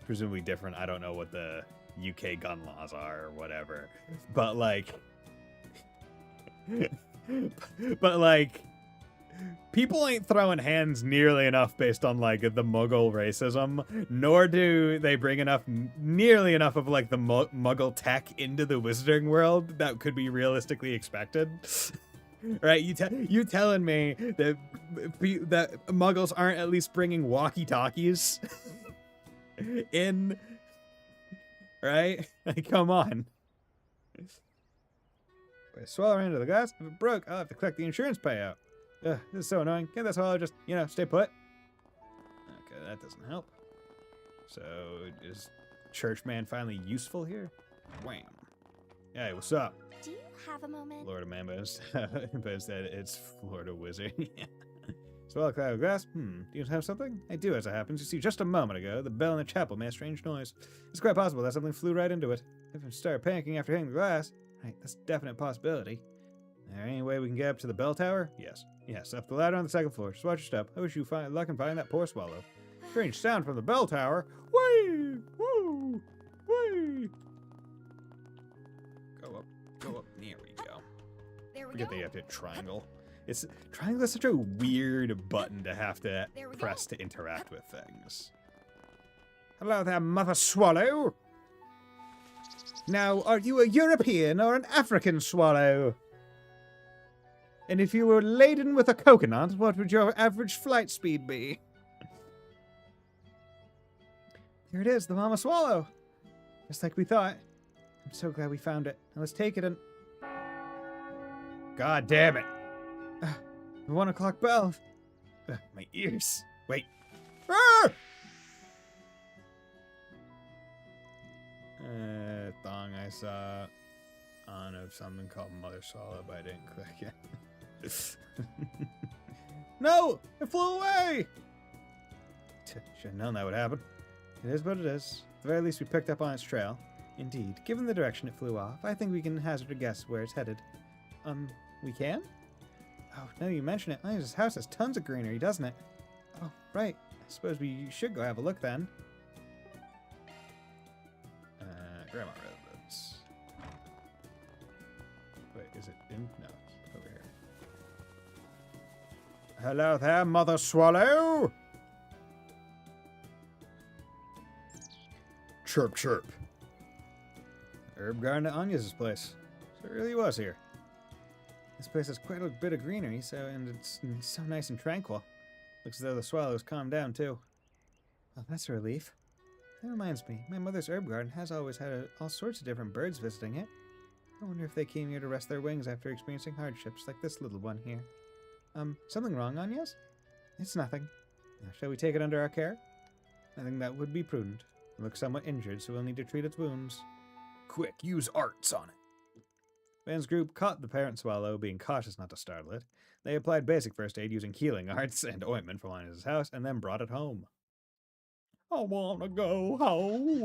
presumably different. I don't know what the UK gun laws are or whatever, but like people ain't throwing hands nearly enough based on like the Muggle racism, nor do they bring nearly enough of like the Muggle tech into the wizarding world that could be realistically expected. Right, you telling me that Muggles aren't at least bringing walkie-talkies in? Right? Like, come on. If I swallow into the glass, if it broke, I'll have to collect the insurance payout. Ugh, this is so annoying. Can't that swallow just, stay put? Okay, that doesn't help. So, is Churchman finally useful here? Wham. Hey, what's up? Do you have a moment? Florida Man, but instead it's Florida Wizard. Swallow cloud of glass. Do you have something? I do, as it happens. You see, just a moment ago, the bell in the chapel made a strange noise. It's quite possible that something flew right into it. If it started panicking after hitting the glass, right, that's a definite possibility. Is there any way we can get up to the bell tower? Yes. Yes, up the ladder on the second floor. Just watch your step. I wish you find luck in finding that poor swallow. Strange sound from the bell tower. Whee! Woo! Whee! Go up. Go up. There we go. There we Forget go. that you have to hit triangle. Triangle is such a weird button to have to press to interact with things. Hello there, Mother Swallow. Now, are you a European or an African swallow? And if you were laden with a coconut, what would your average flight speed be? Here it is, the Mama Swallow. Just like we thought. I'm so glad we found it. Now let's take it and... God damn it. The 1 o'clock bell. My ears. Wait. Ah! Thong I saw on of something called Mother Swallow, but I didn't click it. No! It flew away! Should have known that would happen. It is what it is. At the very least, we picked up on its trail. Indeed, given the direction it flew off, I think we can hazard a guess where it's headed. We can? Oh, now you mention it, this house has tons of greenery, doesn't it? Oh, right. I suppose we should go have a look then. Grandma residence. Wait, is it in? No, it's over here. Hello there, Mother Swallow! Chirp, chirp. Herb garden at Anya's place. So it really was here. This place has quite a bit of greenery, and it's so nice and tranquil. Looks as though the swallows calmed down, too. Well, that's a relief. That reminds me, my mother's herb garden has always had all sorts of different birds visiting it. I wonder if they came here to rest their wings after experiencing hardships like this little one here. Something wrong, Anyas? It's nothing. Now, shall we take it under our care? I think that would be prudent. It looks somewhat injured, so we'll need to treat its wounds. Quick, use arts on it. Van's group caught the parent swallow, being cautious not to startle it. They applied basic first aid using healing arts and ointment from Linus's house, and then brought it home. I wanna go home,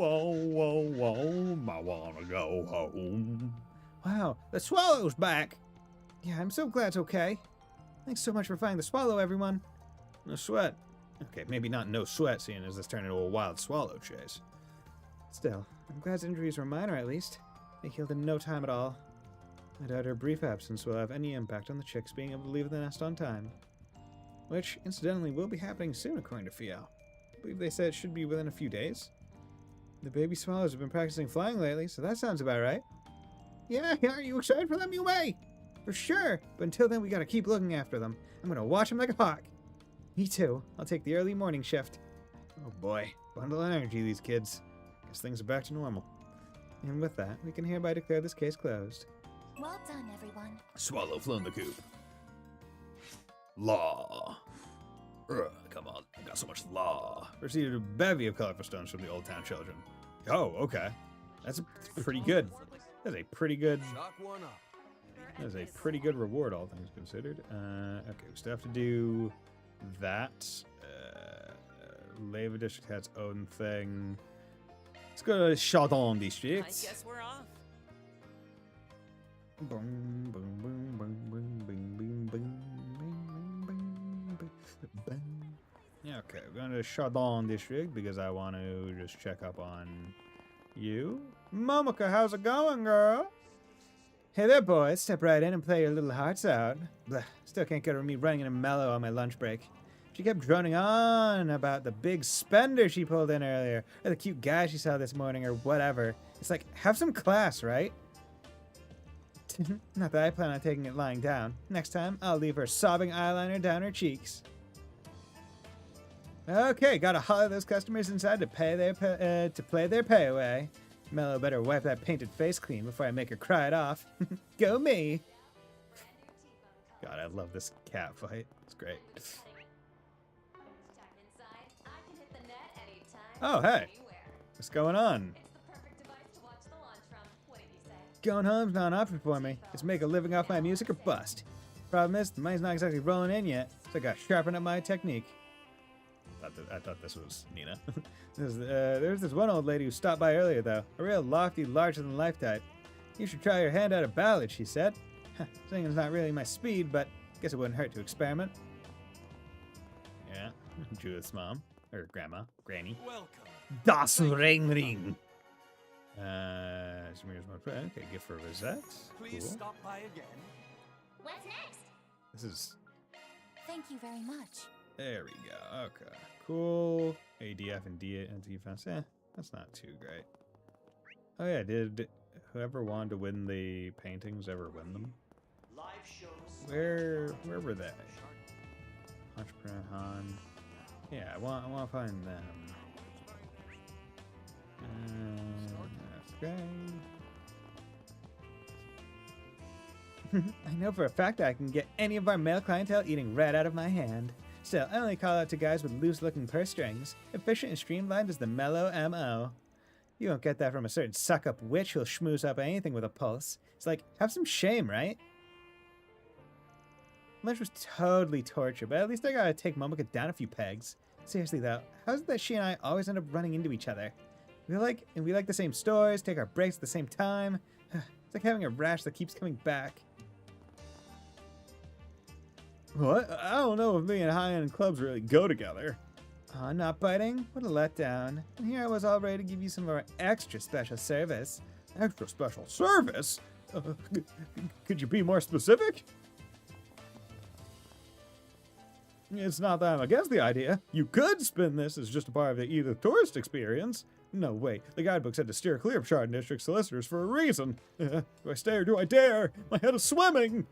I wanna go home. Wow, the swallow's back! Yeah, I'm so glad it's okay. Thanks so much for finding the swallow, everyone. No sweat. Okay, maybe not no sweat, seeing as this turned into a wild swallow chase. Still, I'm glad his injuries were minor at least. They healed in no time at all. I doubt her brief absence will have any impact on the chicks being able to leave the nest on time. Which, incidentally, will be happening soon, according to Fiao. I believe they said it should be within a few days. The baby swallows have been practicing flying lately, so that sounds about right. Yeah, are you excited for them, Yume? For sure, but until then we gotta keep looking after them. I'm gonna watch them like a hawk. Me too. I'll take the early morning shift. Oh boy, bundle of energy, these kids. Guess things are back to normal. And with that, we can hereby declare this case closed. Well done, everyone. Swallow flown the coop. Law. Come on, I got so much law. Received a bevy of colorful stones from the Old Town children. Oh, okay. That's pretty good. That's a pretty good... That's a pretty good reward, all things considered. Okay, we still have to do that. Leva District has its own thing. Let's go to Chardon District. I guess we're off. Boom, boom, boom, boom, boom, boom, boom, boom. Yeah, okay, we're going to Chardon District because I want to just check up on you. Momoka, how's it going, girl? Hey there, boys. Step right in and play your little hearts out. Blech, still can't get over me running in a mellow on my lunch break. She kept droning on about the big spender she pulled in earlier, or the cute guy she saw this morning, or whatever. It's like, have some class, right? Not that I plan on taking it lying down. Next time, I'll leave her sobbing eyeliner down her cheeks. Okay, gotta holler those customers inside to play their pay away. Mello better wipe that painted face clean before I make her cry it off. Go me! God, I love this cat fight. It's great. Oh, hey! What's going on? Going home's not an option for me. It's make a living off my music or bust. Problem is, the money's not exactly rolling in yet, so I gotta sharpen up my technique. I thought this was Nina. There's this one old lady who stopped by earlier, though. A real lofty, larger-than-life type. You should try your hand at a ballad, she said. Singing's not really my speed, but guess it wouldn't hurt to experiment. Yeah, Judith's mom. Or grandma. Granny. Welcome. Das Ring. Okay, gift for Rosette. Please Cool. stop by again. What's next? This is... Thank you very much. There we go. Okay. Cool. ADF and defense. That's not too great. Oh yeah, did whoever wanted to win the paintings ever win them? Where were they? Entrepreneur Han. Yeah, I want to find them. Okay. I know for a fact I can get any of our male clientele eating right out of my hand. Still, I only call out to guys with loose-looking purse strings. Efficient and streamlined is the mellow M.O. You won't get that from a certain suck-up witch who'll schmooze up anything with a pulse. It's like, have some shame, right? Lunch was totally torture, but at least I gotta take Momoko down a few pegs. Seriously though, how is it that she and I always end up running into each other? We like the same stores, take our breaks at the same time. It's like having a rash that keeps coming back. What? I don't know if me and high-end clubs really go together. Oh, not biting? What a letdown. And here I was all ready to give you some of our extra special service. Extra special service? Could you be more specific? It's not that I'm against the idea. You could spin this as just a part of the either tourist experience. No way. The guidebook said to steer clear of Chardon District solicitors for a reason. Do I stay or do I dare? My head is swimming.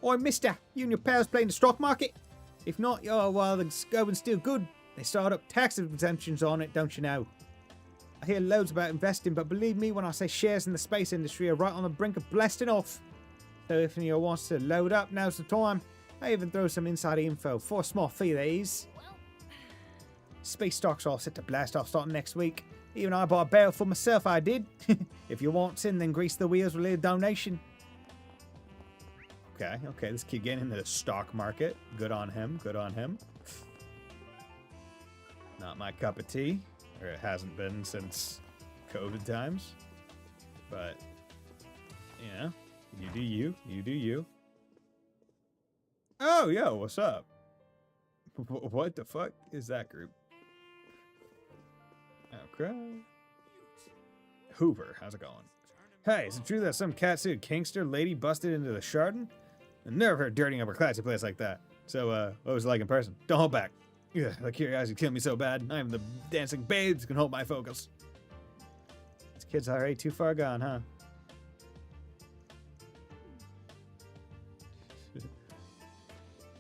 Oi, mister, you and your pals playing the stock market? If not, well, it's going still good. They start up tax exemptions on it, don't you know? I hear loads about investing, but believe me when I say shares in the space industry are right on the brink of blasting off. So if anyone wants to load up, now's the time. I even throw some inside info for a small fee, these. Space stocks are all set to blast off starting next week. Even I bought a barrel for myself, I did. If you want in, then grease the wheels with a little donation. Okay, let's keep getting into the stock market. Good on him, good on him. Not my cup of tea, or it hasn't been since COVID times. But, you know, you do you, you do you. Oh, yo, what's up? What the fuck is that group? Okay. Hoover, how's it going? Hey, is it true that some cat-suited kinkster lady busted into the Chardon? I never heard dirtying up a classy place like that. So, what was it like in person? Don't hold back. Yeah, the curiosity killed me so bad. Not even the dancing babes can hold my focus. This kid's already too far gone, huh?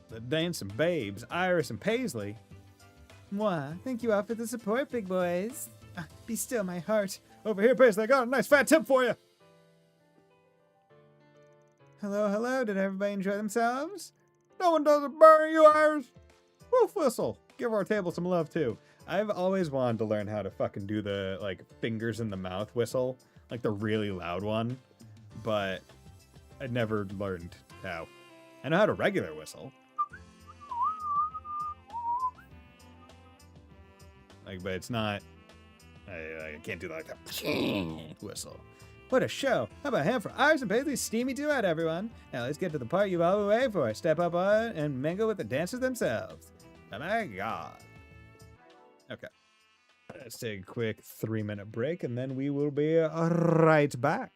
The dancing babes, Iris and Paisley. Mwah, thank you all for the support, big boys. Be still, my heart. Over here, Paisley, I got a nice fat tip for you. Hello, hello, did everybody enjoy themselves? No one does it better than you, Iris. Wolf whistle. Give our table some love, too. I've always wanted to learn how to fucking do the, like, fingers in the mouth whistle. Like, the really loud one. But I never learned how. I know how to regular whistle. Like, but it's not... I can't do like that whistle. What a show. How about a hand for Iris and Paisley's steamy duet, everyone? Now let's get to the part you've all been waiting for. Step up on and mingle with the dancers themselves. Oh my god. Okay. Let's take a quick 3-minute break and then we will be right back.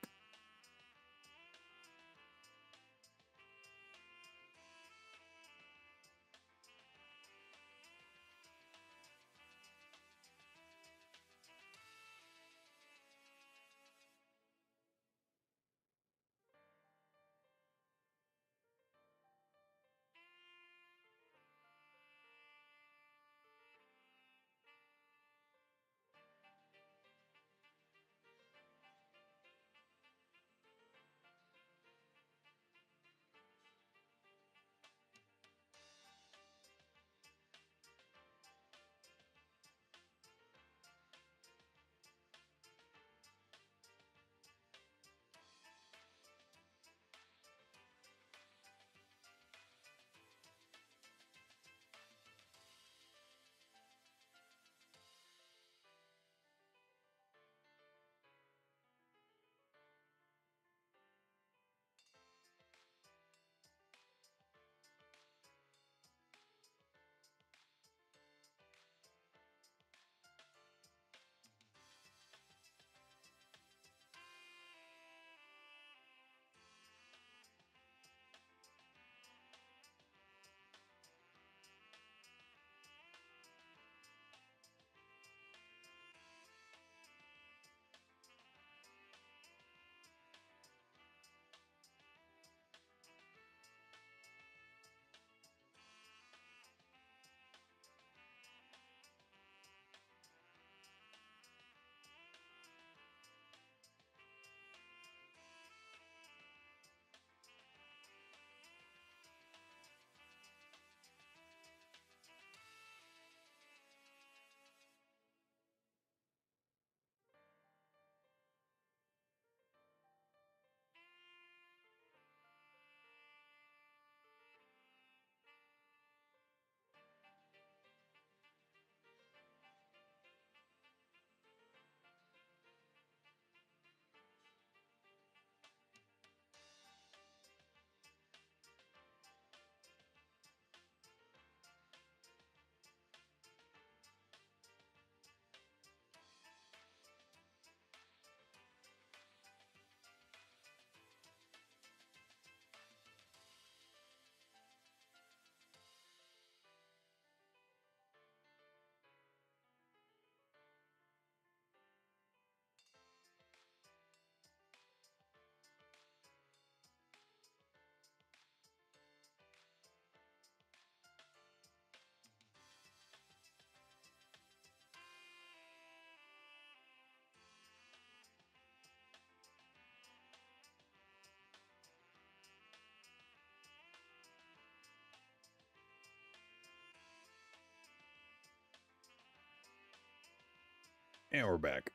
And we're back.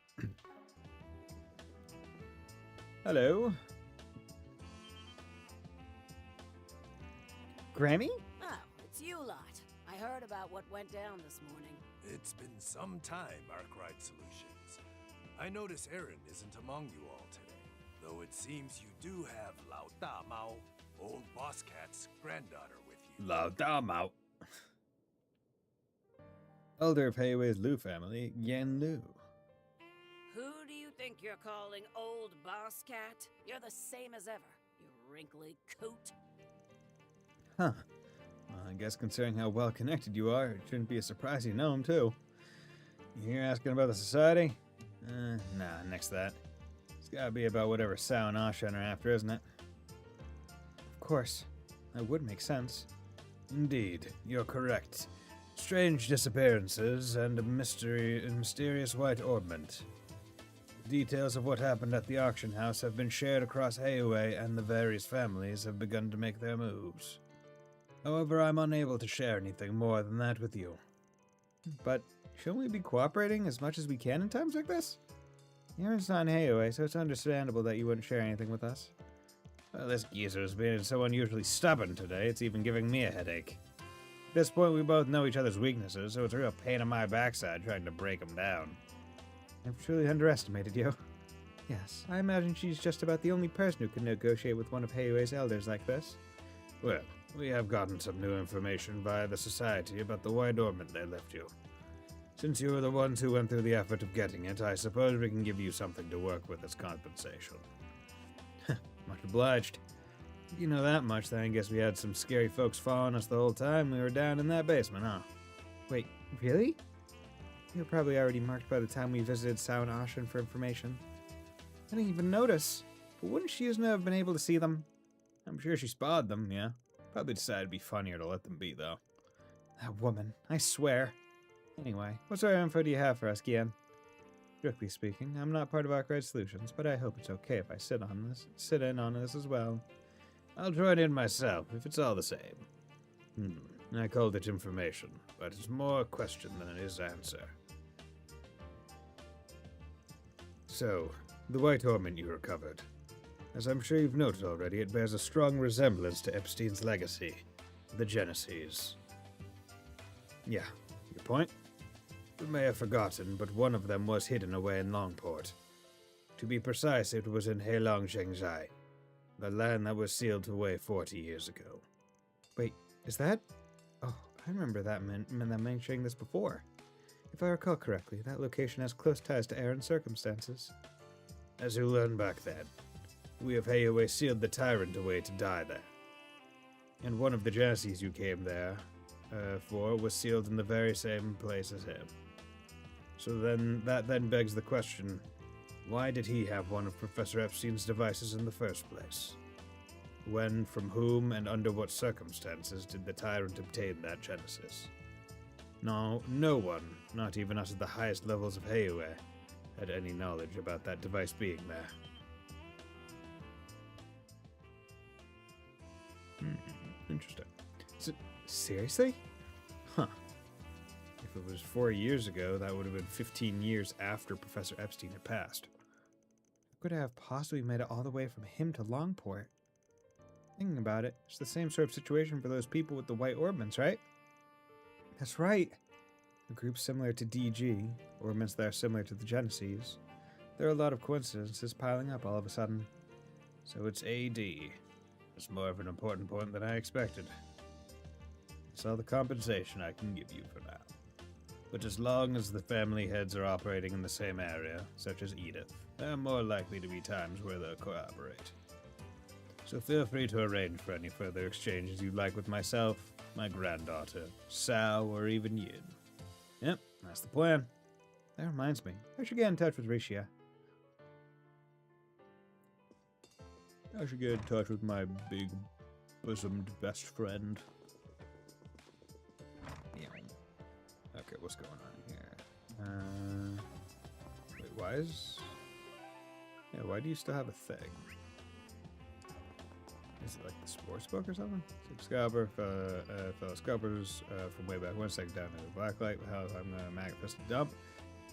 Hello. Grammy? Oh, it's you lot. I heard about what went down this morning. It's been some time, Arkwright Solutions. I notice Aaron isn't among you all today, though it seems you do have Lao Da Mao, old Boss Cat's granddaughter, with you. Lao Da Mao. Elder of Heiwei's Lu family, Yan Lu. Who do you think you're calling old Boss Cat? You're the same as ever, you wrinkly coot. Huh. Well, I guess considering how well connected you are, it shouldn't be a surprise you know him, too. You here asking about the society? Nah, next to that. It's gotta be about whatever Sao and Ashen are after, isn't it? Of course. That would make sense. Indeed, you're correct. Strange disappearances and a mysterious white orbment. Details of what happened at the auction house have been shared across Heiwei, and the various families have begun to make their moves. However, I'm unable to share anything more than that with you. But shouldn't we be cooperating as much as we can in times like this? Aaron's not in Heiwei, so it's understandable that you wouldn't share anything with us. Well, this geezer's being so unusually stubborn today, it's even giving me a headache. At this point, we both know each other's weaknesses, so it's a real pain in my backside trying to break them down. I've truly underestimated you. Yes, I imagine she's just about the only person who can negotiate with one of Heiwei's elders like this. Well, we have gotten some new information via the Society about the white orbment they left you. Since you were the ones who went through the effort of getting it, I suppose we can give you something to work with as compensation. Much obliged. If you know that much, then I guess we had some scary folks following us the whole time we were down in that basement, huh? Wait, really? You were probably already marked by the time we visited Sao and Ashen for information. I didn't even notice. But wouldn't she have been able to see them? I'm sure she spotted them, yeah. Probably decided it'd be funnier to let them be, though. That woman, I swear. Anyway, what sort of info do you have for us, Gian? Strictly speaking, I'm not part of Arkwright Solutions, but I hope it's okay if I sit in on this as well. I'll join in myself, if it's all the same. I called it information, but it's more question than it is answer. So, the white orbment you recovered. As I'm sure you've noted already, it bears a strong resemblance to Epstein's legacy, the Genesis. Yeah, your point? You may have forgotten, but one of them was hidden away in Longport. To be precise, it was in Heilong Zhengzhai, the land that was sealed away 40 years ago. Wait, is that? Oh, I remember that them mentioning this before. If I recall correctly, that location has close ties to Aaron's circumstances. As you learned back then, we of Heiwei sealed the tyrant away to die there. And one of the Genesis you came there for was sealed in the very same place as him. So that begs the question, why did he have one of Professor Epstein's devices in the first place? When, from whom, and under what circumstances did the tyrant obtain that Genesis? No one, not even us at the highest levels of Heiwei, had any knowledge about that device being there. Interesting. Seriously? Huh. If it was 4 years ago, that would have been 15 years after Professor Epstein had passed. Who could have possibly made it all the way from him to Longport? Thinking about it, it's the same sort of situation for those people with the white orbments, right? That's right. A group similar to DG, orbments that are similar to the Genesis. There are a lot of coincidences piling up all of a sudden. So it's AD. It's more of an important point than I expected. It's all the compensation I can give you for now. But as long as the family heads are operating in the same area, such as Edith, there are more likely to be times where they'll cooperate. So feel free to arrange for any further exchanges you'd like with myself, my granddaughter, Sao, or even Yin. Yep, that's the plan. That reminds me, I should get in touch with Rishia. I should get in touch with my big, bosomed best friend. Yeah. Okay, what's going on here? Wait, why is... Yeah, why do you still have a thing? Is it like the sports book or something? Scalper, fellow scalpers from way back 1 second down to the blacklight. How I'm gonna manifest a dump.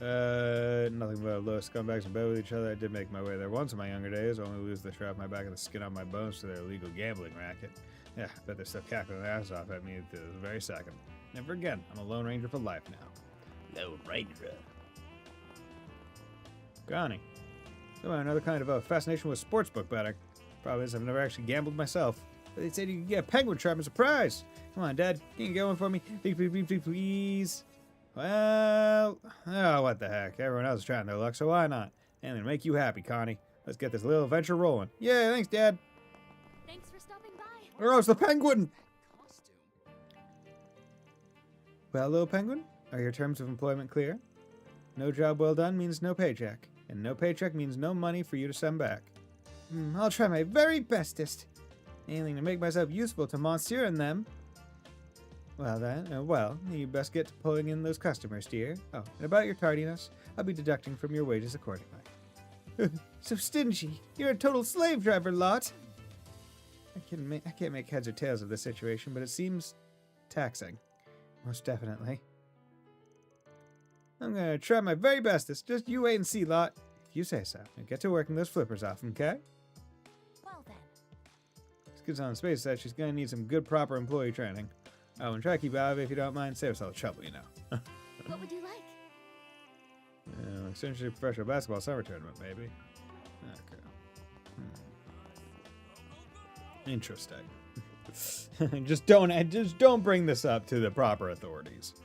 Nothing but low scumbags in bed with each other. I did make my way there once in my younger days, only to lose the shirt off my back and the skin on my bones to their illegal gambling racket. Yeah, bet they're still cackling their ass off at me to this very second. Never again. I'm a Lone Ranger for life now. Lone Ranger. Connie. Somehow another kind of a fascination with sportsbook betting. Problem is, I've never actually gambled myself. But they said you could get a penguin trap as a prize. Come on, Dad. Can you get one for me? Please, please, please, please, please. Well, oh, what the heck. Everyone else is trying their luck, so why not? And it'll make you happy, Connie. Let's get this little adventure rolling. Yeah, thanks, Dad. Thanks for stopping by. Oh, it's the penguin! Well, little penguin, are your terms of employment clear? No job well done means no paycheck, and no paycheck means no money for you to send back. I'll try my very bestest. Anything to make myself useful to Monsieur and them. Well then, you best get to pulling in those customers, dear. Oh, and about your tardiness, I'll be deducting from your wages accordingly. So stingy. You're a total slave driver, Lot. I can't make heads or tails of this situation, but it seems taxing. Most definitely. I'm gonna try my very bestest. Just you wait and see, Lot. If you say so. Now get to working those flippers off, okay? Well then. This kid's on the space side. She's gonna need some good, proper employee training. Oh, and try to keep out of it if you don't mind. Save us all the trouble, you know. What would you like? Essentially professional basketball summer tournament, maybe. Okay. Interesting. just don't bring this up to the proper authorities.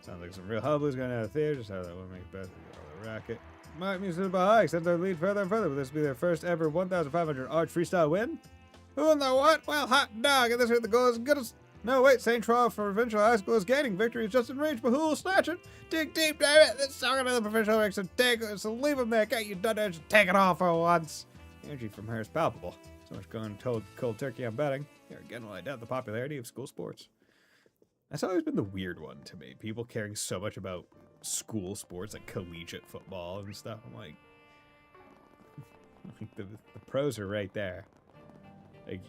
Sounds like some real hubbub is going out of theater. Just how that would make best of the racket. Might be super high, except their lead further and further. Will this be their first ever 1,500 arch freestyle win? Who in the what? Well, hot dog. And this is the goal as good as. No, wait, St. Troy for Provincial High School is gaining. Victory is just in range, but who will snatch it? Dig deep, damn it! This song into the provincial ranks, so leave him there. Can't you done it? Just take it off for once. The energy from her is palpable. So much going cold turkey on betting. Here again will I doubt the popularity of school sports. That's always been the weird one to me. People caring so much about school sports, like collegiate football and stuff. I'm like the pros are right there. Like,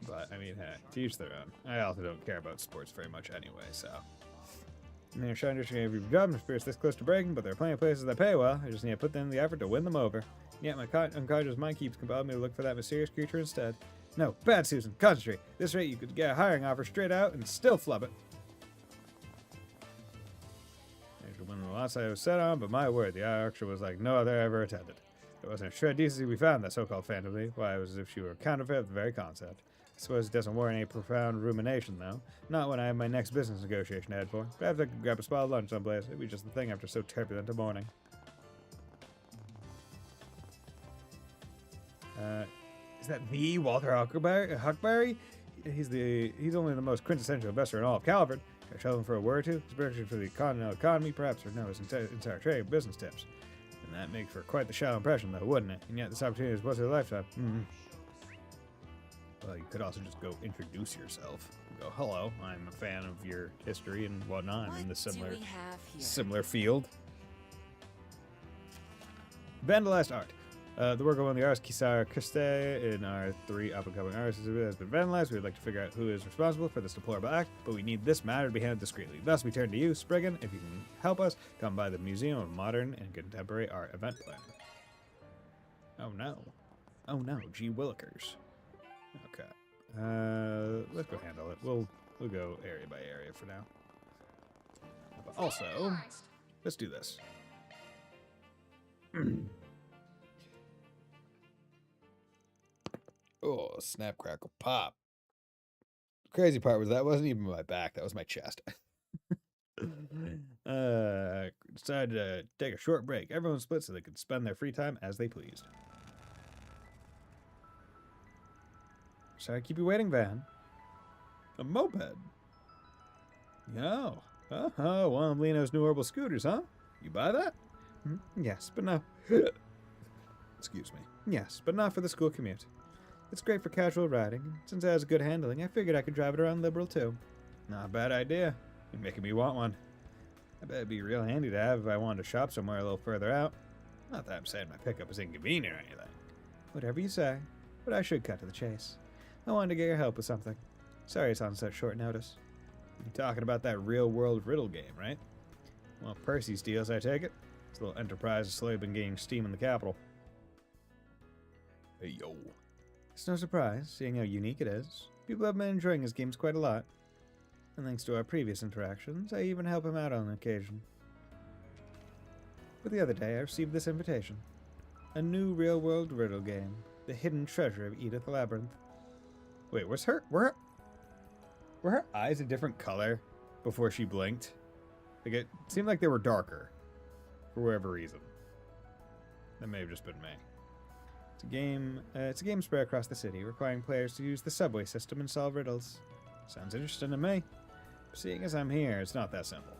but, I mean, hey, to each their own. I also don't care about sports very much anyway, so. I mean, I'm trying to get every job and spirits this close to breaking, but there are plenty of places that pay well. I just need to put in the effort to win them over. Yet my unconscious mind keeps compelling me to look for that mysterious creature instead. No, bad Susan, concentrate. This rate you could get a hiring offer straight out and still flub it. There's one of the lots I was set on, but my word, the auction was like no other I ever attended. There wasn't a shred of decency we found that so-called phantom lady. Why, it was as if she were a counterfeit of the very concept. I suppose it doesn't warrant any profound rumination, though. Not when I have my next business negotiation to head for. Perhaps I could grab a spot of lunch someplace. It'd be just the thing after so turbulent a morning. Is that the Walter Huckberry? He's only the most quintessential investor in all of Calvert. Can I trouble him for a word or two? Especially for the continental economy, perhaps, or no, his entire trade business tips. And that makes for quite the shallow impression, though, wouldn't it? And yet this opportunity is once in a lifetime. Well, you could also just go introduce yourself. Go, hello, I'm a fan of your history and whatnot. I'm in the similar field. Vandalized art. The work of one of the artists, Kisar Christe, in our 3 up-and-coming artists has been vandalized. We would like to figure out who is responsible for this deplorable act, but we need this matter to be handled discreetly. Thus, we turn to you, Spriggan. If you can help us, come by the Museum of Modern and Contemporary Art event planner. Oh no. Oh no, G. Willikers. Okay. Let's go handle it. We'll go area by area for now. But also, let's do this. Oh, snap, crackle, pop. The crazy part was that wasn't even my back. That was my chest. Decided to take a short break. Everyone split so they could spend their free time as they pleased. Sorry to keep you waiting, Van. A moped? Yo. Oh, one of Leno's new herbal scooters, huh? You buy that? Yes, but no. Excuse me. Yes, but not for the school commute. It's great for casual riding. Since it has good handling, I figured I could drive it around Liberal, too. Not a bad idea. You're making me want one. I bet it'd be real handy to have if I wanted to shop somewhere a little further out. Not that I'm saying my pickup is inconvenient or anything. Whatever you say, but I should cut to the chase. I wanted to get your help with something. Sorry it's on such short notice. You're talking about that real-world riddle game, right? Well, Percy steals, I take it. This little enterprise has slowly been gaining steam in the capital. Hey, yo. It's no surprise, seeing how unique it is. People have been enjoying his games quite a lot. And thanks to our previous interactions, I even help him out on occasion. But the other day, I received this invitation. A new real-world riddle game. The Hidden Treasure of Edith Labyrinth. Wait, were her eyes a different color before she blinked? Like, it seemed like they were darker. For whatever reason. That may have just been me. It's a game spread across the city, requiring players to use the subway system and solve riddles. Sounds interesting to me. But seeing as I'm here, it's not that simple.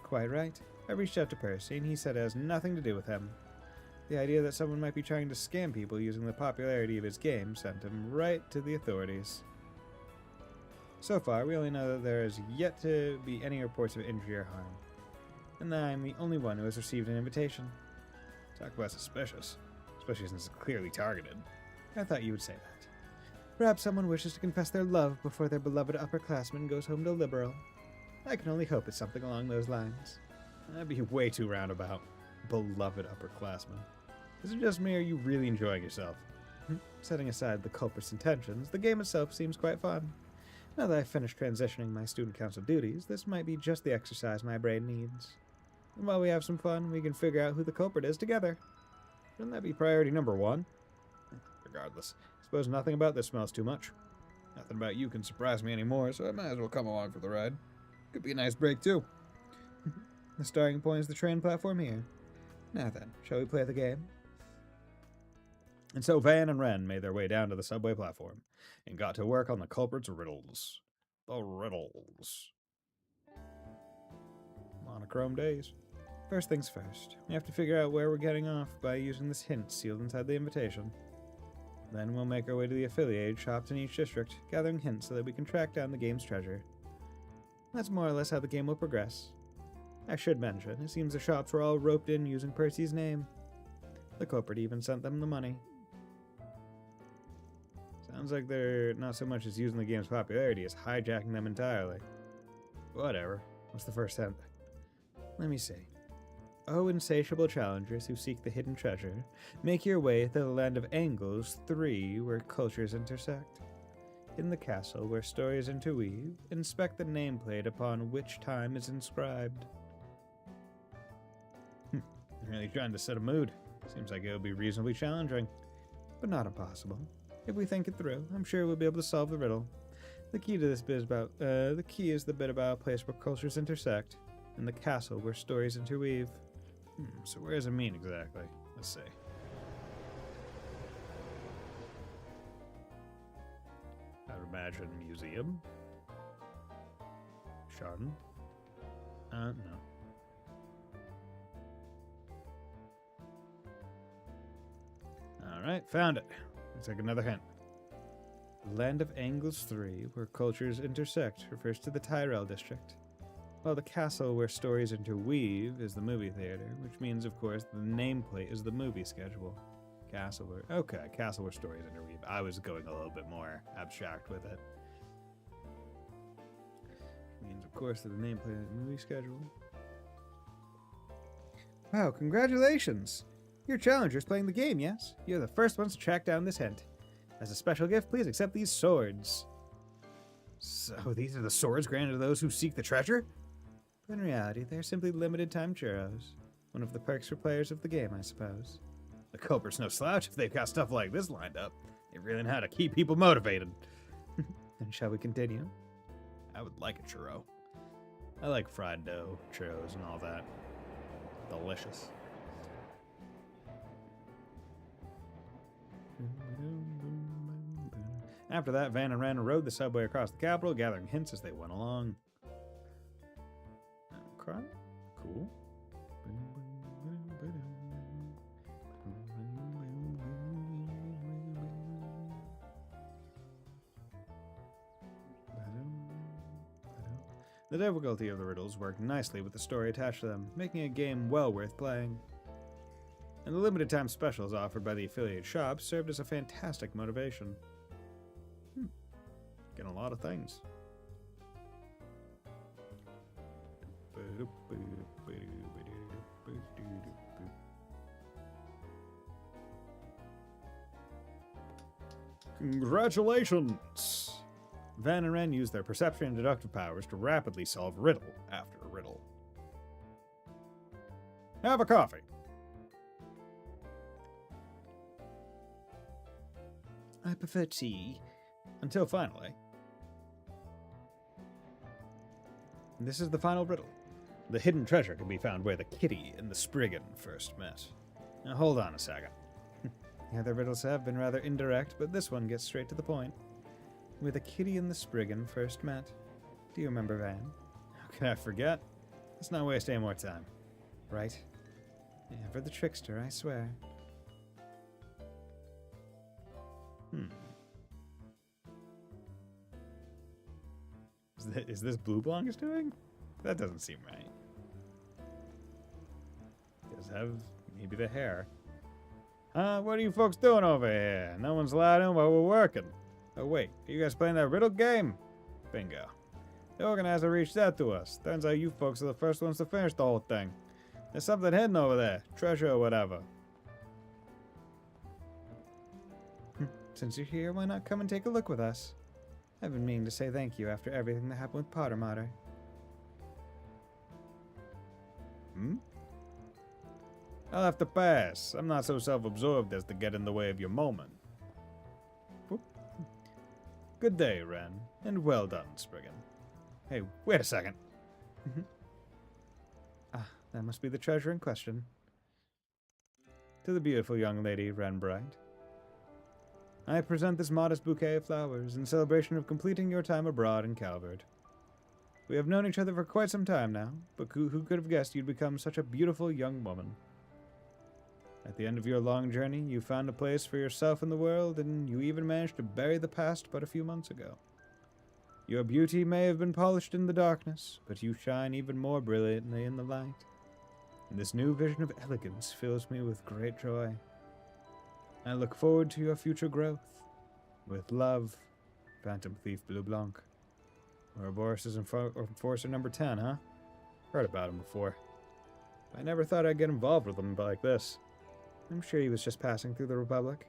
Quite right. I reached out to Percy, and he said it has nothing to do with him. The idea that someone might be trying to scam people using the popularity of his game sent him right to the authorities. So far, we only know that there has yet to be any reports of injury or harm, and that I am the only one who has received an invitation. Talk about suspicious. Especially since it's clearly targeted. I thought you would say that. Perhaps someone wishes to confess their love before their beloved upperclassman goes home to liberal. I can only hope it's something along those lines. That'd be way too roundabout. Beloved upperclassman. Is it just me, or are you really enjoying yourself? Setting aside the culprit's intentions, the game itself seems quite fun. Now that I've finished transitioning my student council duties, this might be just the exercise my brain needs. And while we have some fun, we can figure out who the culprit is together. Shouldn't that be priority number one? Regardless, I suppose nothing about this smells too much. Nothing about you can surprise me anymore, so I might as well come along for the ride. Could be a nice break, too. The starting point is the train platform here. Now then, shall we play the game? And so Van and Ren made their way down to the subway platform and got to work on the culprit's riddles. The riddles. Monochrome days. First things first, we have to figure out where we're getting off by using this hint sealed inside the invitation. Then we'll make our way to the affiliated shops in each district, gathering hints so that we can track down the game's treasure. That's more or less how the game will progress. I should mention, it seems the shops were all roped in using Percy's name. The culprit even sent them the money. Sounds like they're not so much as using the game's popularity as hijacking them entirely. Whatever. What's the first hint? Let me see. O insatiable challengers who seek the hidden treasure, make your way to the land of Angles 3, where cultures intersect. In the castle where stories interweave, inspect the nameplate upon which time is inscribed. Really trying to set a mood. Seems like it'll be reasonably challenging, but not impossible. If we think it through, I'm sure we'll be able to solve the riddle. The key to this bit is the bit about a place where cultures intersect, and the castle where stories interweave. So where does it mean exactly? Let's see. I would imagine museum. Chardon. No. Alright, found it. Let's take another hint. The land of Angles 3, where cultures intersect, refers to the Tyrell district. While the castle where stories interweave is the movie theater, which means, of course, the nameplate is the movie schedule. Castle where stories interweave. I was going a little bit more abstract with it. Means, of course, that the nameplate is the movie schedule. Wow, congratulations! Your challenger's playing the game, yes? You're the first ones to track down this hint. As a special gift, please accept these swords. So these are the swords granted to those who seek the treasure? But in reality, they're simply limited-time churros. One of the perks for players of the game, I suppose. The culprit's no slouch if they've got stuff like this lined up. They really know how to keep people motivated. Then shall we continue? I would like a churro. I like fried dough, churros, and all that. Delicious. After that, Van and Ren rode the subway across the capital, gathering hints as they went along. Okay, cool. The difficulty of the riddles worked nicely with the story attached to them, making a game well worth playing. And the limited time specials offered by the affiliate shops served as a fantastic motivation. Getting a lot of things. Congratulations! Van and Ren use their perception and deductive powers to rapidly solve riddle after riddle. Have a coffee. I prefer tea. Until finally. This is the final riddle. The hidden treasure can be found where the kitty and the Spriggan first met. Now hold on a second. The other riddles have been rather indirect, but this one gets straight to the point. Where the kitty and the Spriggan first met. Do you remember, Van? How can I forget? Let's not waste any more time. Right. Ever the trickster, I swear. Is this Blue Blanc doing? That doesn't seem right. Does have maybe the hair. What are you folks doing over here? No one's allowed in while we're working. Oh wait, are you guys playing that riddle game? Bingo. The organizer reached out to us. Turns out you folks are the first ones to finish the whole thing. There's something hidden over there. Treasure or whatever. Since you're here, why not come and take a look with us? I've been meaning to say thank you after everything that happened with Potter Mater. I'll have to pass. I'm not so self-absorbed as to get in the way of your moment. Whoop. Good day, Ren, and well done, Spriggan. Hey, wait a second. That must be the treasure in question. To the beautiful young lady, Ren Bright, I present this modest bouquet of flowers in celebration of completing your time abroad in Calvert. We have known each other for quite some time now, but who could have guessed you'd become such a beautiful young woman? At the end of your long journey, you found a place for yourself in the world, and you even managed to bury the past but a few months ago. Your beauty may have been polished in the darkness, but you shine even more brilliantly in the light. And this new vision of elegance fills me with great joy. I look forward to your future growth. With love, Phantom Thief Blue Blanc. Ouroboros is Enforcer number 10, huh? Heard about him before. I never thought I'd get involved with him like this. I'm sure he was just passing through the Republic.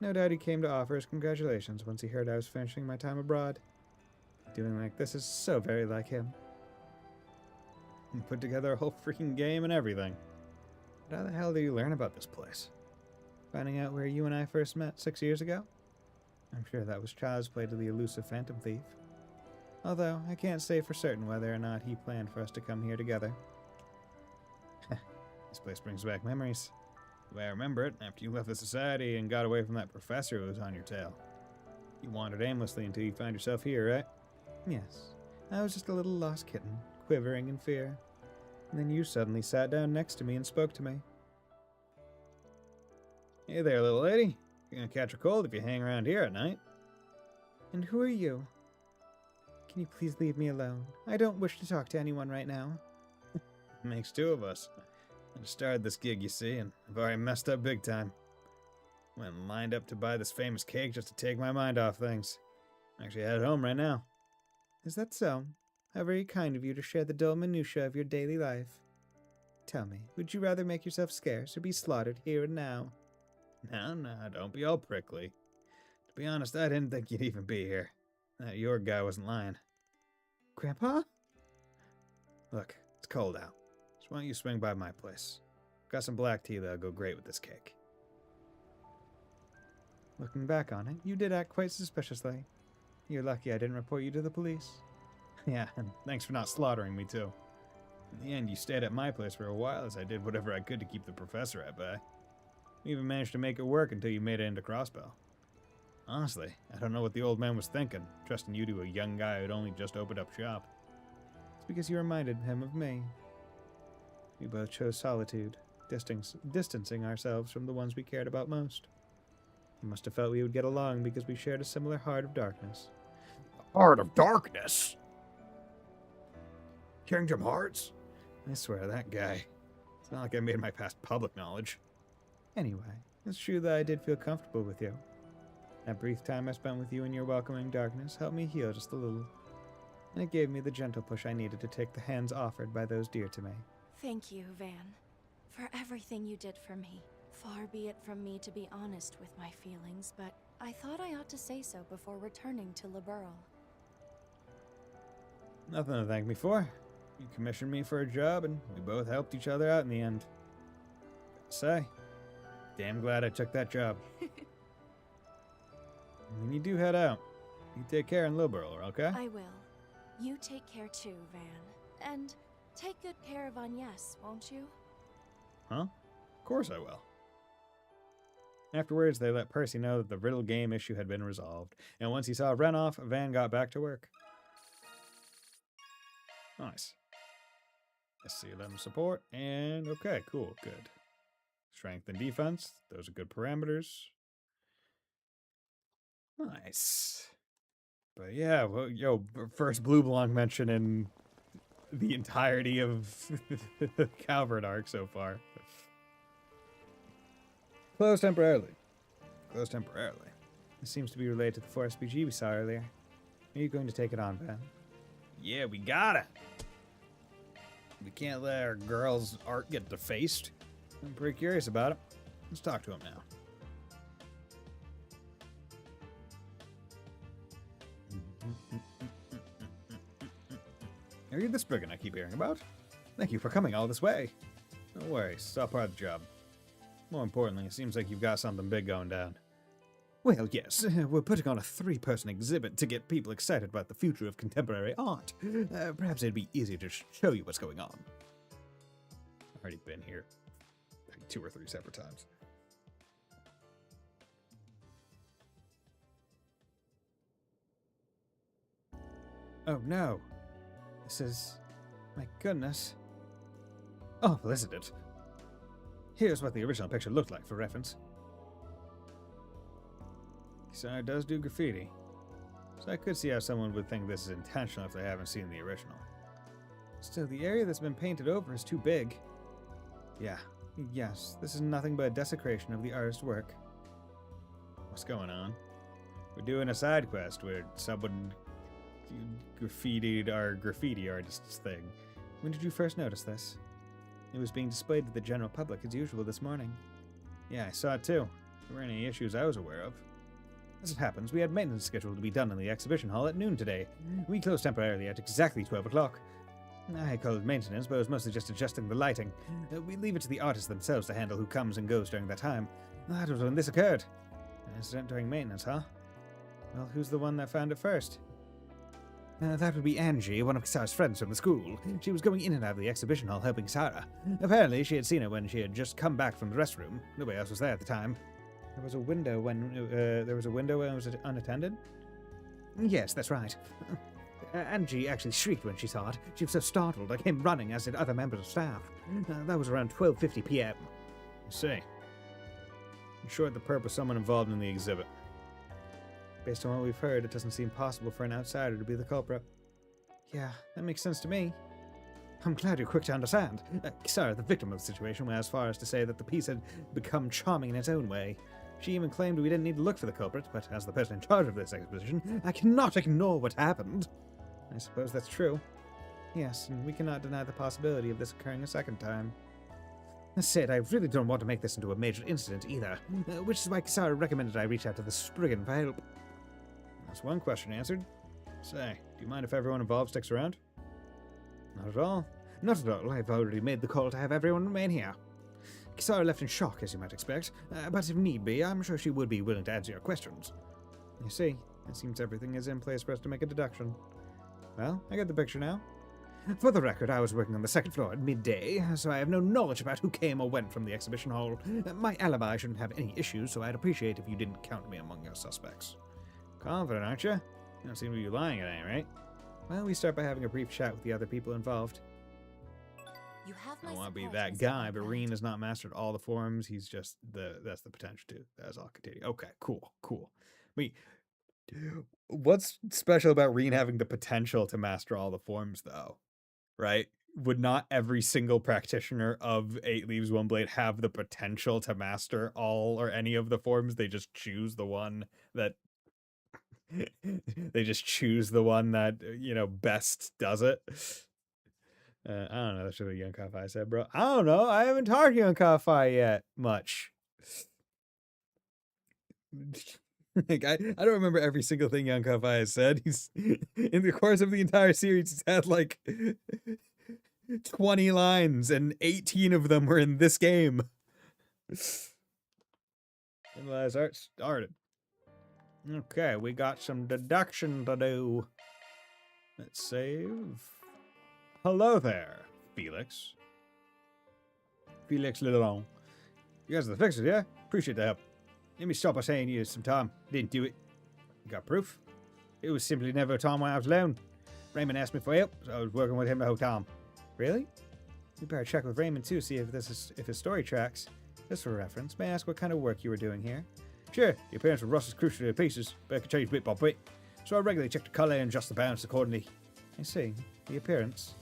No doubt he came to offer his congratulations once he heard I was finishing my time abroad. Doing like this is so very like him. He put together a whole freaking game and everything. But how the hell did you learn about this place? Finding out where you and I first met 6 years ago? I'm sure that was child's play to the elusive Phantom Thief. Although, I can't say for certain whether or not he planned for us to come here together. This place brings back memories. The way I remember it, after you left the society and got away from that professor who was on your tail. You wandered aimlessly until you found yourself here, right? Yes. I was just a little lost kitten, quivering in fear. And then you suddenly sat down next to me and spoke to me. Hey there, little lady. You're gonna catch a cold if you hang around here at night. And who are you? Can you please leave me alone? I don't wish to talk to anyone right now. Makes two of us. I just started this gig, you see, and I've already messed up big time. Went and lined up to buy this famous cake just to take my mind off things. I'm actually headed home right now. Is that so? How very kind of you to share the dull minutiae of your daily life. Tell me, would you rather make yourself scarce or be slaughtered here and now? No, don't be all prickly. To be honest, I didn't think you'd even be here. That your guy wasn't lying. Grandpa? Look, it's cold out. So why don't you swing by my place? Got some black tea that'll go great with this cake. Looking back on it, you did act quite suspiciously. You're lucky I didn't report you to the police. Yeah, and thanks for not slaughtering me, too. In the end, you stayed at my place for a while as I did whatever I could to keep the professor at bay. We even managed to make it work until you made it into Crossbow. Honestly, I don't know what the old man was thinking, trusting you to a young guy who'd only just opened up shop. It's because you reminded him of me. We both chose solitude, distancing ourselves from the ones we cared about most. You must have felt we would get along because we shared a similar heart of darkness. Heart of darkness? Kingdom Hearts? I swear, that guy. It's not like I made my past public knowledge. Anyway, it's true that I did feel comfortable with you. That brief time I spent with you in your welcoming darkness helped me heal just a little. and it gave me the gentle push I needed to take the hands offered by those dear to me. Thank you, Van, for everything you did for me. Far be it from me to be honest with my feelings, but I thought I ought to say so before returning to Liberl. Nothing to thank me for. You commissioned me for a job, and we both helped each other out in the end. Gotta say, damn glad I took that job. When you do head out, you take care in Liberl, okay? I will. You take care too, Van. And take good care of Agnes, won't you? Huh? Of course I will. Afterwards, they let Percy know that the riddle game issue had been resolved, and once he saw Ren off, Van got back to work. Nice. SC11 support, and okay, cool, good. Strength and defense, those are good parameters. Nice. But yeah, well, yo, first Blue Blanc mention in the entirety of the Calvert arc so far. Closed temporarily. Closed temporarily. This seems to be related to the 4SPG we saw earlier. Are you going to take it on, Van? Yeah, we gotta. We can't let our girl's art get defaced. I'm pretty curious about it. Let's talk to him now. Are you the Spriggan I keep hearing about? Thank you for coming all this way. No worries, it's all part of the job. More importantly, it seems like you've got something big going down. Well, yes, we're putting on a 3-person exhibit to get people excited about the future of contemporary art. Perhaps it'd be easier to show you what's going on. I've already been here like 2 or 3 separate times. Oh no. This is... my goodness. Awful, isn't it? Here's what the original picture looked like for reference. Kisara does do graffiti, so I could see how someone would think this is intentional if they haven't seen the original. Still, the area that's been painted over is too big. Yeah, yes, this is nothing but a desecration of the artist's work. What's going on? We're doing a side quest where someone graffitied our graffiti artist's thing. When did you first notice this? It was being displayed to the general public as usual this morning. Yeah, I saw it too. There weren't any issues I was aware of. As it happens, we had maintenance scheduled to be done in the exhibition hall at noon today. We closed temporarily at exactly 12 o'clock. I call it maintenance, but it was mostly just adjusting the lighting. We leave it to the artists themselves to handle who comes and goes during that time. That was when this occurred. An incident during maintenance, huh? Well, who's the one that found it first? That would be Angie, one of Kisara's friends from the school. She was going in and out of the exhibition hall helping Kisara. Apparently, she had seen it when she had just come back from the restroom. Nobody else was there at the time. There was a window when it was unattended? Yes, that's right. Angie actually shrieked when she saw it. She was so startled, I came running, as did other members of staff. That was around 12:50 p.m. I see. In short, the perp was someone involved in the exhibit. Based on what we've heard, it doesn't seem possible for an outsider to be the culprit. Yeah, that makes sense to me. I'm glad you're quick to understand. Kisara, the victim of the situation, went as far as to say that the piece had become charming in its own way. She even claimed we didn't need to look for the culprit, but as the person in charge of this exposition, I cannot ignore what happened. I suppose that's true. Yes, and we cannot deny the possibility of this occurring a second time. That said, I really don't want to make this into a major incident either, which is why Kisara recommended I reach out to the Spriggan for help. That's one question answered. Say, do you mind if everyone involved sticks around? Not at all. Not at all. I've already made the call to have everyone remain here. Kisara left in shock, as you might expect, but if need be, I'm sure she would be willing to answer your questions. You see, it seems everything is in place for us to make a deduction. Well, I get the picture now. For the record, I was working on the second floor at midday, so I have no knowledge about who came or went from the exhibition hall. My alibi shouldn't have any issues, so I'd appreciate if you didn't count me among your suspects. Confident, aren't you? You don't seem to be lying at any rate. Well, we start by having a brief chat with the other people involved. You have my I want to be support, that Mr. guy, but Conrad. Reen has not mastered all the forms. He's just that's the potential too. That's all continue. Okay, cool. Wait, what's special about Reen having the potential to master all the forms, though? Right? Would not every single practitioner of 8 Leaves, One Blade have the potential to master all or any of the forms? They just choose the one that They just choose the one that, you know, best does it. I don't know. That's what Young Kafai said, bro. I don't know. I haven't talked to Young Kafai yet much. Like, I don't remember every single thing Young Kafai has said. He's in the course of the entire series, he's had like 20 lines, and 18 of them were in this game. Analyze art started. Okay, we got some deduction to do. Let's save. Hello there, Felix. Felix Lelon. You guys are the fixers, yeah? Appreciate the help. Let me stop by saying you some time. Didn't do it. You got proof? It was simply never a time when I was alone. Raymond asked me for help, so I was working with him the whole time. Really? We better check with Raymond too, see if his story tracks. Just for reference, may I ask what kind of work you were doing here? Sure, the appearance of Russ is crucial to the pieces, but it can change bit by bit. So I regularly check the colour and adjust the balance accordingly. I see. The appearance.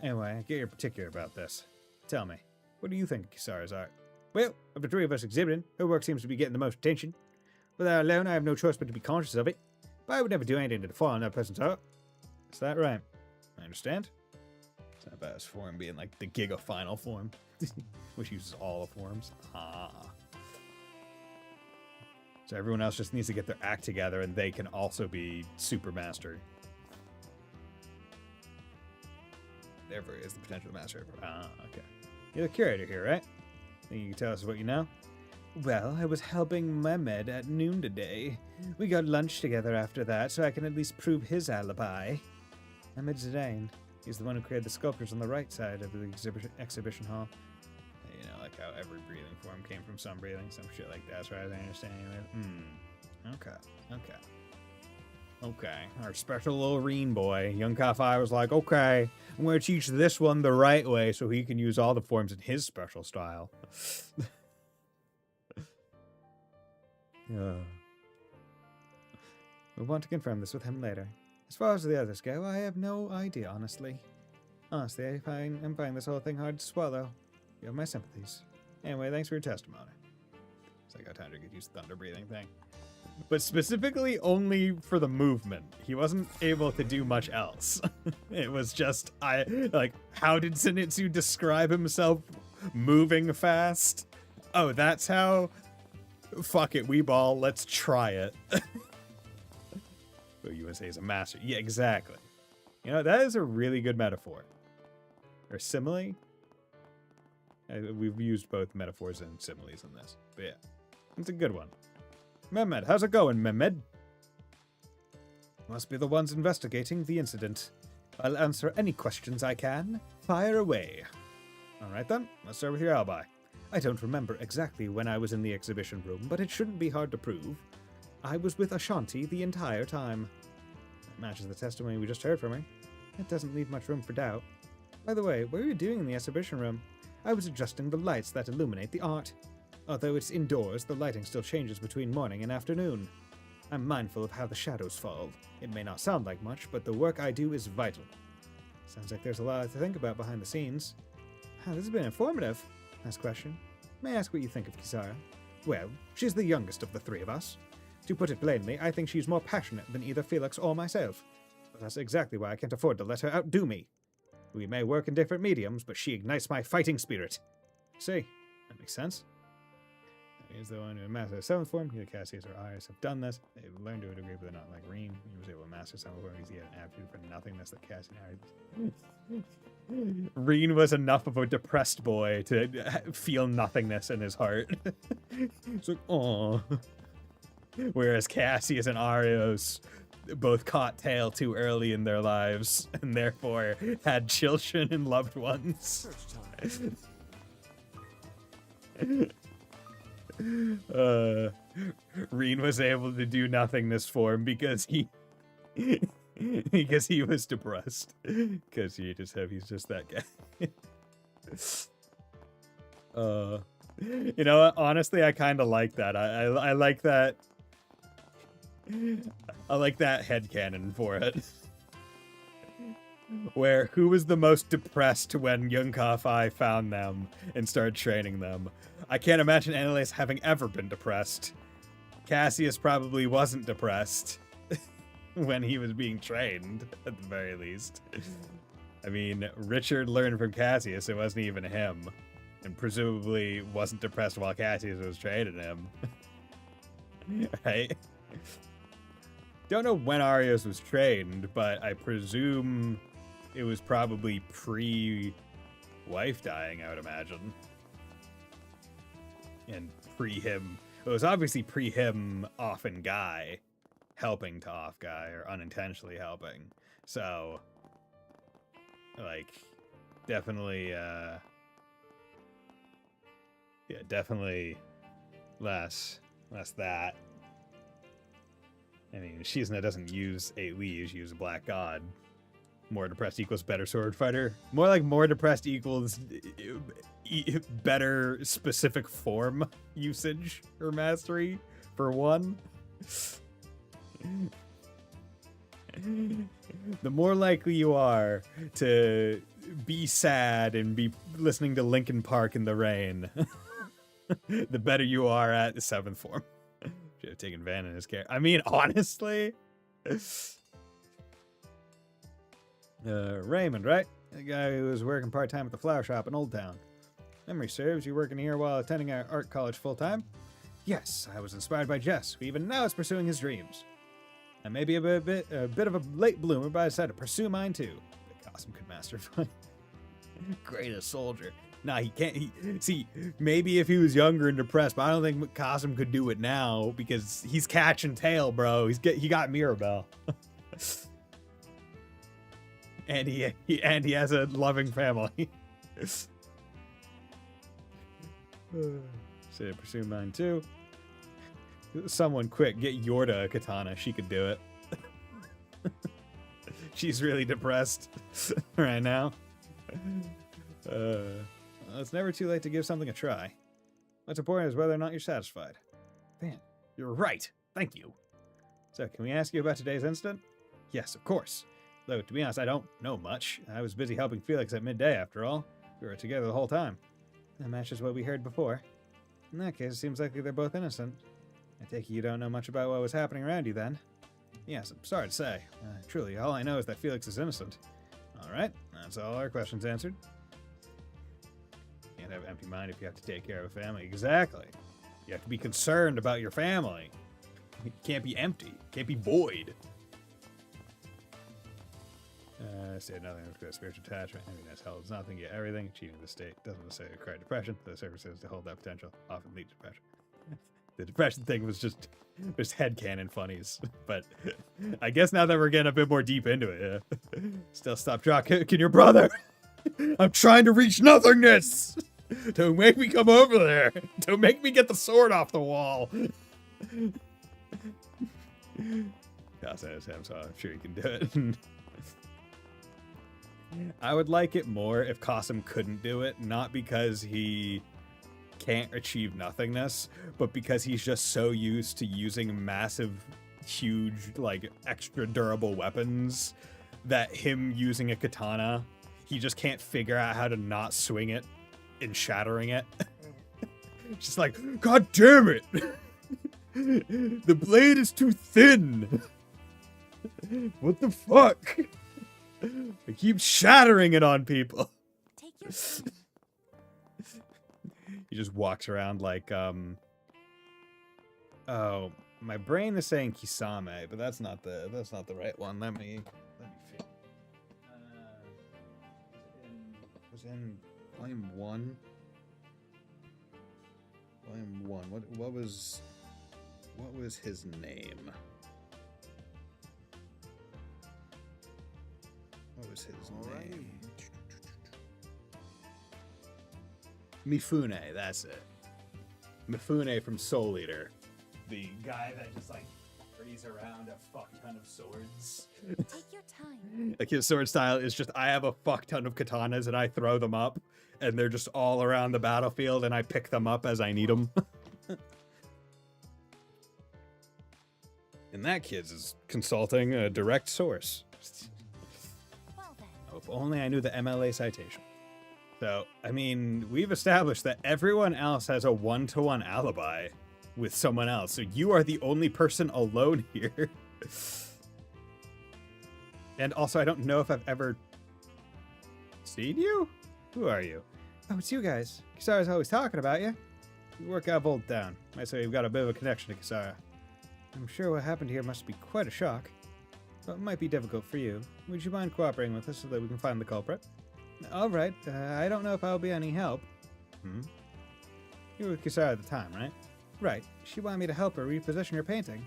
Anyway, I get you're particular about this. Tell me, what do you think of Kisara's art? Well, of the three of us exhibiting, her work seems to be getting the most attention. With that alone, I have no choice but to be conscious of it. But I would never do anything to defile that person's art. Is that right? I understand. It's not bad as form being like the Giga Final form, which uses all the forms. So everyone else just needs to get their act together and they can also be Super Master. Therefore is the potential master. Okay. You're the curator here, right? Think you can tell us what you know? Well, I was helping Mehmed at noon today. We got lunch together after that, so I can at least prove his alibi. Mehmed Zidane. He's the one who created the sculptures on the right side of the exhibition hall. You know, like how every breathing form came from some breathing, some shit like that, as far as I understand. Okay. Our special little Reen boy, Young Kafai, was like, okay, I'm going to teach this one the right way so he can use all the forms in his special style. We'll want to confirm this with him later. As far as the others go, I have no idea, honestly. I'm finding this whole thing hard to swallow. You have my sympathies. Anyway, thanks for your testimony. It's like how Tundra could use the thunder breathing thing. But specifically only for the movement. He wasn't able to do much else. It was just, how did Zenitsu describe himself moving fast? Oh, that's how? Fuck it, Weeball, let's try it. But you would say he's a master. Yeah, exactly. You know, that is a really good metaphor. Or simile? We've used both metaphors and similes in this. But yeah, it's a good one. Mehmed, how's it going, Mehmed? Must be the ones investigating the incident. I'll answer any questions I can. Fire away. Alright then, let's start with your alibi. I don't remember exactly when I was in the exhibition room, but it shouldn't be hard to prove. I was with Ashanti the entire time. That matches the testimony we just heard from her. It doesn't leave much room for doubt. By the way, what were you doing in the exhibition room? I was adjusting the lights that illuminate the art. Although it's indoors, the lighting still changes between morning and afternoon. I'm mindful of how the shadows fall. It may not sound like much, but the work I do is vital. Sounds like there's a lot to think about behind the scenes. This has been informative. Last question. May I ask what you think of Kisara? Well, she's the youngest of the three of us. To put it plainly, I think she's more passionate than either Felix or myself. But that's exactly why I can't afford to let her outdo me. We may work in different mediums, but she ignites my fighting spirit. See, that makes sense. Is the one who master 7th form. Either Cassius or Iris have done this. They've learned to a degree, but they're not like Reen. He was able to master 7th form because he had an aptitude for nothingness that Cassius and Iris. Reen was enough of a depressed boy to feel nothingness in his heart. It's like, aww. Whereas Cassius and Arios both caught tail too early in their lives and therefore had children and loved ones. Reen was able to do nothingness for him because he was depressed. Because he's just that guy. You know what? Honestly, I kind of like that. I like that. I like that headcanon for it. Where who was the most depressed when Young Kafai found them and started training them? I can't imagine Annalise having ever been depressed. Cassius probably wasn't depressed when he was being trained, at the very least. I mean, Richard learned from Cassius, it wasn't even him. And presumably wasn't depressed while Cassius was training him. Right? Don't know when Arios was trained, but I presume it was probably pre-wife dying, I would imagine. And pre-him. It was obviously pre-him off-in guy helping to off guy, or unintentionally helping. So, like, definitely, yeah, definitely less that. I mean, Shizuna doesn't use 8 leaves, she uses Black God. More depressed equals better sword fighter. More like more depressed equals better specific form usage or mastery, for one. The more likely you are to be sad and be listening to Linkin Park in the rain, the better you are at the 7th form. Should have taken Van in his care. I mean, honestly. Raymond, right? The guy who was working part-time at the flower shop in Old Town. Memory serves, you working here while attending our art college full-time? Yes, I was inspired by Jess, who even now is pursuing his dreams. I may be a bit of a late bloomer, but I decided to pursue mine too. Cosm could master fun. Greatest soldier. Nah, he can't. See, maybe if he was younger and depressed, but I don't think Cosm could do it now because he's catching tail, bro. He got Mirabelle. And he has a loving family. So pursue mine too. Someone quick, get Yorda a katana. She could do it. She's really depressed right now. Well, it's never too late to give something a try. What's important is whether or not you're satisfied. Man, you're right. Thank you. So, can we ask you about today's incident? Yes, of course. Though, to be honest, I don't know much. I was busy helping Felix at midday, after all. We were together the whole time. That matches what we heard before. In that case, it seems likely they're both innocent. I take it you don't know much about what was happening around you, then? Yes, I'm sorry to say. Truly, all I know is that Felix is innocent. Alright, that's all our questions answered. Can't have an empty mind if you have to take care of a family. Exactly. You have to be concerned about your family. You can't be empty. Can't be void. Say nothing with spiritual attachment. Happiness holds nothing, yet everything. Achieving the state doesn't necessarily require depression. The services to hold that potential often lead to depression. The depression thing was just headcanon funnies. But I guess now that we're getting a bit more deep into it, yeah. Still stop drop kicking your brother. I'm trying to reach nothingness. Don't make me come over there. Don't make me get the sword off the wall. That's him, so I'm sure he can do it. I would like it more if Cosm couldn't do it, not because he can't achieve nothingness, but because he's just so used to using massive, huge, like, extra durable weapons that him using a katana, he just can't figure out how to not swing it in shattering it. Just like, God damn it! The blade is too thin! What the fuck? I keep shattering it on people. Take your time. He just walks around like, oh, my brain is saying Kisame, but that's not the right one. Let me feel. Was in volume 1. Volume 1. What was his name? What was his name? Mifune, that's it. Mifune from Soul Eater. The guy that just, like, carries around a fuck ton of swords. Take your time. Like, his sword style is just, I have a fuck ton of katanas and I throw them up, and they're just all around the battlefield, and I pick them up as I need them. And that, kids, is consulting a direct source. Oh, if only I knew the MLA citation. So, I mean, we've established that everyone else has a 1-to-1 alibi. with someone else. So you are the only person alone here. And also, I don't know if I've ever seen you? Who are you? Oh, it's you guys. Kisara's always talking about you. We work out of Old Town. I say we've got a bit of a connection to Kisara. I'm sure what happened here must be quite a shock. But it might be difficult for you. Would you mind cooperating with us so that we can find the culprit? All right. I don't know if I'll be any help. You were with Kisara at the time, right? Right. She wanted me to help her reposition her painting.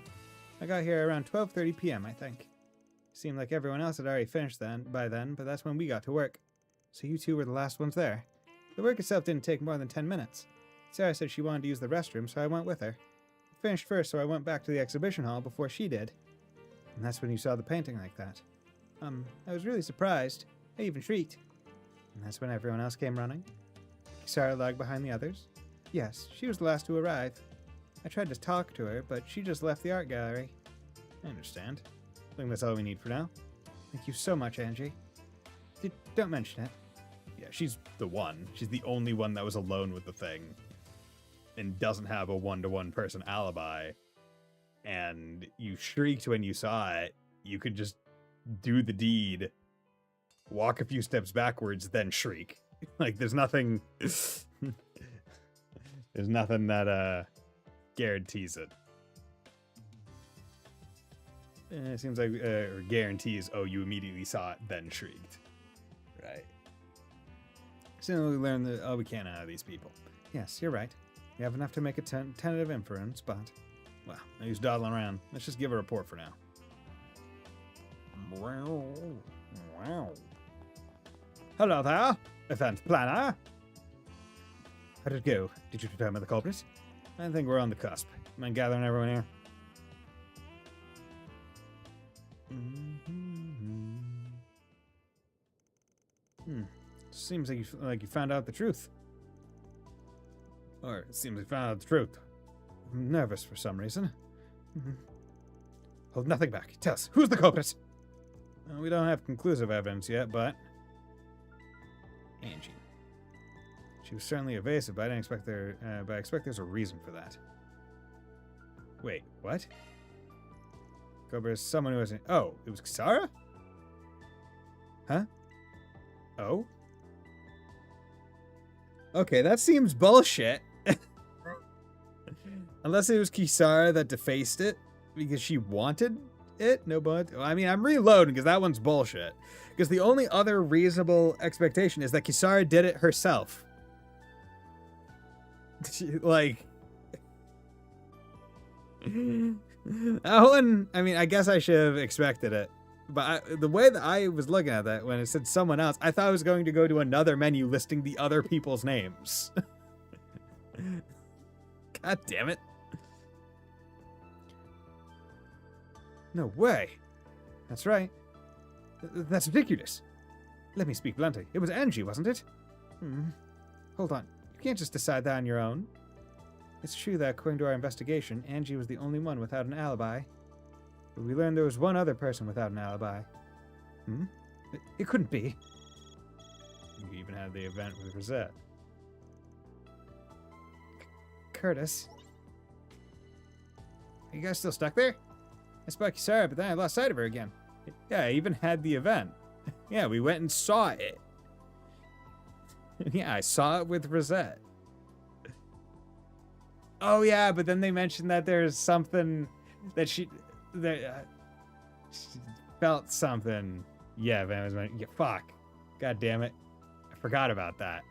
I got here around 12:30 p.m., I think. Seemed like everyone else had already finished by then, but that's when we got to work. So you two were the last ones there. The work itself didn't take more than 10 minutes. Sarah said she wanted to use the restroom, so I went with her. I finished first, so I went back to the exhibition hall before she did. And that's when you saw the painting like that. I was really surprised. I even shrieked. And that's when everyone else came running. Sarah lagged behind the others. Yes, she was the last to arrive. I tried to talk to her, but she just left the art gallery. I understand. I think that's all we need for now. Thank you so much, Angie. Don't mention it. Yeah, she's the one. She's the only one that was alone with the thing. And doesn't have a one-to-one person alibi. And you shrieked when you saw it. You could just do the deed, walk a few steps backwards, then shriek. Like, there's nothing... there's nothing that, guarantees it. It seems like, or guarantees, oh, you immediately saw it, then shrieked. Right. Soon we learn that all we can out of these people. Yes, you're right. We have enough to make a tentative inference, but... Well, no use dawdling around. Let's just give a report for now. Wow. Hello there, event planner. How did it go? Did you determine the culprit? I think we're on the cusp. Mind gathering everyone here? Seems like you found out the truth. Or it seems we found out the truth. I'm nervous for some reason. Hold nothing back. Tell us, who's the culprit? Well, we don't have conclusive evidence yet, but... Angie. She was certainly evasive, but I didn't expect but I expect there's a reason for that. Wait, what? Culprit is someone who wasn't... Oh, it was Kisara? Huh? Oh? Okay, that seems bullshit. Unless it was Kisara that defaced it because she wanted it? No, but I mean, I'm reloading because that one's bullshit. Because the only other reasonable expectation is that Kisara did it herself. Like... that one, I mean, I guess I should have expected it. But the way that I was looking at that when it said someone else, I thought I was going to go to another menu listing the other people's names. God damn it. No way. That's right. That's ridiculous. Let me speak bluntly. It was Angie, wasn't it? Hold on. You can't just decide that on your own. It's true that according to our investigation, Angie was the only one without an alibi. But we learned there was one other person without an alibi. It couldn't be. You even had the event with Rosette. Curtis. Are you guys still stuck there? I spotted Kisara, but then I lost sight of her again. Yeah, I even had the event. Yeah, we went and saw it. Yeah, I saw it with Rosette. Oh yeah, but then they mentioned that there's something that she felt something. Yeah, Van was like, yeah, fuck. God damn it. I forgot about that.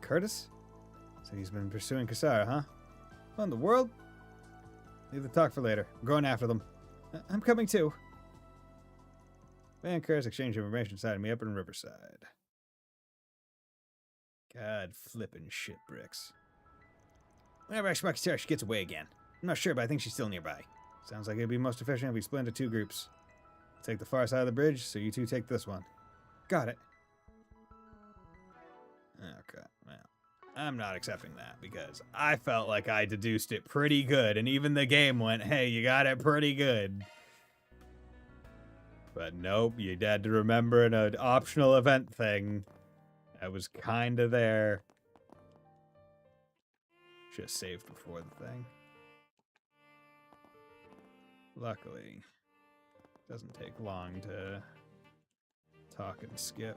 Curtis? So he's been pursuing Kisara, huh? What in the world? Leave the talk for later. I'm going after them. I'm coming too. Van and Curtis exchange information signing me up in Riverside. God flippin' shit bricks. Whenever I spot Kisara, she gets away again. I'm not sure, but I think she's still nearby. Sounds like it'd be most efficient if we split into two groups. Take the far side of the bridge, so you two take this one. Got it. Okay, well, I'm not accepting that because I felt like I deduced it pretty good, and even the game went, hey, you got it pretty good. But nope, you had to remember an optional event thing that was kind of there. Should have saved before the thing. Luckily, doesn't take long to talk and skip.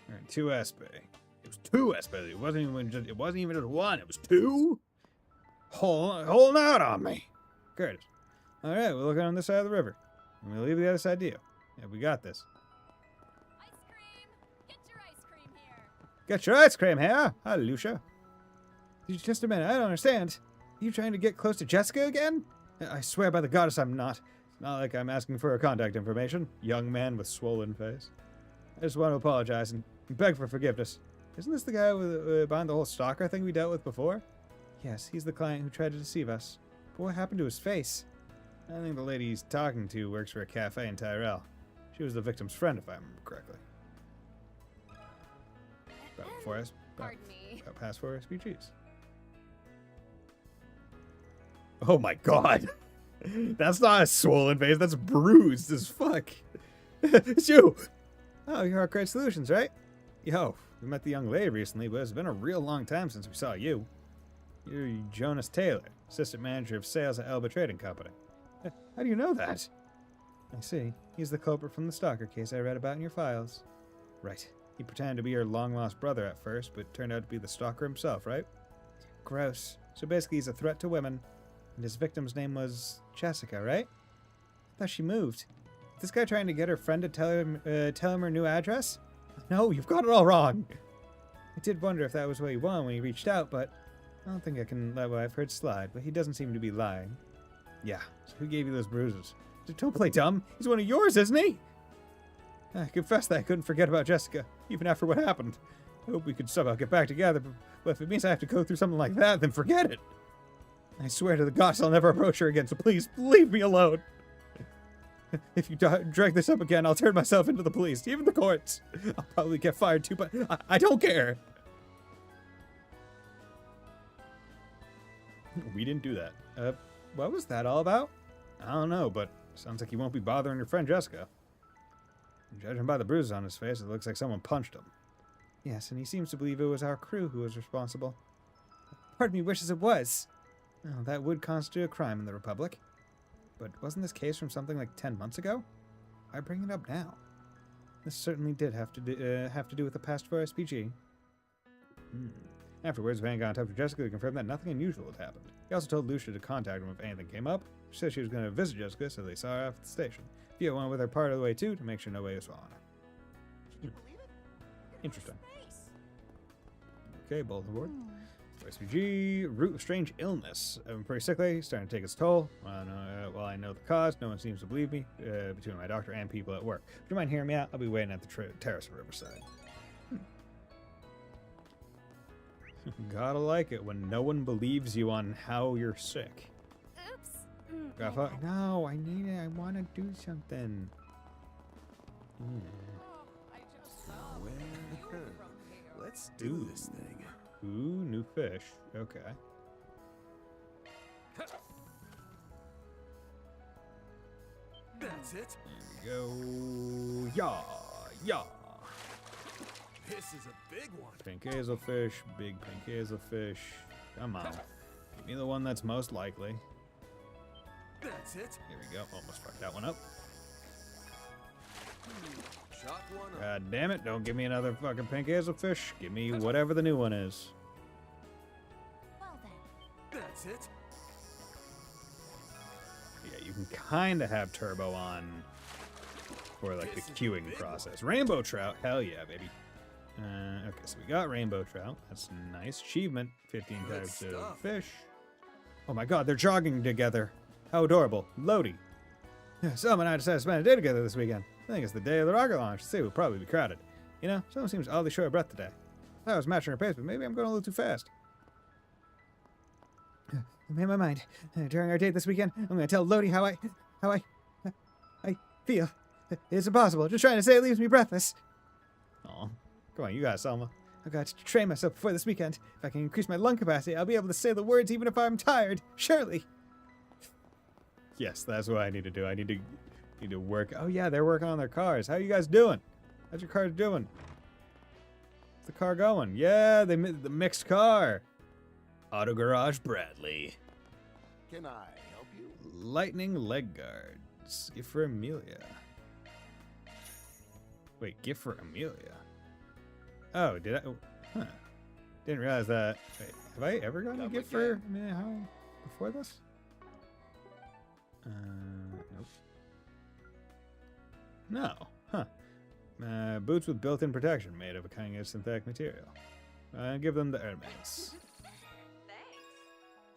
Alright, 2 Espe. It was 2 Espe. It wasn't even just one, it was 2? Holding out on me. Curtis. Alright, we'll look on this side of the river. And we'll leave the other side to you. Yeah, we got this. Get your ice cream here. Hi, Lucia. Just a minute, I don't understand. Are you trying to get close to Jessica again? I swear by the goddess I'm not. It's not like I'm asking for her contact information. Young man with swollen face. I just want to apologize and beg for forgiveness. Isn't this the guy with, behind the whole stalker thing we dealt with before? Yes, he's the client who tried to deceive us. But what happened to his face? I think the lady he's talking to works for a cafe in Tyrell. She was the victim's friend, if I remember correctly. About past 4 SPGs. Oh my god! That's not a swollen face, that's bruised as fuck. It's you! Oh, you're Arkwright Solutions, right? Yo, we met the young lady recently, but it's been a real long time since we saw you. You're Jonas Taylor, assistant manager of sales at Elba Trading Company. How do you know that? I see. He's the culprit from the stalker case I read about in your files. Right. He pretended to be your long-lost brother at first, but turned out to be the stalker himself, right? Gross. So basically he's a threat to women. And his victim's name was Jessica, right? I thought she moved. Is this guy trying to get her friend to tell him her new address? No, you've got it all wrong. I did wonder if that was what he wanted when he reached out, but I don't think I can let what I've heard slide, but he doesn't seem to be lying. Yeah, so who gave you those bruises? Don't play dumb. He's one of yours, isn't he? I confess that I couldn't forget about Jessica, even after what happened. I hope we could somehow get back together, but if it means I have to go through something like that, then forget it. I swear to the gods I'll never approach her again, so please, leave me alone. If you drag this up again, I'll turn myself into the police, even the courts. I'll probably get fired too, but I don't care. We didn't do that. What was that all about? I don't know, but sounds like he won't be bothering your friend Jessica. Judging by the bruises on his face, it looks like someone punched him. Yes, and he seems to believe it was our crew who was responsible. Part of me wishes it was. Oh, that would constitute a crime in the Republic. But wasn't this case from something like 10 months ago? Why bring it up now? This certainly did have to do with the past 4 SPG. Afterwards, Van got in touch with Jessica to confirm that nothing unusual had happened. He also told Lucia to contact him if anything came up. She said she was going to visit Jessica, so they saw her at the station. Via went with her part of the way too, to make sure nobody was following her. Can you believe it? Interesting. Okay, bulletin board. SPG, root of strange illness. I'm pretty sickly, starting to take its toll. While I know the cause, no one seems to believe me, between my doctor and people at work. If you mind hearing me out, I'll be waiting at the terrace of Riverside. Gotta like it when no one believes you on how you're sick. Oops. No, I need it. I want to do something. Let's do this thing. Ooh, new fish. Okay. That's it. There we go. Yeah. This is a big one. Pink hazelfish, big pink hazelfish. Come on. Give me the one that's most likely. That's it. Here we go. Almost fucked that one up. Chalk one up. God damn it. Don't give me another fucking pink hazelfish. Give me whatever the new one is. Well then. That's it. Yeah, you can kind of have turbo on for like the queuing process. Rainbow trout. Hell yeah, baby. Okay, so we got rainbow trout. That's nice. Achievement. 15 types of fish. Oh my god, they're jogging together. How adorable. Lodi. Some and I decided to spend a day together this weekend. I think it's the day of the rocket launch. So we'll probably be crowded. You know, someone seems oddly short of breath today. I thought I was matching her pace, but maybe I'm going a little too fast. I made my mind. During our date this weekend, I'm going to tell Lodi how I feel. It's impossible. Just trying to say it leaves me breathless. Aw. Come on, you got it, Selma. I've got to train myself before this weekend. If I can increase my lung capacity, I'll be able to say the words even if I'm tired. Surely. Yes, that's what I need to do. I need to work. Oh yeah, they're working on their cars. How you guys doing? How's your cars doing? the car going? Yeah, the mixed car. Auto Garage Bradley. Can I help you? Lightning leg guards. Gift for Amelia. Wait, gift for Amelia. Oh, did I? Huh. Didn't realize that. Wait, have I ever gotten a gift for Amelia Howell before this? Nope. No. Huh. Boots with built-in protection made of a kind of synthetic material. Give them the Hermes.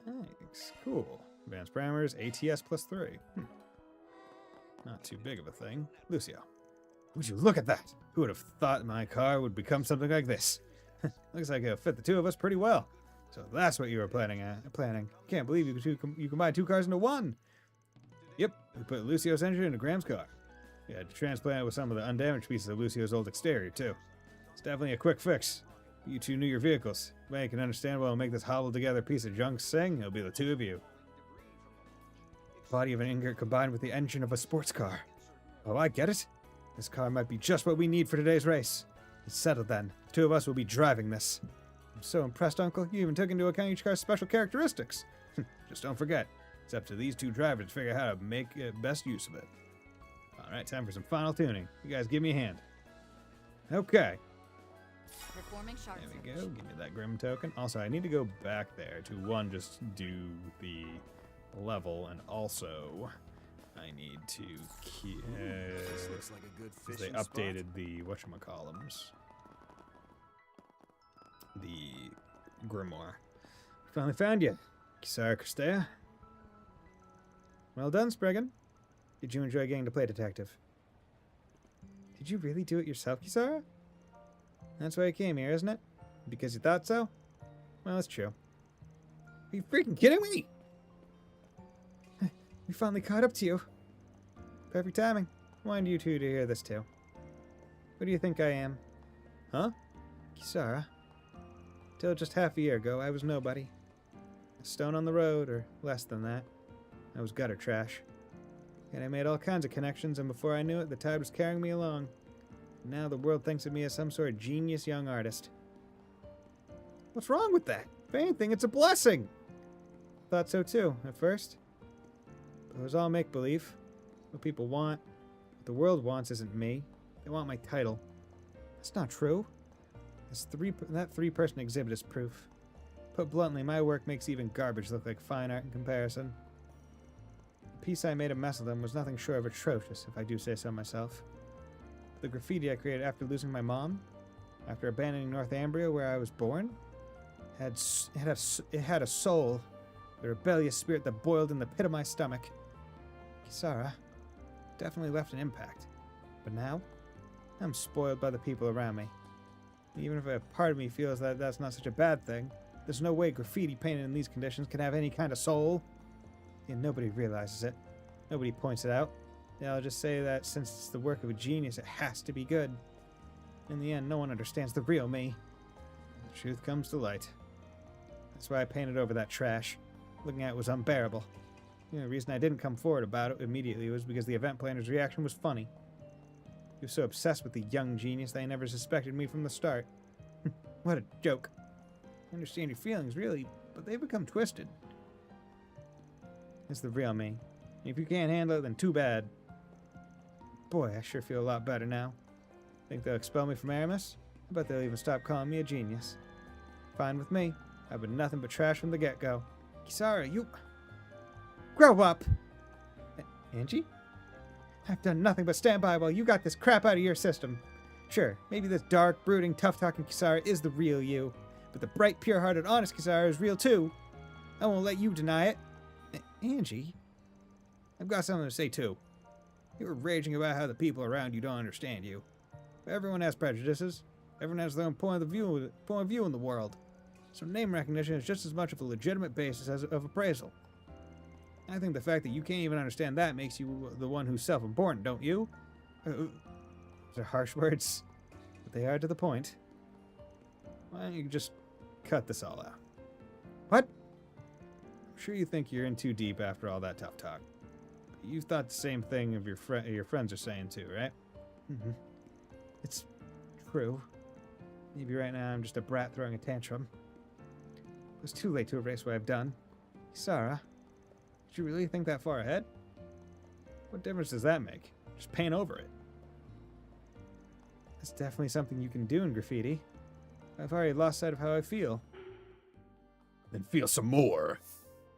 Thanks. Cool. Advanced parameters, ATS +3. Not too big of a thing. Lucio. Would you look at that? Who would have thought my car would become something like this? Looks like it'll fit the two of us pretty well. So that's what you were planning. Can't believe you combined two cars into one. Yep, we put Lucio's engine into Graham's car. We had to transplant it with some of the undamaged pieces of Lucio's old exterior, too. It's definitely a quick fix. You two knew your vehicles. Well, you can understand what'll make this hobbled-together piece of junk sing. It'll be the two of you. Body of an ingot combined with the engine of a sports car. Oh, I get it. This car might be just what we need for today's race. It's settled then. The two of us will be driving this. I'm so impressed, Uncle. You even took into account each car's special characteristics. Just don't forget. It's up to these two drivers to figure out how to make best use of it. Alright, time for some final tuning. You guys give me a hand. Okay. Performing sharp there we go. Give me that Grim token. Also, I need to go back there to, one, just do the level, and also I need to keep... this looks like a good fishing they updated the whatchamacallums. The Grimoire. Finally found you, Kisara Christea. Well done, Spriggan. Did you enjoy getting to play detective? Did you really do it yourself, Kisara? That's why you came here, isn't it? Because you thought so? Well, that's true. Are you freaking kidding me? We finally caught up to you. Perfect timing. I wanted you two to hear this too. Who do you think I am? Huh? Kisara. Till just half a year ago, I was nobody. A stone on the road, or less than that. I was gutter trash. And I made all kinds of connections, and before I knew it, the tide was carrying me along. Now the world thinks of me as some sort of genius young artist. What's wrong with that? If anything, it's a blessing! Thought so too, at first. But it was all make-believe. What people want, what the world wants isn't me. They want my title. That's not true. That three-person exhibit is proof. Put bluntly, my work makes even garbage look like fine art in comparison. The piece I made a mess of them was nothing short of atrocious, if I do say so myself. The graffiti I created after losing my mom, after abandoning Northumbria where I was born, it had a soul, the rebellious spirit that boiled in the pit of my stomach. Kisara definitely left an impact, but now I'm spoiled by the people around me. Even if a part of me feels that that's not such a bad thing, there's no way graffiti painted in these conditions can have any kind of soul. And nobody realizes it. Nobody points it out. They'll just say that since it's the work of a genius, it has to be good. In the end, no one understands the real me. The truth comes to light. That's why I painted over that trash. Looking at it was unbearable. The only reason I didn't come forward about it immediately was because the event planner's reaction was funny. He was so obsessed with the young genius that he never suspected me from the start. What a joke. I understand your feelings, really, but they've become twisted. It's the real me. If you can't handle it, then too bad. Boy, I sure feel a lot better now. Think they'll expel me from Aramis? I bet they'll even stop calling me a genius. Fine with me. I've been nothing but trash from the get-go. Kisara, you... Grow up! Angie? I've done nothing but stand by while you got this crap out of your system. Sure, maybe this dark, brooding, tough-talking Kisara is the real you, but the bright, pure-hearted, honest Kisara is real too. I won't let you deny it. Angie? I've got something to say too. You were raging about how the people around you don't understand you. But everyone has prejudices. Everyone has their own point of view in the world. So name recognition is just as much of a legitimate basis as of appraisal. I think the fact that you can't even understand that makes you the one who's self-important, don't you? Those are harsh words, but they are to the point. Why don't you just cut this all out? What? I'm sure you think you're in too deep after all that tough talk. You've thought the same thing of your friends are saying too, right? Mm-hmm. It's true. Maybe right now I'm just a brat throwing a tantrum. It was too late to erase what I've done. Sarah, did you really think that far ahead? What difference does that make? Just paint over it. That's definitely something you can do in graffiti. I've already lost sight of how I feel. Then feel some more.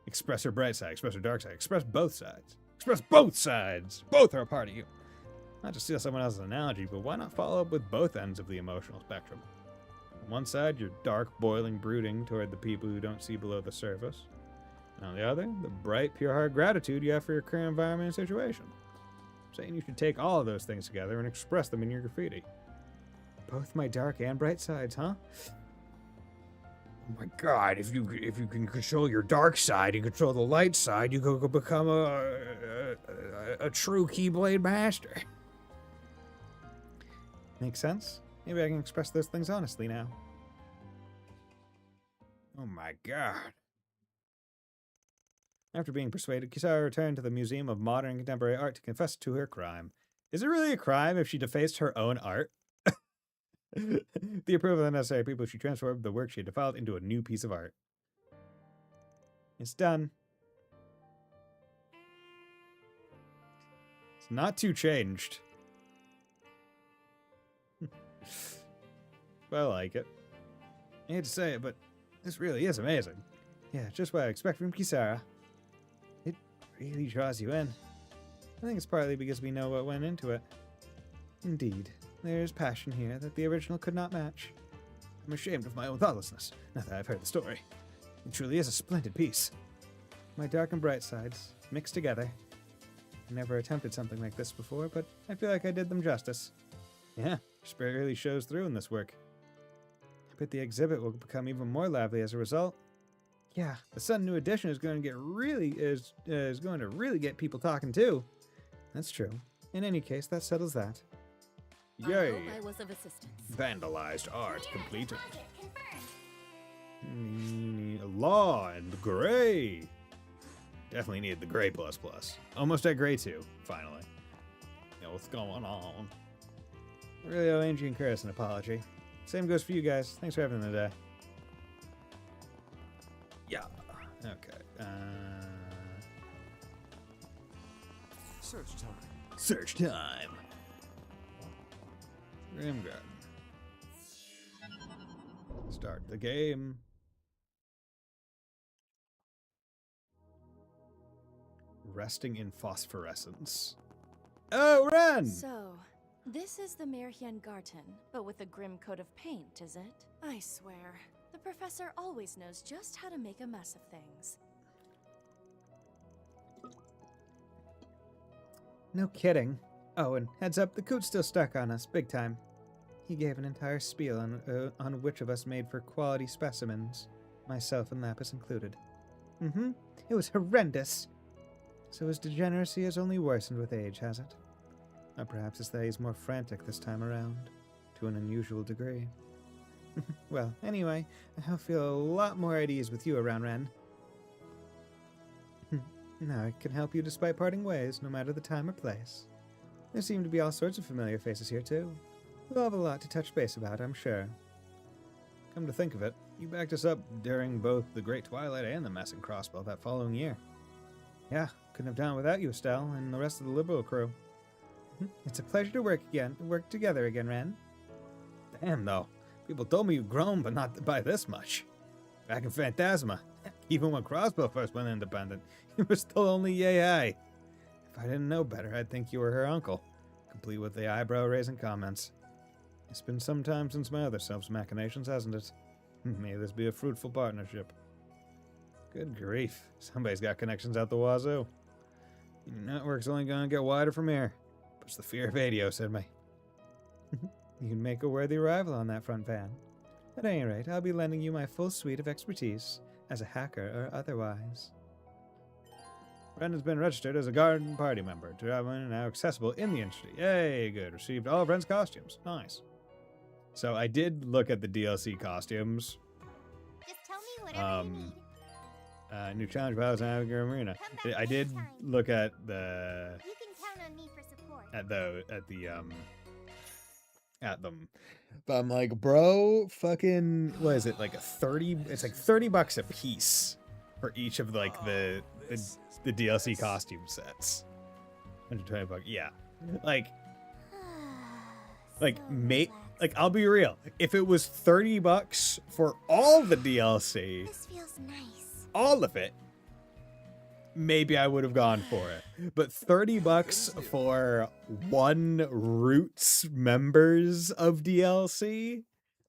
Express her bright side, express her dark side, express both sides. Express both sides! Both are a part of you. Not to steal someone else's analogy, but why not follow up with both ends of the emotional spectrum? On one side, you're dark, boiling, brooding toward the people who don't see below the surface. And on the other, the bright, pure-hearted gratitude you have for your current environment and situation. I'm saying you should take all of those things together and express them in your graffiti. Both my dark and bright sides, huh? Oh my god, if you can control your dark side and control the light side, you could become a true Keyblade master. Makes sense. Maybe I can express those things honestly now. Oh my god. After being persuaded, Kisara returned to the Museum of Modern and Contemporary Art to confess to her crime. Is it really a crime if she defaced her own art? The approval of the necessary people, she transformed the work she had defiled into a new piece of art. It's done. It's not too changed. But I like it. I hate to say it, but this really is amazing. Yeah, just what I expect from Kisara. It really draws you in. I think it's partly because we know what went into it. Indeed, there is passion here that the original could not match. I'm ashamed of my own thoughtlessness, now that I've heard the story. It truly is a splendid piece. My dark and bright sides, mixed together. I never attempted something like this before, but I feel like I did them justice. Yeah, your spirit really shows through in this work. I bet the exhibit will become even more lively as a result. Yeah, the sudden new edition is going to get really get people talking too. That's true. In any case, that settles that. Yay! I hope I was of assistance. Vandalized art completed. Law and gray. Definitely needed the gray plus plus. Almost at gray 2, finally. You know what's going on. I really owe Angie and Curtis an apology. Same goes for you guys. Thanks for having the day. Yeah. Okay. Search time. Search time. Grim Garden. Start the game. Resting in phosphorescence. Oh, Ren! So, this is the Merhian Garten, but with a grim coat of paint, is it? I swear, the professor always knows just how to make a mess of things. No kidding. Oh, and heads up, the coot's still stuck on us, big time. He gave an entire spiel on which of us made for quality specimens, myself and Lapis included. It was horrendous. So his degeneracy has only worsened with age, has it? Or perhaps it's that he's more frantic this time around, to an unusual degree. Well, anyway, I feel a lot more at ease with you around, Ren. Now I can help you despite parting ways, no matter the time or place. There seem to be all sorts of familiar faces here, too. We'll have a lot to touch base about, I'm sure. Come to think of it, you backed us up during both the Great Twilight and the Messing Crossbow that following year. Yeah, couldn't have done it without you, Estelle, and the rest of the Liberal crew. It's a pleasure to work together again, Ren. Damn, though. People told me you'd grown, but not by this much. Back in Phantasma, even when Crossbow first went independent, you were still only yay high. If I didn't know better, I'd think you were her uncle, complete with the eyebrow-raising comments. It's been some time since my other self's machinations, hasn't it? May this be a fruitful partnership. Good grief, somebody's got connections out the wazoo. Your network's only gonna get wider from here. Puts the fear of Adios in me. You can make a worthy rival on that front, Van. At any rate, I'll be lending you my full suite of expertise, as a hacker or otherwise. Ren has been registered as a garden party member. Traveling and now accessible in the industry. Yay, good. Received all of Ren's costumes. Nice. So I did look at the DLC costumes. Just tell me whatever you need. New challenge battles in Abigail Marina. I did look at the You can count on me for support. at them. But I'm like, bro, fucking, what is it? Like it's like $30 a piece for each of like the DLC costume sets. $120, yeah. Like I'll be real. If it was $30 for all the DLC, This feels nice. all of it, maybe I would have gone for it. But $30 for one Roots members of DLC?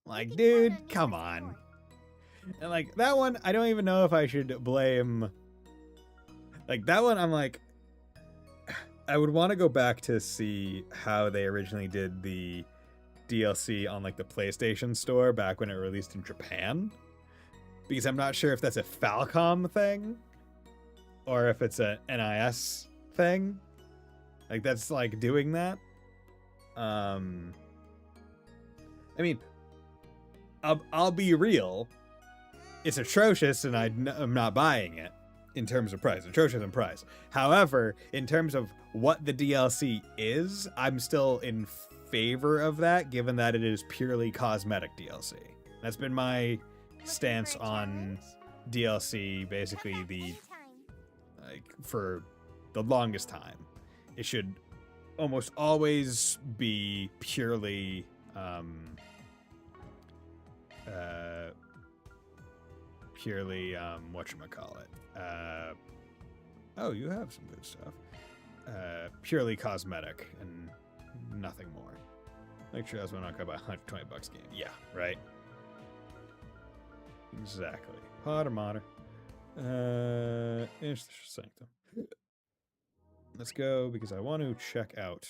Like, dude, come on. And like that one, I don't even know if I should blame. Like that one, I'm like, I would want to go back to see how they originally did the DLC on like the PlayStation Store back when it released in Japan, because I'm not sure if that's a Falcom thing or if it's a NIS thing. Like that's like doing that. I mean, I'll be real. It's atrocious, and I'm not buying it in terms of price. Atrocious in price. However, in terms of what the DLC is, I'm still in favor of that, given that it is purely cosmetic DLC. That's been my stance on DLC, basically for the longest time. It should almost always be purely whatchamacallit. Oh, you have some good stuff. Purely cosmetic and nothing more. Make sure that's when I not buy $120 game. Yeah, right. Exactly. Potter Mater. Sanctum. Let's go because I want to check out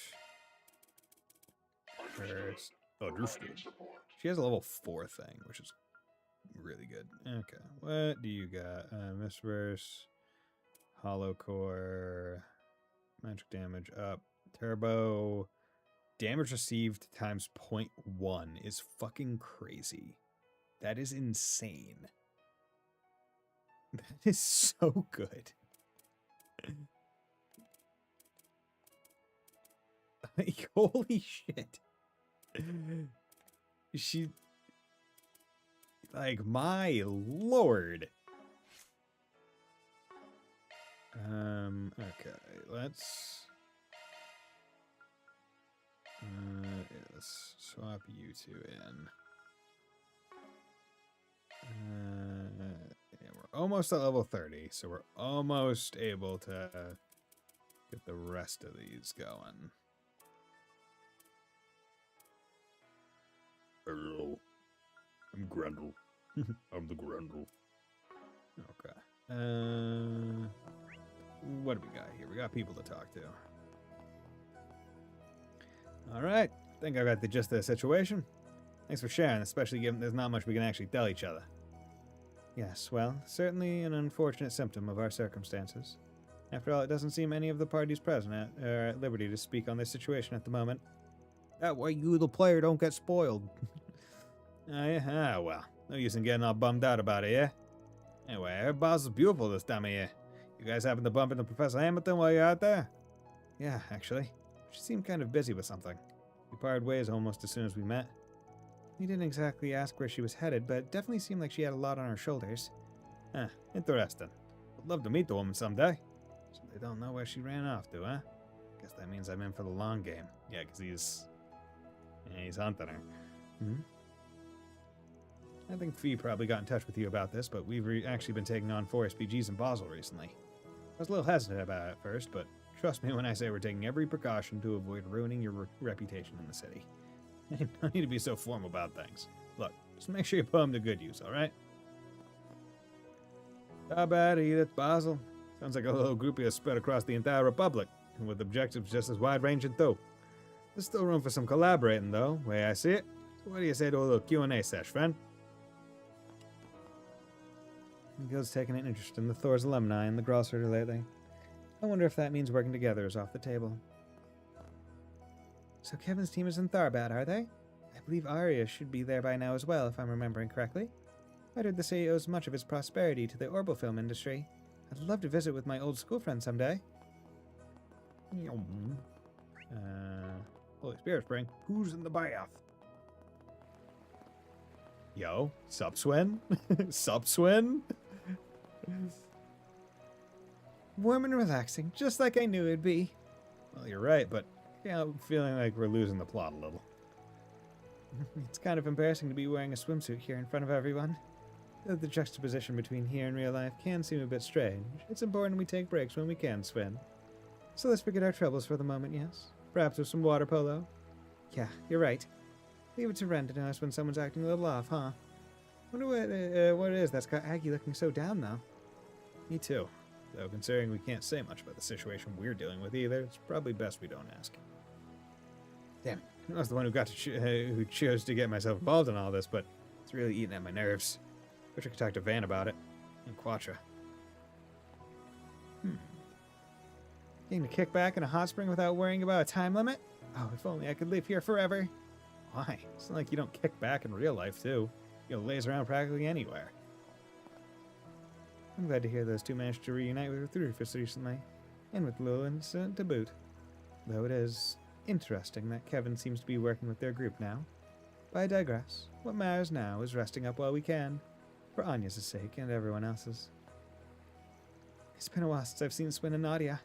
her. Oh, Drewski. She has a level 4 thing, which is really good. Okay, what do you got? Mistverse, Hollow Core, magic damage up, turbo. Damage received times 0.1 is fucking crazy. That is insane. That is so good. Like, holy shit. She... Like, my lord. Okay, let's... let's swap you two in. Yeah, we're almost at level 30, so we're almost able to get the rest of these going. Hello. I'm Grendel. I'm the Grendel. Okay. What do we got here? We got people to talk to. Alright. I think I got the gist of the situation. Thanks for sharing, especially given there's not much we can actually tell each other. Yes, well, certainly an unfortunate symptom of our circumstances. After all, it doesn't seem any of the parties present are at liberty to speak on this situation at the moment. That way you, the player, don't get spoiled. Well, no use in getting all bummed out about it, yeah? Anyway, I heard Basil's beautiful this time of year. You guys happen to bump into Professor Hamilton while you're out there? Yeah, actually. She seemed kind of busy with something. We parted ways almost as soon as we met. We didn't exactly ask where she was headed, but it definitely seemed like she had a lot on her shoulders. Huh, interesting. I'd love to meet the woman someday. So they don't know where she ran off to, huh? Guess that means I'm in for the long game. Yeah, because he's hunting her. Hmm? I think Fee probably got in touch with you about this, but we've actually been taking on 4 SPGs in Basel recently. I was a little hesitant about it at first, but trust me when I say we're taking every precaution to avoid ruining your reputation in the city. You don't need to be so formal about things. Look, just make sure you put them to good use, alright? How bad, Edith, Basel? Sounds like a little group you spread across the entire Republic, and with objectives just as wide-ranging too. There's still room for some collaborating, though, way I see it. So what do you say to a little Q&A sesh, friend? Gil's taken an interest in the Thor's alumni and the Grosser lately. I wonder if that means working together is off the table. So Kevin's team is in Tharbad, are they? I believe Arya should be there by now as well, if I'm remembering correctly. I heard the city owes much of its prosperity to the Orbital film industry. I'd love to visit with my old school friend someday. Holy Spirit Spring. Who's in the bath? Yo, sup, Swin? Sup, Swin? Warm and relaxing, just like I knew it'd be. Well, you're right, but yeah, I'm feeling like we're losing the plot a little. It's kind of embarrassing to be wearing a swimsuit here in front of everyone. Though the juxtaposition between here and real life can seem a bit strange, it's important we take breaks when we can swim. So let's forget our troubles for the moment, yes? Perhaps with some water polo? Yeah, you're right. Leave it to Ren to notice when someone's acting a little off, huh? Wonder what it is that's got Aggie looking so down, though. Me too. Though considering we can't say much about the situation we're dealing with either, it's probably best we don't ask. Damn, I was the one who got to who chose to get myself involved in all this, but it's really eating at my nerves. Wish I could talk to Van about it. And Quatra. Getting to kick back in a hot spring without worrying about a time limit? Oh, if only I could live here forever. Why? It's not like you don't kick back in real life, too. You'll laze around practically anywhere. I'm glad to hear those two managed to reunite with Rufus recently, and with Lillian to boot. Though it is interesting that Kevin seems to be working with their group now. But I digress. What matters now is resting up while we can, for Anya's sake and everyone else's. It's been a while since I've seen Swin and Nadia.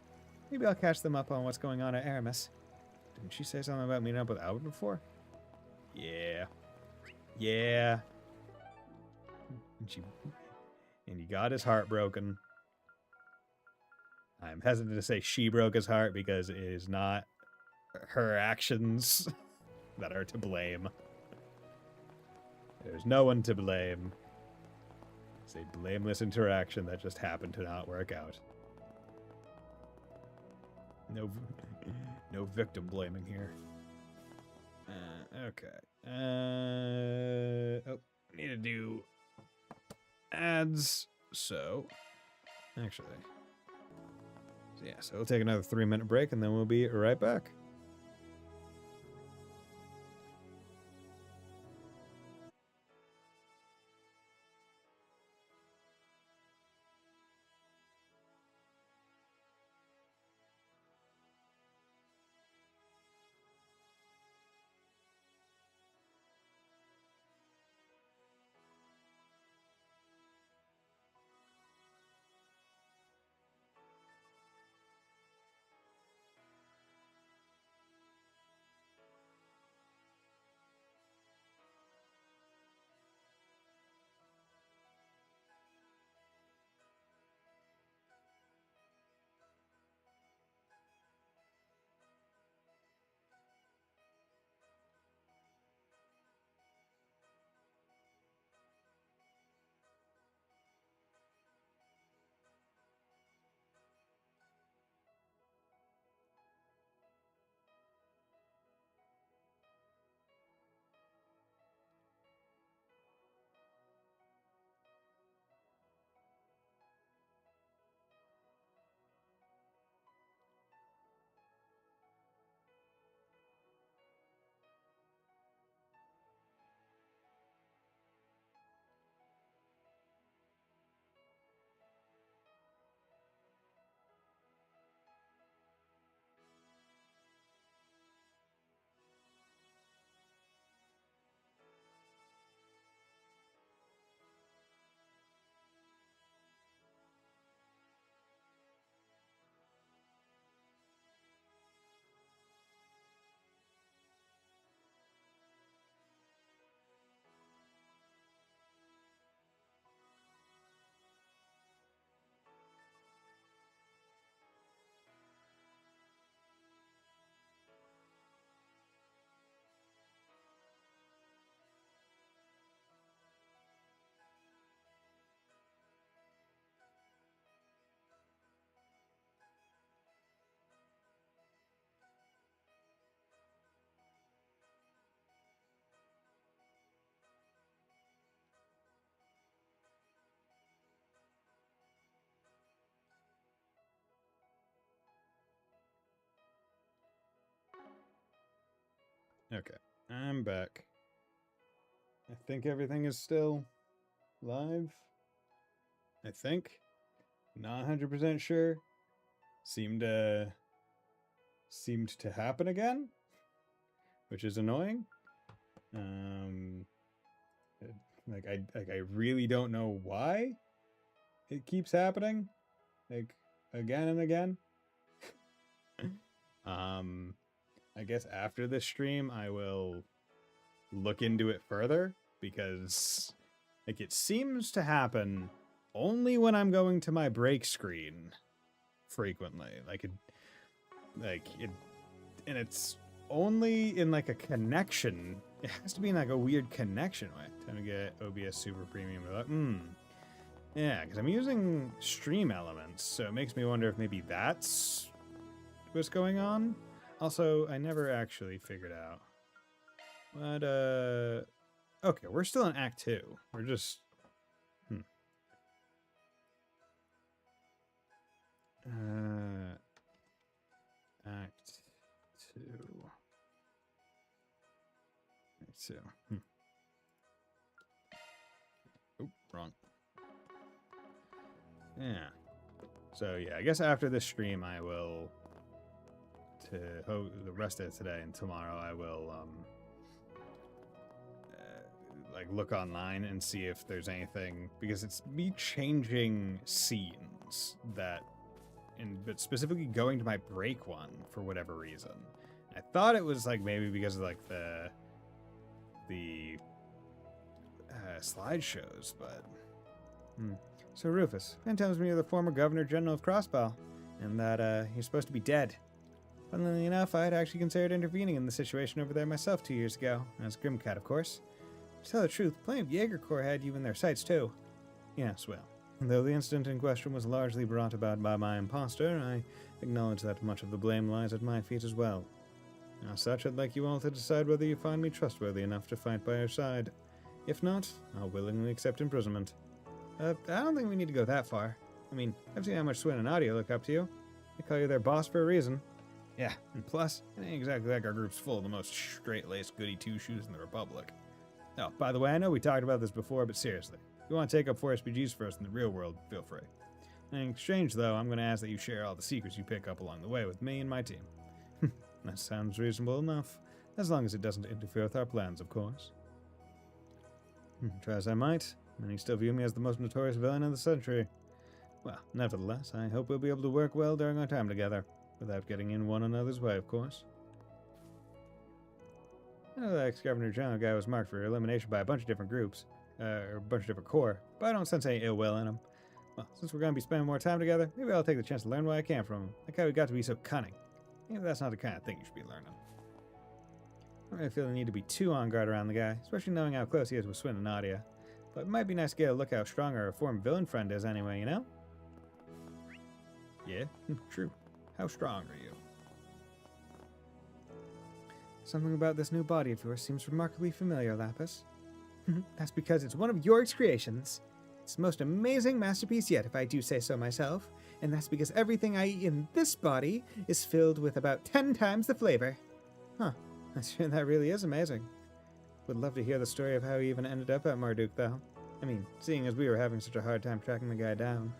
Maybe I'll catch them up on what's going on at Aramis. Didn't she say something about meeting up with Albert before? Yeah. Yeah. And he got his heart broken. I'm hesitant to say she broke his heart because it is not her actions that are to blame. There's no one to blame. It's a blameless interaction that just happened to not work out. No victim blaming here. Okay. Oh, need to do ads. So, actually, yeah. So we'll take another 3-minute break, and then we'll be right back. Okay, I'm back. I think everything is still live. I think. Not 100% sure. Seemed to happen again, which is annoying. I really don't know why it keeps happening, like again and again. I guess after this stream I will look into it further, because like it seems to happen only when I'm going to my break screen frequently. And it's only in like a connection. It has to be in like a weird connection way. Time to get OBS Super Premium. Yeah, because I'm using Stream Elements, so it makes me wonder if maybe that's what's going on. Also, I never actually figured out. But, okay, we're still in Act 2. We're just... Act 2. Act 2. Oop, wrong. Yeah. So, yeah, I guess after this stream, I will... the rest of today and tomorrow, I will, like, look online and see if there's anything... Because it's me changing scenes that... but specifically going to my break one for whatever reason. I thought it was like maybe because of like the slideshows, but So Rufus, Ben tells me you're the former Governor General of Crossbell, and that you're supposed to be dead. Funnily enough, I had actually considered intervening in the situation over there myself 2 years ago, as Grimcat, of course. To tell the truth, plenty of Jaeger Corps had you in their sights too. Yes, well. Though the incident in question was largely brought about by my impostor, I acknowledge that much of the blame lies at my feet as well. As such, I'd like you all to decide whether you find me trustworthy enough to fight by your side. If not, I'll willingly accept imprisonment. I don't think we need to go that far. I mean, I've seen how much Swin and Nadia look up to you. They call you their boss for a reason. Yeah, and plus, it ain't exactly like our group's full of the most straight-laced goody two-shoes in the Republic. Oh, by the way, I know we talked about this before, but seriously. If you want to take up 4 SPGs first in the real world, feel free. In exchange, though, I'm going to ask that you share all the secrets you pick up along the way with me and my team. That sounds reasonable enough, as long as it doesn't interfere with our plans, of course. Try as I might, many still view me as the most notorious villain of the century. Well, nevertheless, I hope we'll be able to work well during our time together, without getting in one another's way, of course. I know the ex-Governor General guy was marked for elimination by a bunch of different groups, or a bunch of different corps, but I don't sense any ill will in him. Well, since we're going to be spending more time together, maybe I'll take the chance to learn what I can from him, like how he got to be so cunning. Maybe that's not the kind of thing you should be learning. I don't really feel the need to be too on guard around the guy, especially knowing how close he is with Swin and Nadia. But it might be nice to get a look how strong our reformed villain friend is anyway, you know? Yeah, true. How strong are you? Something about this new body of yours seems remarkably familiar, Lapis. That's because it's one of York's creations. It's the most amazing masterpiece yet, if I do say so myself. And that's because everything I eat in this body is filled with about 10 times the flavor. Huh. That really is amazing. Would love to hear the story of how he even ended up at Marduk, though. I mean, seeing as we were having such a hard time tracking the guy down.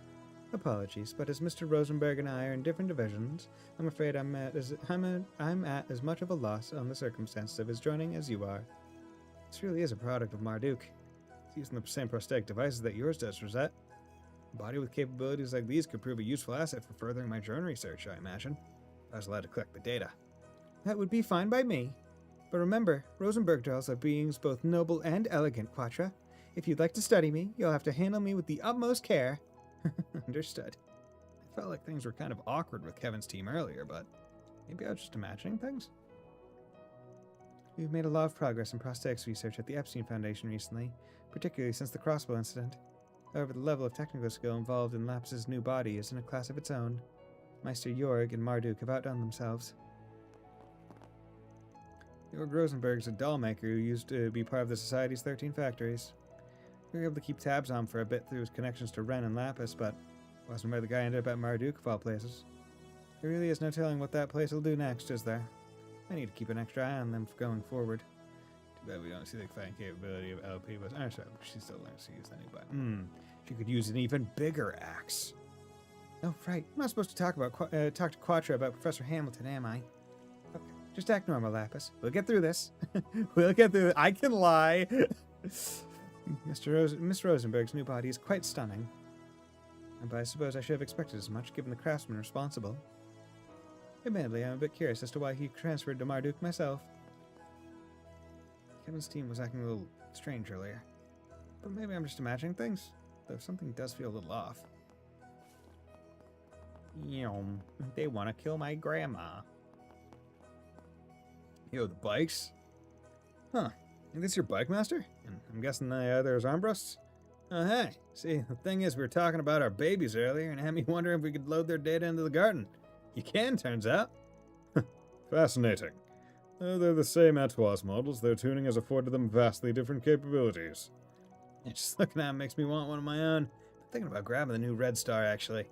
Apologies, but as Mr. Rosenberg and I are in different divisions, I'm afraid I'm at as much of a loss on the circumstances of his joining as you are. This really is a product of Marduk. It's using the same prosthetic devices that yours does, Rosette. A body with capabilities like these could prove a useful asset for furthering my drone research, I imagine. If I was allowed to collect the data. That would be fine by me. But remember, Rosenberg dolls are beings both noble and elegant, Quatra. If you'd like to study me, you'll have to handle me with the utmost care. Understood. I felt like things were kind of awkward with Kevin's team earlier, but maybe I was just imagining things? We've made a lot of progress in prosthetics research at the Epstein Foundation recently, particularly since the crossbow incident. However, the level of technical skill involved in Lapis' new body is in a class of its own. Meister Jorg and Marduk have outdone themselves. Jorg Rosenberg is a doll maker who used to be part of the Society's 13 factories. We were able to keep tabs on him for a bit through his connections to Ren and Lapis, but wasn't where the guy ended up at Marduk of all places. There really is no telling what that place will do next, is there? I need to keep an extra eye on them going forward. Too bad we don't see the fighting capability of LP, but sorry, she still learns to use that new button. She could use an even bigger axe. Oh, right. I'm not supposed to talk to Quatra about Professor Hamilton, am I? Okay, just act normal, Lapis. We'll get through this. We'll get through it. I can lie. Miss Rosenberg's new body is quite stunning. But I suppose I should have expected as much, given the craftsman responsible. Admittedly, I'm a bit curious as to why he transferred to Marduk myself. Kevin's team was acting a little strange earlier. But maybe I'm just imagining things, though something does feel a little off. They want to kill my grandma. Yo, the bikes? Huh. Is this your bike master? And I'm guessing the other is armbrusts? Oh, hey. See, the thing is, we were talking about our babies earlier and had me wondering if we could load their data into the garden. You can, turns out. Fascinating. Though they're the same Etoise models, their tuning has afforded them vastly different capabilities. Just looking at it makes me want one of my own. I'm thinking about grabbing the new Red Star, actually.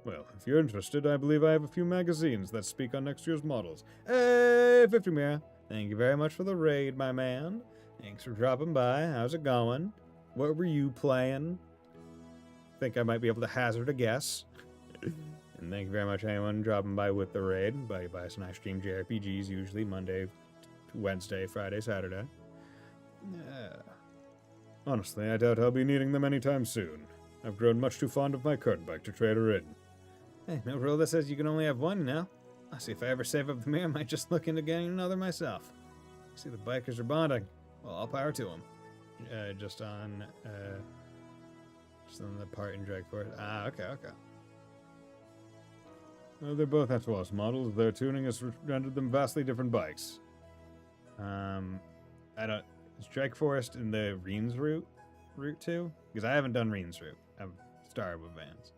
Well, if you're interested, I believe I have a few magazines that speak on next year's models. Hey, 50 Mira. Thank you very much for the raid, my man. Thanks for dropping by. How's it going? What were you playing? Think I might be able to hazard a guess. And thank you very much, anyone dropping by with the raid. By Bison, I stream JRPGs usually Monday, Wednesday, Friday, Saturday. Yeah. Honestly, I doubt I'll be needing them anytime soon. I've grown much too fond of my cart bike to trade her in. Hey, no rule that says you can only have one, you know? I'll see if I ever save up the mirror, I might just look into getting another myself. See, the bikers are bonding. Well, all power to them. Just on the part in Drag Force. Ah, okay. Well, they're both Etoise models. Their tuning has rendered them vastly different bikes. Is Drake Forest in the Reens route too? Because I haven't done Reens route. I've started with Vans.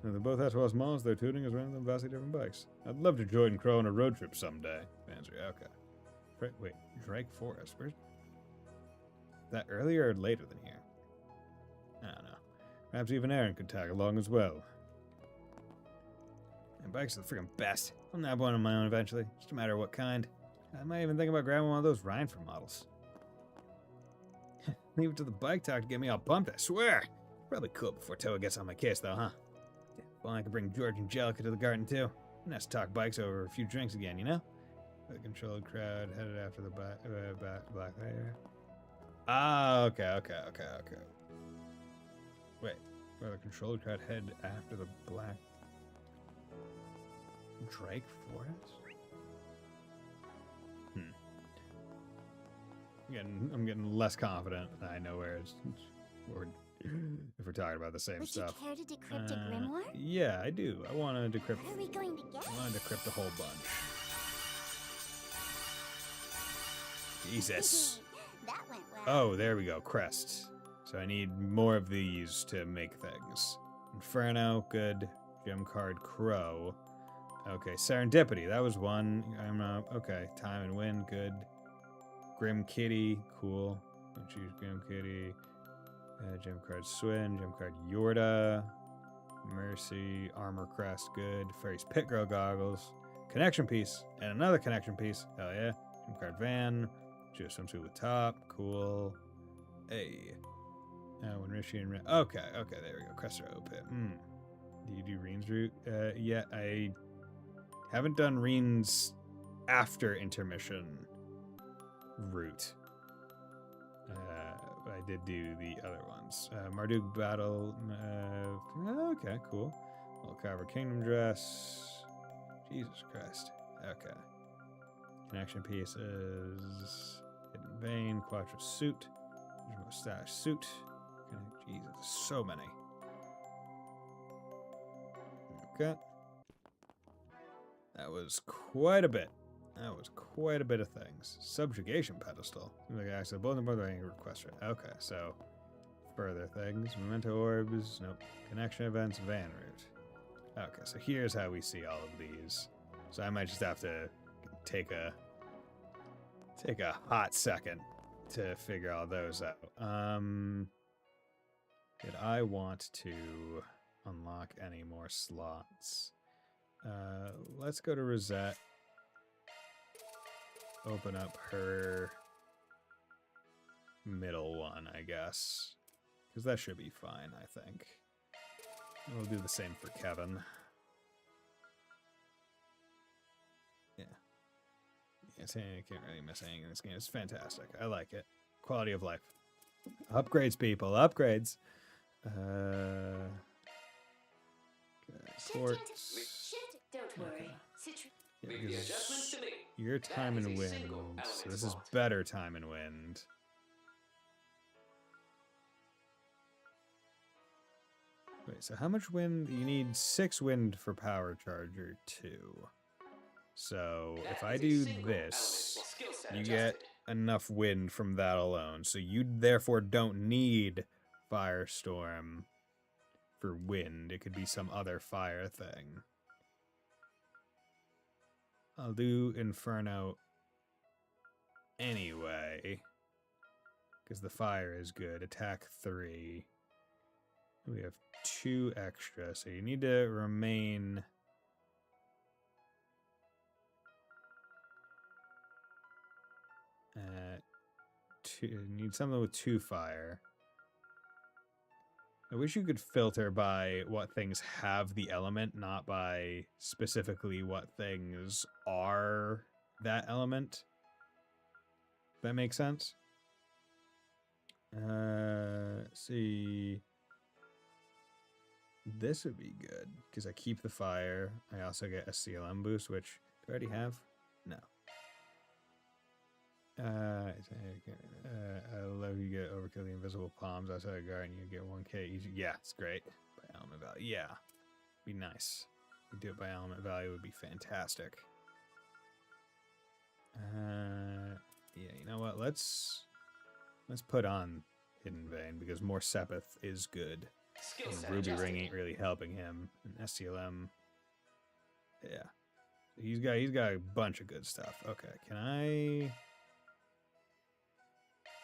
They're both Etoise models. Their tuning has rendered them vastly different bikes. I'd love to join Crow on a road trip someday. Vans, okay. Wait, Drake Forest. Where's that? Earlier or later than here? I don't know. Perhaps even Aaron could tag along as well. And bikes are the freaking best. I'll nab one of my own eventually. Just a matter of what kind. I might even think about grabbing one of those Rhineford models. Leave it to the bike talk to get me all pumped, I swear. Probably cool before Toa gets on my case, though, huh? Yeah, well, I could bring George and Jellica to the garden, too. And let's talk bikes over a few drinks again, you know? The controlled crowd headed after the black layer. Ah, okay. Wait, where the controlled crowd head after the black Drake Forest? I'm getting less confident. I know where it's if we're talking about the same stuff. Would you care to decrypt a grimoire? Yeah, I do. I want to decrypt. What are we going to get? I want to decrypt a whole bunch. Jesus. That went well. Oh, there we go. Crests. So I need more of these to make things. Inferno, good. Gem card, Crow. Okay, Serendipity. That was one. Okay, Time and Wind, good. Grim Kitty, cool. Choose Grim Kitty. Gem card Swin, gem card Yorda. Mercy, Armor Crest, good. Fairy's Pit Girl Goggles. Connection Piece, and another Connection Piece. Hell yeah. Gem card Van. Choose swimsuit with top, cool. Hey. When Rishi and okay, there we go. Crester Opit. Do you do Reen's route? Yeah, I haven't done Reen's after intermission route. I did do the other ones. Marduk Battle. Okay, cool. Carver Kingdom Dress. Jesus Christ. Okay. Connection Pieces. Hidden Vein. Quattro Suit. Mustache Suit. Jesus, so many. Okay. That was quite a bit. That was quite a bit of things. Subjugation Pedestal. Okay, so both of them are request. Okay, so further things. Memento Orbs. Nope. Connection Events. Van Route. Okay, so here's how we see all of these. So I might just have to take a hot second to figure all those out. Did I want to unlock any more slots? Let's go to Rosette. Open up her middle one, I guess. Because that should be fine, I think. We'll do the same for Kevin. Yeah. I can't really miss anything in this game. It's fantastic. I like it. Quality of life. Upgrades, people. Upgrades. Quartz. Don't worry. Citri- Yeah, Leave the because adjustments to me. your time That and is a wind. single So element this is slot. better time and wind. Wait, so how much wind? You need 6 wind for power charger 2. So if That I is a do single this, element skill set you adjusted. get enough wind from that alone. So you therefore don't need Firestorm for wind. It could be some other fire thing. I'll do Inferno anyway, because the fire is good. Attack 3. We have 2 extra, so you need to remain... You need something with 2 fire. I wish you could filter by what things have the element, not by specifically what things are that element. That makes sense? Let's see. This would be good, because I keep the fire. I also get a CLM boost, which do I already have? No. I love you get overkill the invisible palms outside of guard and you get 1k each. Yeah, it's great. By element value. Yeah. Be nice. We do it by element value would be fantastic. Yeah, you know what? Let's put on Hidden Vein because more Sepith is good. Skill And set Ruby adjusted. Ring ain't really helping him. And SCLM. Yeah. He's got a bunch of good stuff. Okay, can I...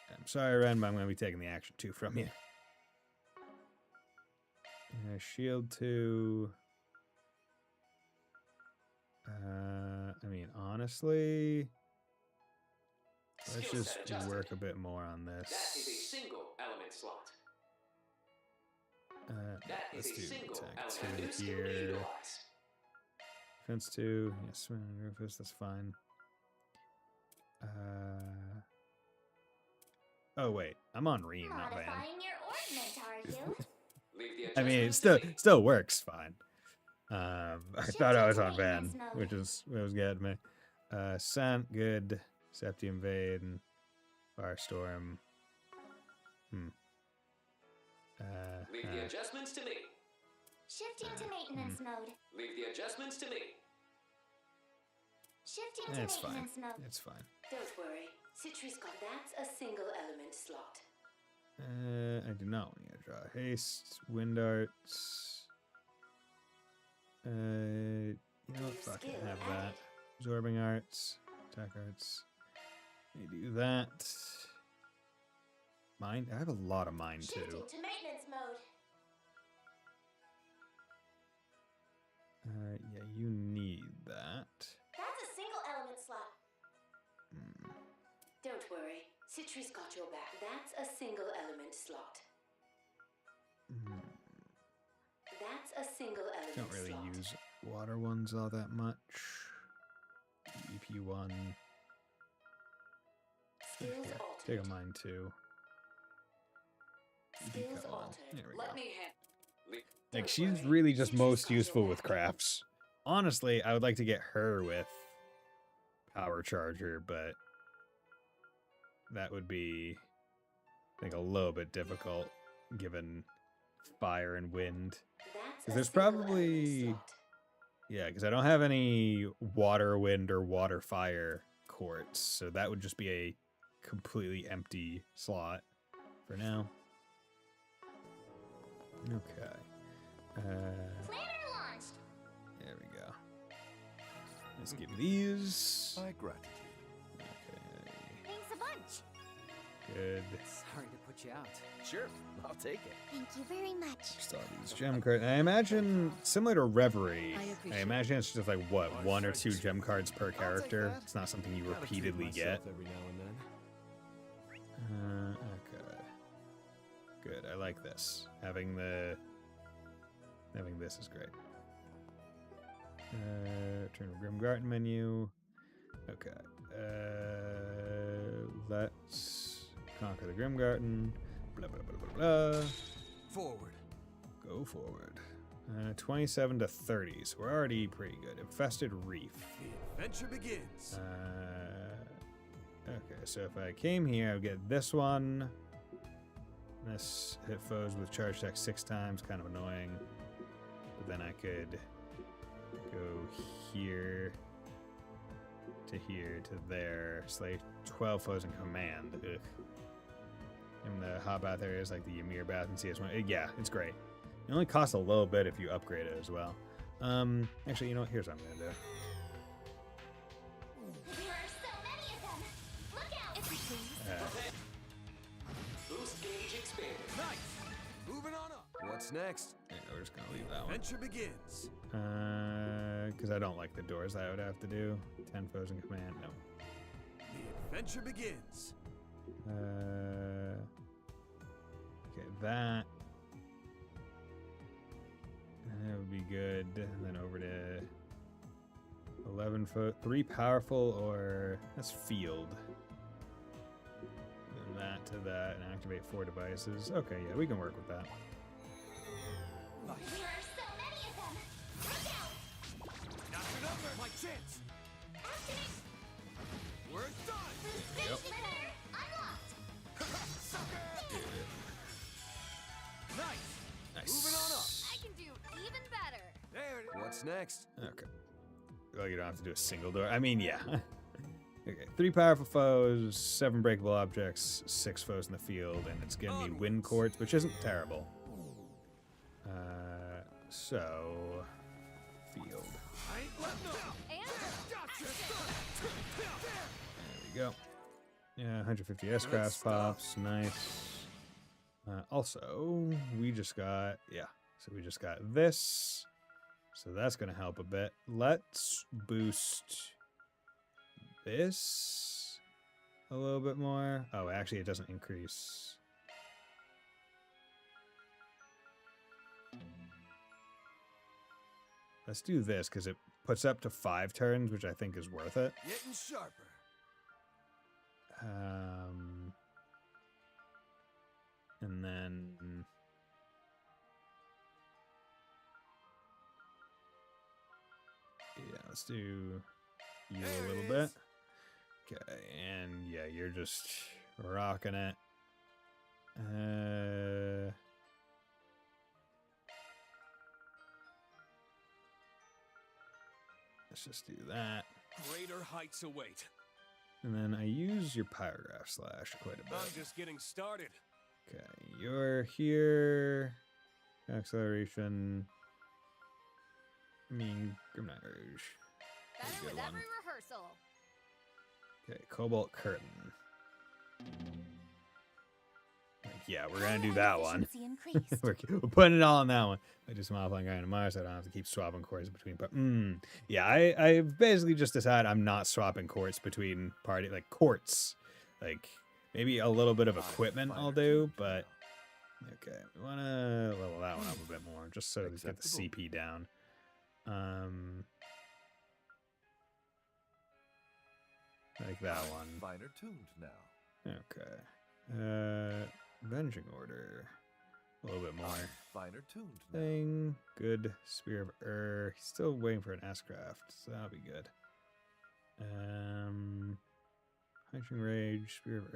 I'm sorry, Ren, but I'm going to be taking the action 2 from you. Shield 2. I mean, honestly, let's Skill just set adjusted. work a bit more on this. That is a single element slot. That Let's is a do single attack element 2 new skill to here. utilize. Defense 2. Yes, Rufus, that's fine. Oh, wait. I'm on Reem, not Van. Modifying your ornament, are you? Leave the I mean, it adjustments to me. still works fine. I thought I was on Van, maintenance mode. which was getting me. Sant, good. Septium Vade, Firestorm. Leave the adjustments to me. Shifting to maintenance mode. Leave the adjustments to me. Shifting to It's fine. maintenance mode. It's fine. Don't worry. Citri's got that's a single element slot. I do not want to draw haste, wind arts. You know what? Fuck it, have that. Absorbing arts, attack arts. Let me do that. Mind? I have a lot of mind too. Shifting to maintenance mode. Yeah, you need that. That's a single element slot. Don't worry. Citri's got your back. That's a single element slot. That's a single element Don't really slot. use water ones all that much. EP1. Skills Yeah, altered. take a mind too. Skills EP1. altered. There we Let go. me hit. Like, she's really just most useful with crafts. Honestly, I would like to get her with Power Charger, but that would be, I think, a little bit difficult given fire and wind. Because there's probably... Yeah, because I don't have any water, wind, or water fire quartz, so that would just be a completely empty slot for now. Okay. Planner launched. There we go. Let's give these. My gratitude. Thanks a bunch. Good. Sorry to put you out. Sure, I'll take it. Thank you very much. Just all these gem cards. I imagine, similar to Reverie, I I appreciate imagine it's just like, what, 1 or 2 gem cards per character? It's not something you Gotta treat repeatedly get. myself every now and then. Okay. Good, I like this. Having this is great. Turn to Grimgarten menu. Okay. Let's conquer the Grimgarten. Blah, blah, blah, blah, blah. Forward. Go forward. 27 to 30, so we're already pretty good. Infested Reef. The adventure begins. Okay, so if I came here, I would get this one. This hit foes with charge attack 6 times, kind of annoying. But then I could go here to here to there. Slay 12 foes in command. Ugh. And the hot bath area is like the Ymir bath in CS1. Yeah, it's great. It only costs a little bit if you upgrade it as well. Actually, you know what? Here's what I'm gonna do. There are so many of them. Look out! If you please. Boost gauge expanded. Nice. Moving on up. What's next? Yeah, we're just gonna leave that one. Adventure begins. Because I don't like the doors that I would have to do. 10 foes in command. No. The adventure begins. Okay, that. That would be good. And then over to 11 foot, 3 powerful, or that's field. Then that to that, and activate 4 devices. Okay, yeah, we can work with that. There are so many of them. Look out! Not your number. My chance. Activate. We're done. Boost station center unlocked. Sucker. Nice. Nice. Moving on up. I can do even better. There it is. What's next? Okay. Well, you don't have to do a single door. I mean, yeah. Okay, 3 powerful foes, 7 breakable objects, 6 foes in the field, and it's giving me wind courts, which isn't terrible. So field. I ain't letting up. And There we go. Yeah, 150 S-Craft pops, nice. Also, we just got, so we just got this. So that's going to help a bit. Let's boost this a little bit more. Oh, actually, it doesn't increase. Let's do this because it puts up to 5 turns, which I think is worth it. Getting sharper. And then yeah, let's do you a little bit. Okay, and yeah, you're just rocking it. Let's just do that. Greater heights await. And then I use your Pyrograph Slash quite a bit. I'm just getting started. Okay, you're here. Acceleration. I mean, Grimnight Rouge. better Good with one. every rehearsal. Okay, Cobalt Curtain. Yeah, we're gonna do that one. Efficiency increased. we're putting it all on that one. I do some offline guy in Mars, so I don't have to keep swapping cores between. But yeah, I basically just decided I'm not swapping courts between party courts. Like maybe a little bit of equipment I'll do, but okay, we wanna level that one up a bit more just so to get the CP down. Like that one. Finer tuned now. Okay. Avenging Order. A little bit more. Finer tuned now. Thing. Good. Spear of He's still waiting for an S-Craft, so that'll be good. Hunting Rage, Spear of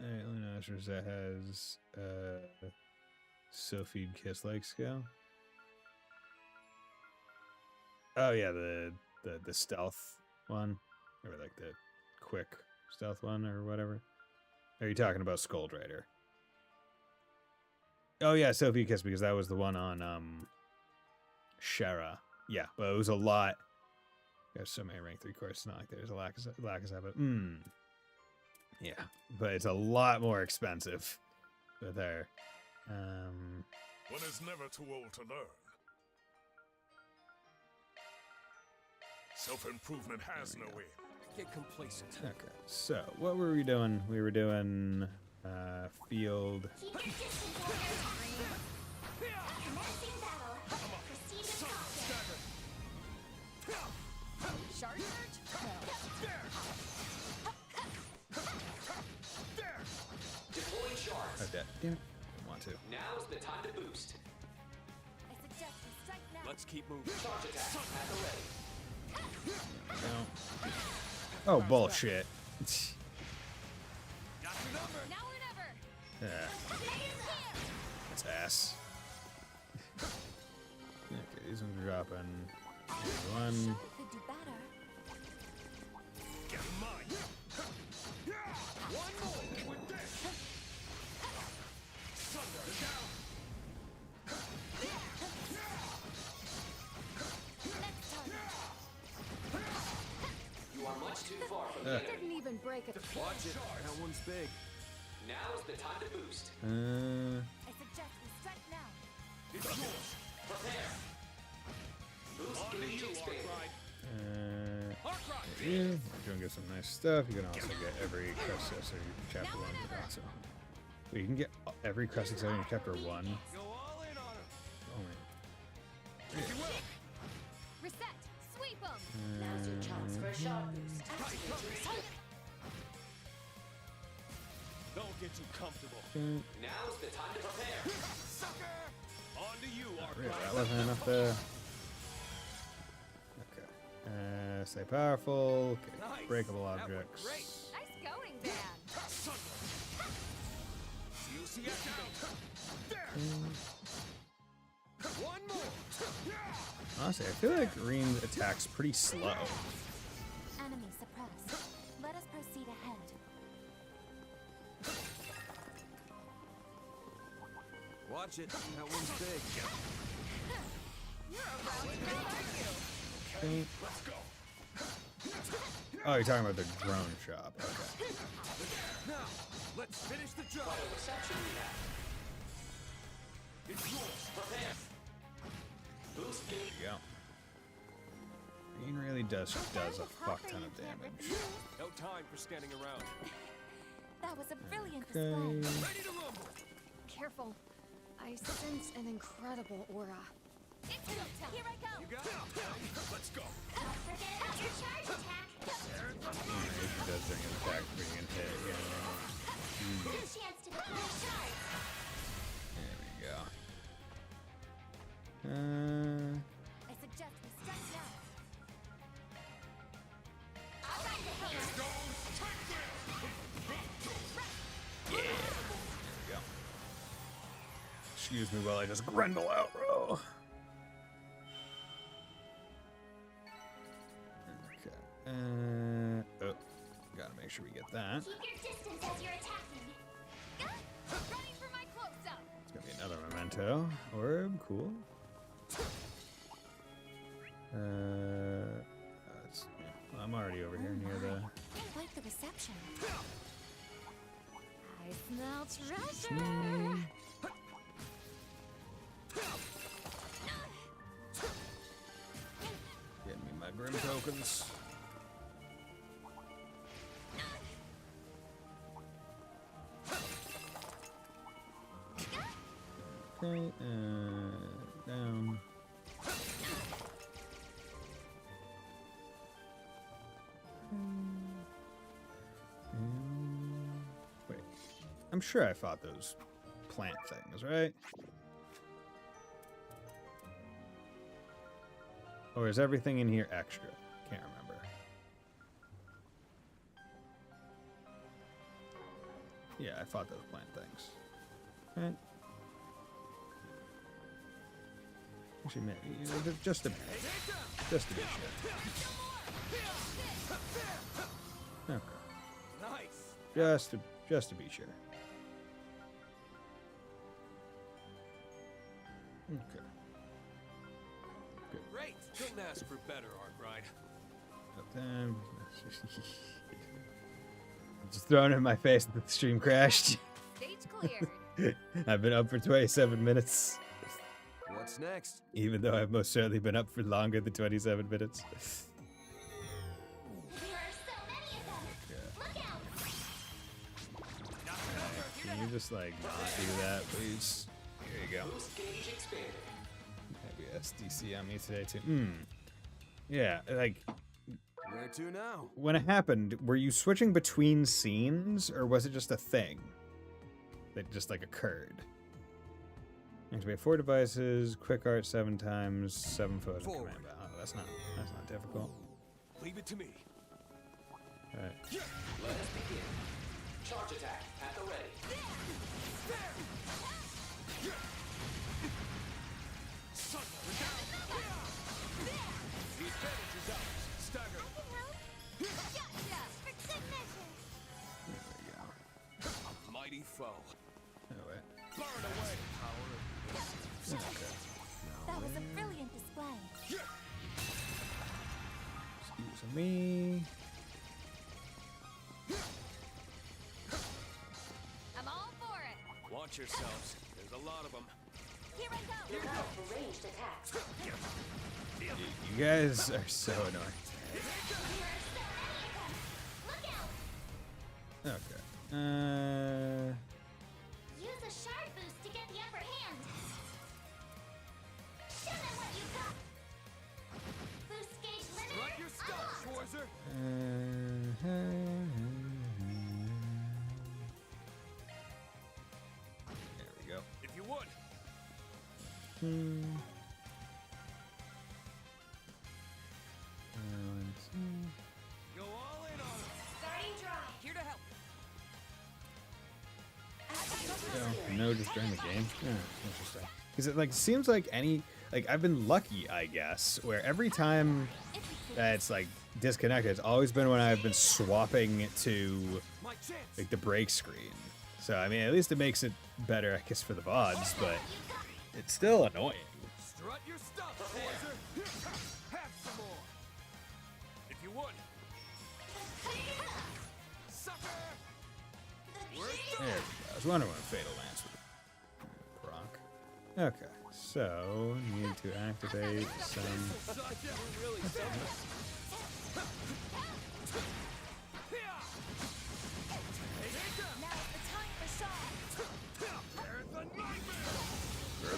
Alright, Luna's Rosette has Sylphid Kiss like skill. Oh yeah, the stealth one. Or like the quick stealth one or whatever. Are you talking about Scold Rider? Oh yeah, Sylphid Kiss, because that was the one on Shara. Yeah, but it was a lot. There's so many rank 3 courses, not like there's a lack of but yeah, but it's a lot more expensive with her. One is never too old to learn. Self-improvement has no end. Get complacent. Okay, so what were we doing? We were doing field. Keep your distance, warriors. Commencing battle. Proceed with caution. Shark Surge? Deploying Let's keep moving. Charge attack at the ready. No. Oh, bullshit. Got your number. Now or never. Yeah. That's ass. Okay, these ones are dropping. One. Could do better. Get mine. One more with this. Thunder down. You are much too far from the Uh. enemy. Didn't even break it. Watch it. That one's big. Now is the time to boost. I suggest we strike now. It's yours. Prepare. Boost gauge expanded. Yeah, you're gonna get some nice stuff. You can also get every quest accessory chapter 1 also. Wait, you can get every quest accessory in chapter 1. Go all in on him. Oh man. If you will. Reset. Sweep them. Now's your chance for a sharp boost. Don't get too comfortable. Now is the time to prepare. Sucker! On to you, Yeah, Arkwright. that wasn't enough there. Okay. Stay powerful. Okay. Nice. Breakable That went objects. great. Nice going, Van. You see there. One more. Honestly, I feel like Reen's attack's pretty slow. Enemy suppressed. Let us proceed ahead. Watch it. That one's big. Okay. Let's go. Oh, you're talking about the drone shop. Okay. Now, let's finish the job. What a reception we have. It's yours. Prepare. Boost gauge. There you go. Reen really does a fuck ton of damage. No time for standing around. That was a brilliant Okay. display. Ready to rumble. Careful. I sense an incredible aura. It's go time. Here I go. You got it. Let's go. Don't forget about your charge attack. She does bring an attack, bring an hit. Yeah. New chance to deploy charge. There we go. I suggest we strike now. I'll ride the hammer. Yeah. There we go. Excuse me while I just grendel out, bro. Okay. Oh, gotta make sure we get that. Keep your distance as you're attacking. Ready for my close-up. It's gonna be another memento orb. Cool. Yeah, I'm already over here near the. Quite the reception. I smell treasure. Getting me my grim tokens. Okay, down. Wait, I'm sure I fought those plant things, right? Or is everything in here extra? Can't remember. Yeah, I fought those plant things. Right. Actually, maybe just to be sure. Okay. Nice. Just to be sure. Okay. Good. Great. Couldn't ask for better, Arkwright. But then, just thrown in my face that the stream crashed. Stage cleared. I've been up for 27 minutes. What's next? Even though I've most certainly been up for longer than 27 minutes. There are so many of them. Look out. Can you just like not do that, please? Here you go. Boost gauge expanded. Maybe SDC on me today too. Yeah, like Where to now? when it happened, were you switching between scenes or was it just a thing that just like occurred? Activate 4 devices, quick art 7 times, 7 foot. Oh, that's not difficult. Leave it to me. Alright. Let us begin. Charge attack at the ready. The advantage is ours. Stagger. Mighty foe. Oh, wait. Burn away. Okay. That was a brilliant display. Excuse me. I'm all for it. Watch yourselves. There's a lot of them. Here I go. Look out for ranged attacks. You guys are so annoying. Okay. Use a shard boost to get the upper hand. Show them what you got. Boost gauge limiter. Strut your stuff, Schwarzer. There we go. If you would. Go all in on it. Starting dry. Here to help. No, just during the game. Interesting. Because it seems like I've been lucky, I guess, where every time that it's disconnected, it's always been when I've been swapping to the break screen. So I mean, at least it makes it better, I guess, for the VODs, but it's still annoying. Strut your stuff, Schwarzer. Have some more. If you would. Sucker. There we go. I was wondering when Fatal Lance would proc. Okay, so need to activate some.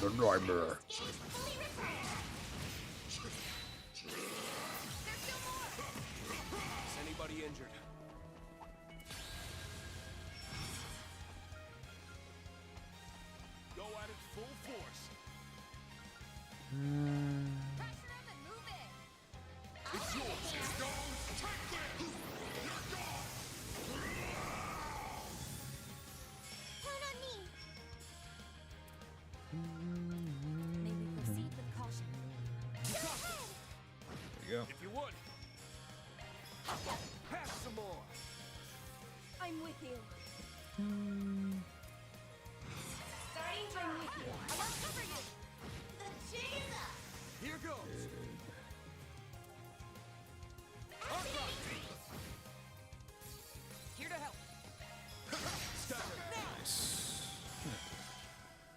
The nightmare. Is anybody injured? Go at it full force. It's yours. It's yours. Take this. You're gone. Count on me. May we proceed with caution. There you go. If you would. Have some more. I'm with you. Starting dry. I'm with you. I will cover you. The jig is up. Here goes. Here to help. Nice.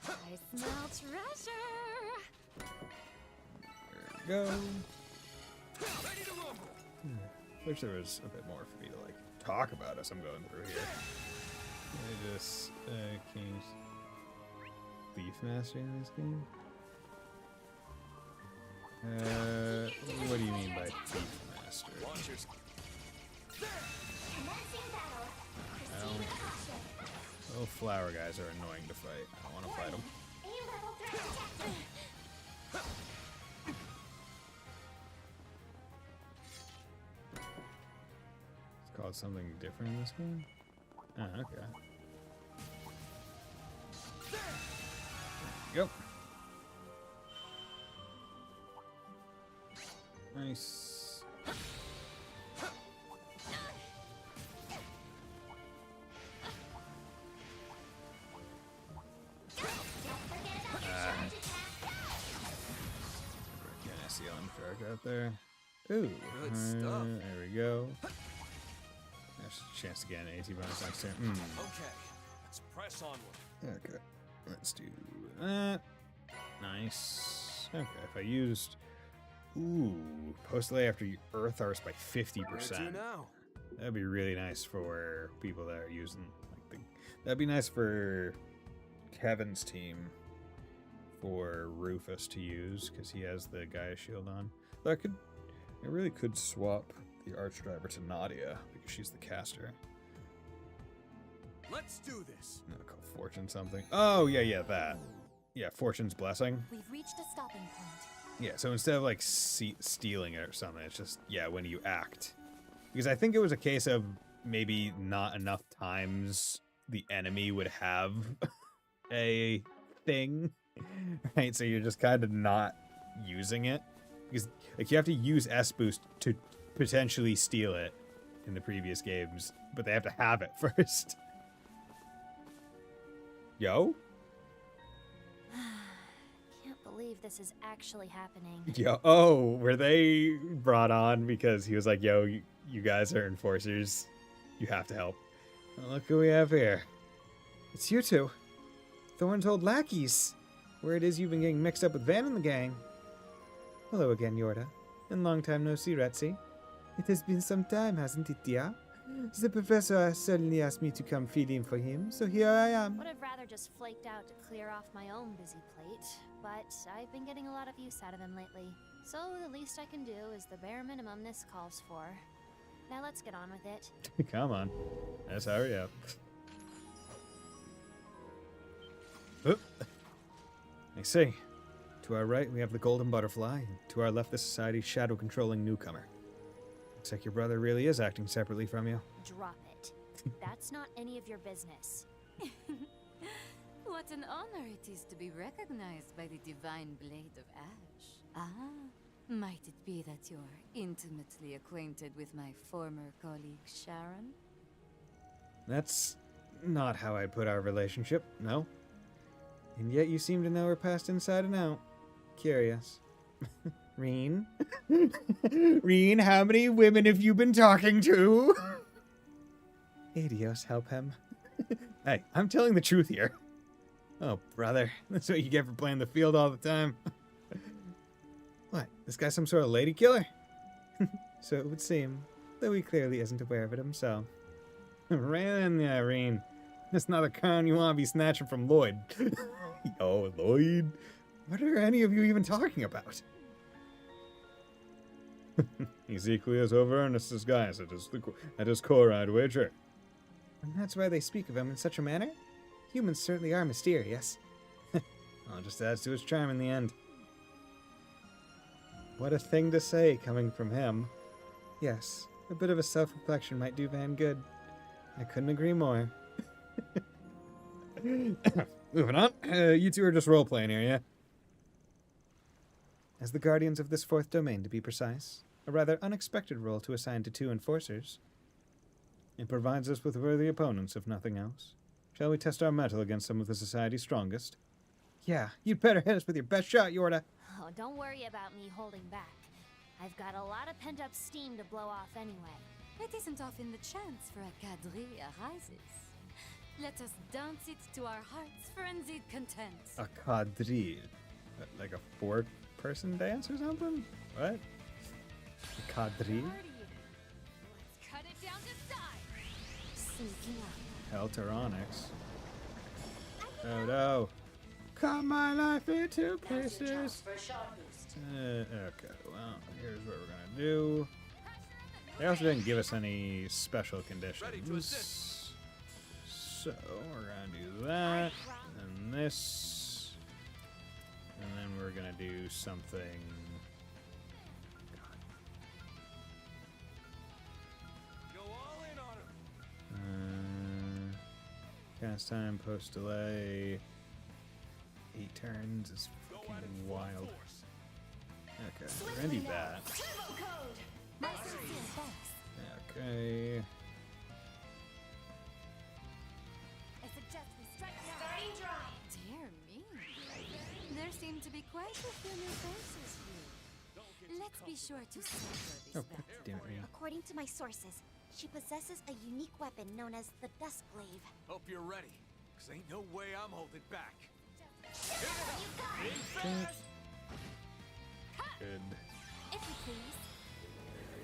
I smell treasure. There we go. Ready to rumble. Wish there was a bit more for me to talk about as I'm going through here. I just King's Thief Master in this game. What do you mean by Thief Master? Watch your Commencing battle. Proceed with caution. Those flower guys are annoying to fight. I don't want to fight them. A level threat detected. It's called something different in this game? Oh, okay. There you go. Nice. Again, I see Unfair out there. Ooh. Good stuff. There we go. There's a chance to get an AT bonus next turn. Okay, let's press onward. Okay. Let's do that. Nice. Okay, if I used... Ooh, post delay after you Earth Arts by 50%. Now. That'd be really nice for people that are using that'd be nice for Kevin's team for Rufus to use because he has the Gaia shield on. Though I really could swap the Archdriver to Nadia because she's the caster. Let's do this. Call Fortune something. Oh yeah, that. Yeah, Fortune's Blessing. We've reached a stopping point. Yeah, so instead of like stealing it or something, it's just, yeah, when you act. Because I think it was a case of maybe not enough times the enemy would have a thing, right? So you're just kind of not using it. Because like you have to use S-Boost to potentially steal it in the previous games, but they have to have it first. Yo? Can't believe this is actually happening. Yo, oh, were they brought on because he was like, yo, you guys are enforcers. You have to help. Well, look who we have here. It's you two. Thorn's old lackeys. Where it is you've been getting mixed up with Van and the gang. Hello again, Yorda. And long time no see, Retsy. It has been some time, hasn't it, dear? The professor suddenly asked me to come feed in for him, so here I am. Would have rather just flaked out to clear off my own busy plate, but I've been getting a lot of use out of him lately. So the least I can do is the bare minimum this calls for. Now let's get on with it. Come on. Let's hurry up. Oop. I see. To our right, we have the Golden Butterfly, and to our left, the Society's shadow-controlling newcomer. Looks like your brother really is acting separately from you. Drop it. That's not any of your business. What an honor it is to be recognized by the divine blade of ash. Ah, might it be that you're intimately acquainted with my former colleague, Sharon? That's not how I'd put our relationship, no. And yet you seem to know her past inside and out. Curious. Reen? Reen, how many women have you been talking to? Adios, help him. Hey, I'm telling the truth here. Oh, brother. That's what you get for playing the field all the time. What? This guy's some sort of lady killer? So it would seem, though he clearly isn't aware of it himself. Right in there, Reen. That's not the crown you want to be snatching from Lloyd. Yo, Lloyd. What are any of you even talking about? He's equally as over-earnest as guys at his core, I'd wager. And that's why they speak of him in such a manner? Humans certainly are mysterious. Well, it just adds to his charm in the end. What a thing to say coming from him. Yes, a bit of a self-reflection might do Van good. I couldn't agree more. Moving on. You two are just role-playing here, yeah? As the guardians of this fourth domain, to be precise. A rather unexpected role to assign to two enforcers. It provides us with worthy opponents, if nothing else. Shall we test our mettle against some of the Society's strongest? Yeah, you'd better hit us with your best shot, Yorda. Oh, don't worry about me holding back. I've got a lot of pent-up steam to blow off anyway. It isn't often the chance for a quadrille arises. Let us dance it to our heart's frenzied content. A quadrille? Like a four-person dance or something? What? A quadrille? Let's cut it down to size. Sneaking up. Helteronics. Oh no. Cut my life into pieces. Okay, well, here's what we're gonna do. They also didn't give us any special conditions. So, we're gonna do that, and this, and then we're gonna do something. Go all in on him. Cast time, post delay. 8 turns is fucking wild. Okay, we're gonna do that. Okay. I suggest we strike now. Dear me. There seem to be quite a few new faces here. Let's be sure to savor this battle. Damn it. According to my sources, she possesses a unique weapon known as the Dusk Glaive. Hope you're ready, 'cause ain't no way I'm holding back. Good. If you please.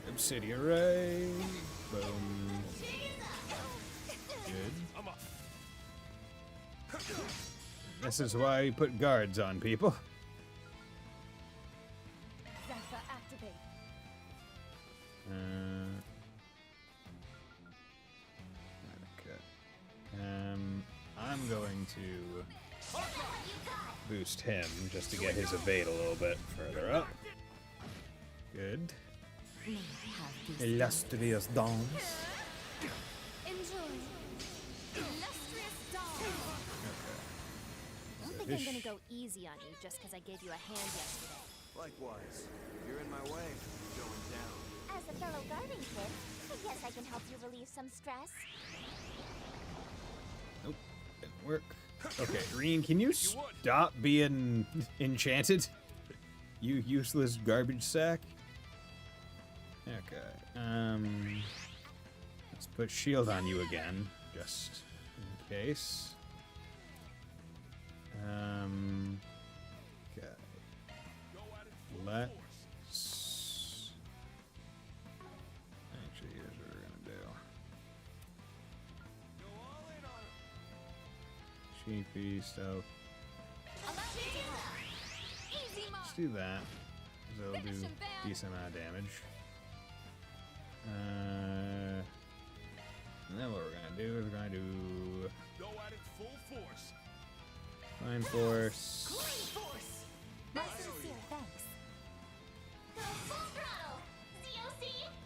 Obsidian Ray. Boom. Good. I'm up. This is why you put guards on people. Zephyr activate. Okay. I'm going to boost him just to get his evade a little bit further up. Good. Illustrious dawns. Enjoy. Illustrious dawn. Okay. Don't think I'm gonna go easy on you just because I gave you a hand yesterday. Likewise. If you're in my way, you're going down. As a fellow guarding kid, I guess I can help you relieve some stress. Nope, didn't work. Okay, Reen, can you stop being enchanted? You useless garbage sack. Okay, let's put shield on you again, just in case. Okay. Let's... Actually, here's what we're gonna do. Sheepy stuff. Let's do that. That'll do a decent amount of damage. And then what we're gonna do is we're gonna do Go at it full force. Fine Force. My sincere thanks. Go full throttle. COC,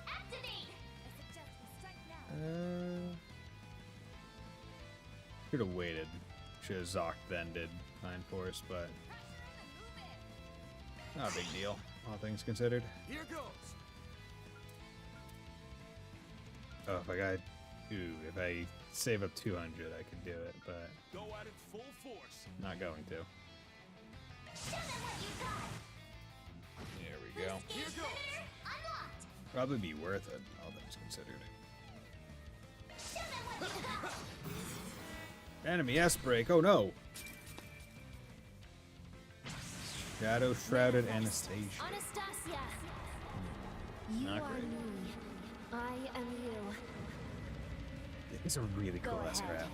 activate. I suggest we strike now. Should have waited. Should have Zoc then did Fine Force, but not a big deal, all things considered. Here goes. Oh, if I save up 200, I could do it, but Go at it full force. not going to. There we go. Here goes. Probably be worth it, all things considered. Enemy S-break, oh no! Shadow Shrouded Anastasia. Anastasia. You Not are great. me. I am you. It's a really cool Go S-crap. ahead.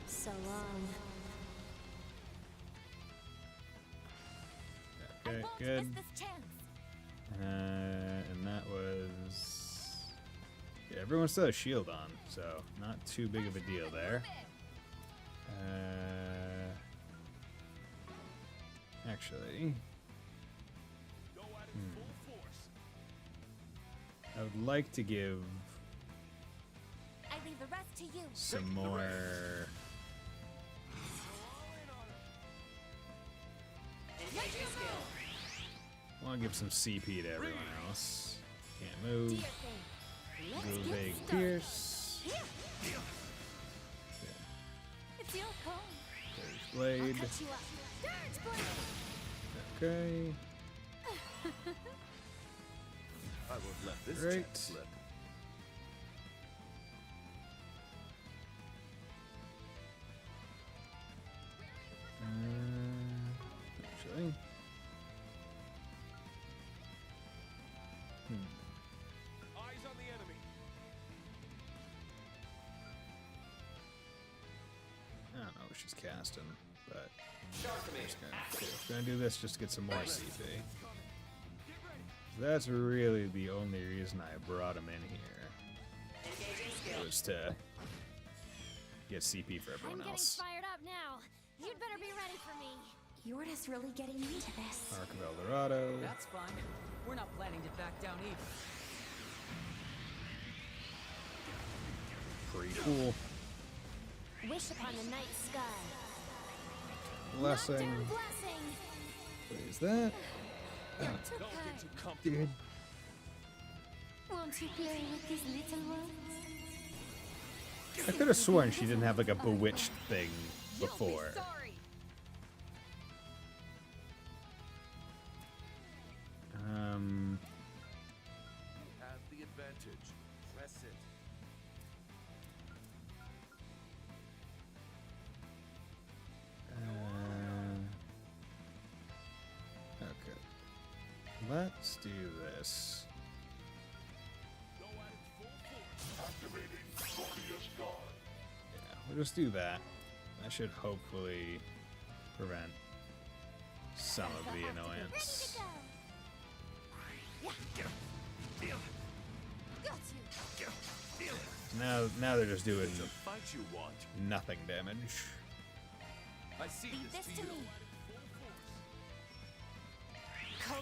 So long. Okay, good. And that was... Yeah, everyone still has shield on, so not too big of a deal there. Actually... I would like to give I leave the rest to you. some more... I want to give some CP to everyone else. Can't move. Blue Vague Pierce. It's your call. Surge Blade. I'll cut you up. Surge blade. Okay. I would have let this Great. chance slip. Actually. Eyes on the enemy. I don't know what she's casting, but I'm just gonna do this just to get some more CP. That's really the only reason I brought him in here. Was to get CP for everyone I'm else. getting fired up now. You'd better be ready for me. You're just really getting into this. Arc of El Dorado. That's fine. We're not planning to back down either. Pretty cool. Wish upon the night sky. Blessing. Knockdown blessing. What is that? Dude. Won't you play with these little ones? I could have sworn she didn't have like a bewitched thing before. Have the advantage. Press it. Okay. Let's do this. Yeah, we'll just do that. That should hopefully prevent some of the annoyance. Got you. Now they're just doing It's a fight you want. nothing damage. I see Leave this to me. There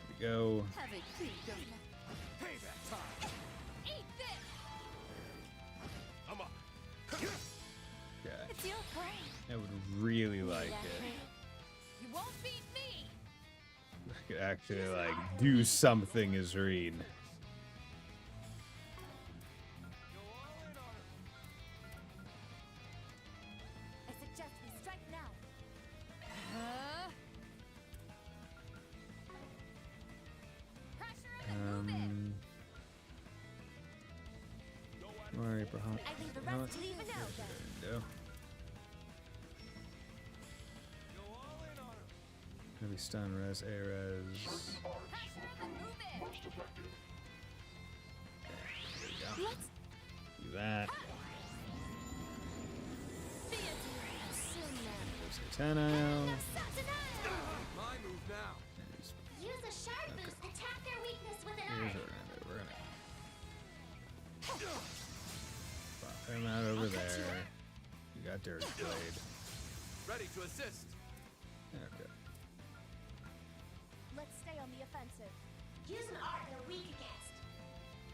we go. Have a treat, Payback time. Eat this! I'm up. Okay. It's your prey. I would really like it. You won't beat me! I could actually like do something as Reen. I suggest we strike now. Worry, perhaps. I leave the rest to even out then. There we go. Maybe stun res, A res. There we go. Do that. There's Satana. My move now. Use a shard boost. Attack their weakness with an Here's eye. what we're gonna do. Pop him out over there. You got Dirge Blade. Ready to assist. Okay. Let's stay on the offensive. Use an art they're weak against.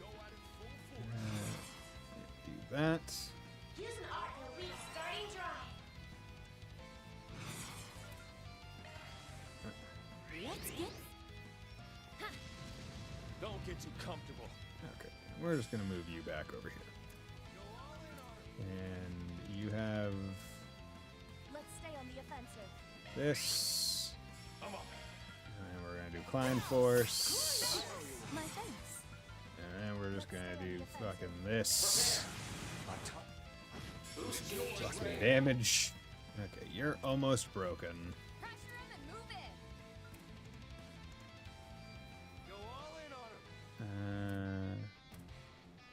Go at it full force. Do that. Use an art they're weak. Starting dry. Let's get. Don't get too comfortable. Okay. We're just gonna move you back over here. And you have Let's stay on the offensive. this. I'm up. And we're gonna do Climb Force. My thanks. And we're just gonna do fucking this. Fucking damage. Okay, you're almost broken. Go all in on him.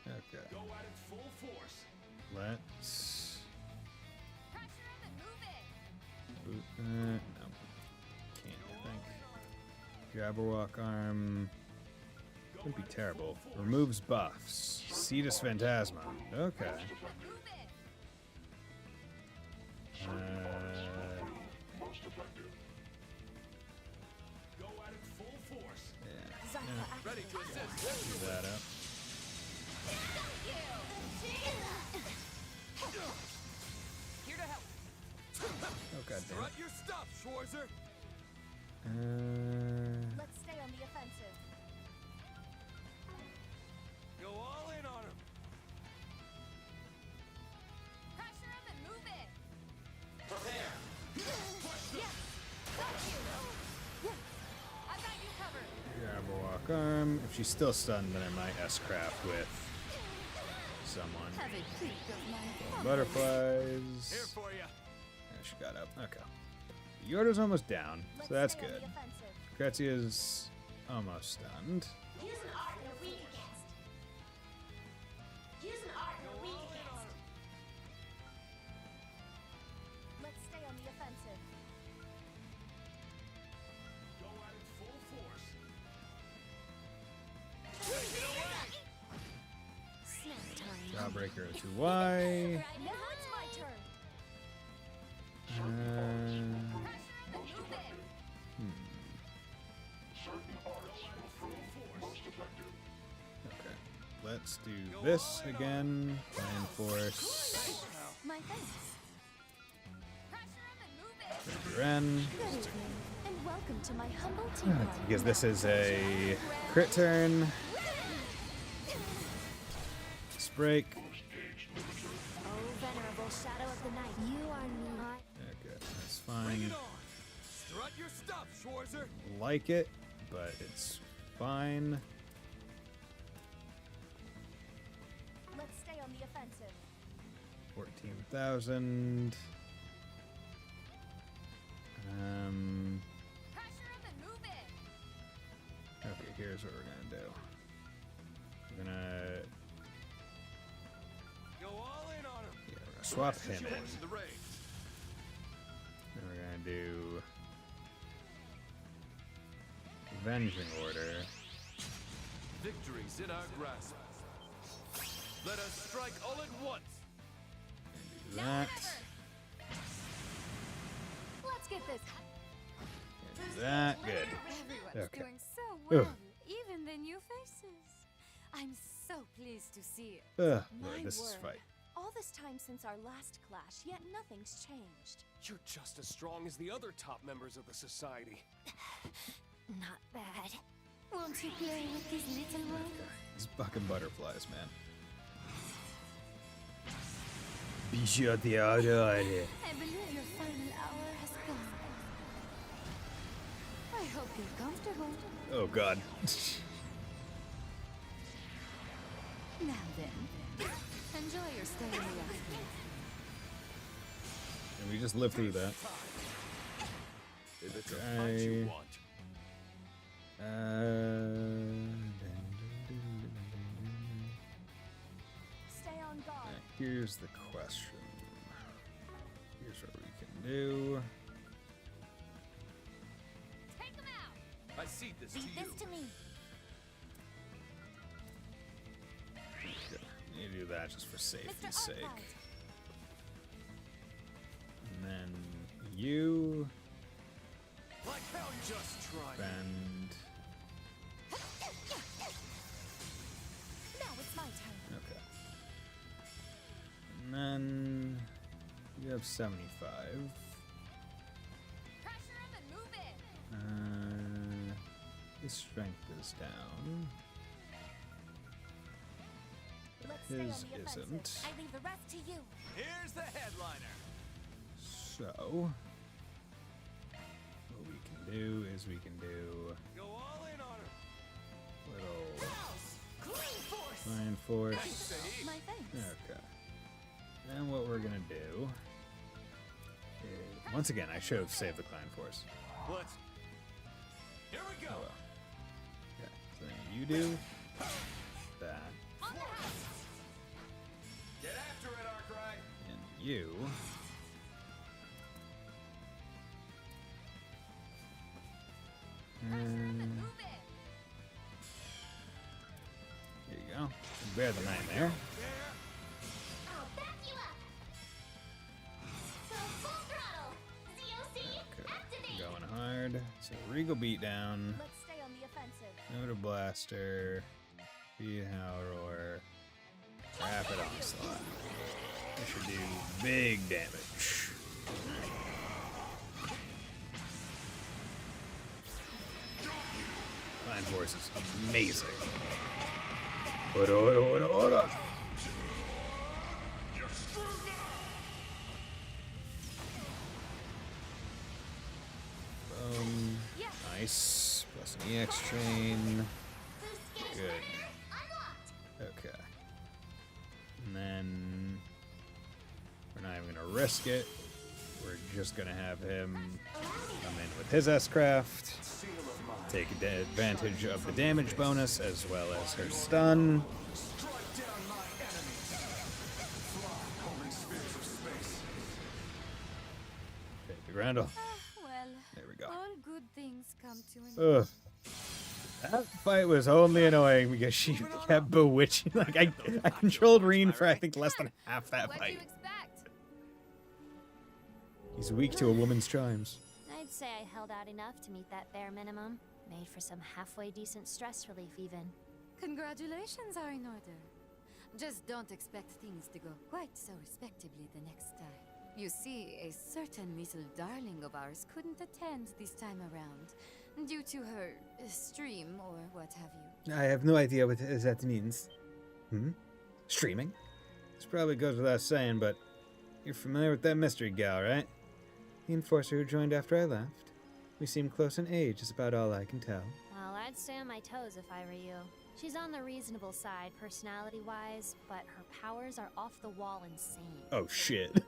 Okay. Go at it full force. Let's boot that. No. Can't, I think. Jabberwock arm. Wouldn't be terrible. Removes buffs. Cetus Phantasma. Okay. Go at it full force. Yeah. Ready to assist. Do that up. Here to help. Oh, god damn Strut it. your stuff, Schwarzer. Let's stay on the offensive. Go all in on him. Pressure him and move it. Prepare. Yes. Got you. I got you covered. Jabberwock arm. If she's still stunned, then I might S-craft with someone. Have a treat of my Butterflies. Here for you. Yeah, she got up. Okay. Yorda's almost down, so that's stay on good. the offensive. Kretzia's almost stunned. Use an art they're weak against. Use an art they're weak against. Let's stay on the offensive. Go at it full force. Snack time. Jawbreaker to Y. Now it's my turn. Okay. Let's do this again. Climb Force. My thanks. Ren. Good evening, and welcome to my humble tea party. Because this is a crit turn. Let's break. Oh, venerable shadow of the night, you are near. Okay, that's fine. Strut your stuff, Schwarzer. Like it, but it's fine. Let's stay on the offensive. 14,000. Okay, here's what we're gonna do. We're gonna Go all in on him. Yeah, we're gonna swap him in. Yours, the rain. Then we're gonna do Avenging Order. Victory's in our grasp. Let us strike all at once. Do that. Let's get this. Do that. Good. Everyone's Okay. doing so well, Ugh. even the new faces. I'm so pleased to see it. Ugh, My Lord, this is word. fight. All this time since our last clash, yet nothing's changed. You're just as strong as the other top members of the society. Not bad. Won't you play with these little ones? These fucking butterflies, man. Be sure the order. I believe your final hour has come. I hope you're comfortable. Oh god. Now then, enjoy your stay in the afternoon. And we just live through that. If it's a fight you want. Stay on guard. Here's the question. Here's what we can do. Take them out. I cede this Leave to you. this to me. Okay. You do that just for safety's sake. And then you Like hell, just try. bend. Now it's my turn. Okay. And then you have 75. Pressure him and move in. His strength is down. Let's stay His on the offensive. isn't. I leave the rest to you. Here's the headliner. So, what we can do is we can do Go all in on her. little Clean force. line force. My thanks. Okay. And what we're gonna do is, once again, I should have saved the clan force. Let's. Here we go. Oh well. Okay. So then you do that, Get after it, Arkwright. and you. And here you go. Bear the 9 there. I'll back you up. So full throttle. COC, activate. Going hard. So Regal Beatdown. Let's stay on the offensive. Noda Blaster. Speed Howler. Rapid Onslaught. That should do big damage. Line Force is amazing. Ora. Nice. Plus an EX chain. Good. Okay. And then we're not even gonna risk it. We're just gonna have him come in with his S-Craft. Take advantage of the damage bonus as well as her stun. Okay, the Grendel. Well, There we go. all good things come to an Ugh. That fight was only annoying because she kept bewitching. Like I controlled Reen for I think less than half that What'd fight. you expect? He's weak to a woman's charms. I'd say I held out enough to meet that bare minimum. Made for some halfway decent stress relief, even. Congratulations are in order. Just don't expect things to go quite so respectably the next time. You see, a certain little darling of ours couldn't attend this time around, due to her stream or what have you. I have no idea what that means. Streaming? This probably goes without saying, but you're familiar with that mystery gal, right? The enforcer who joined after I left. We seem close in age, is about all I can tell. Well, I'd stay on my toes if I were you. She's on the reasonable side, personality-wise, but her powers are off the wall insane. Oh shit.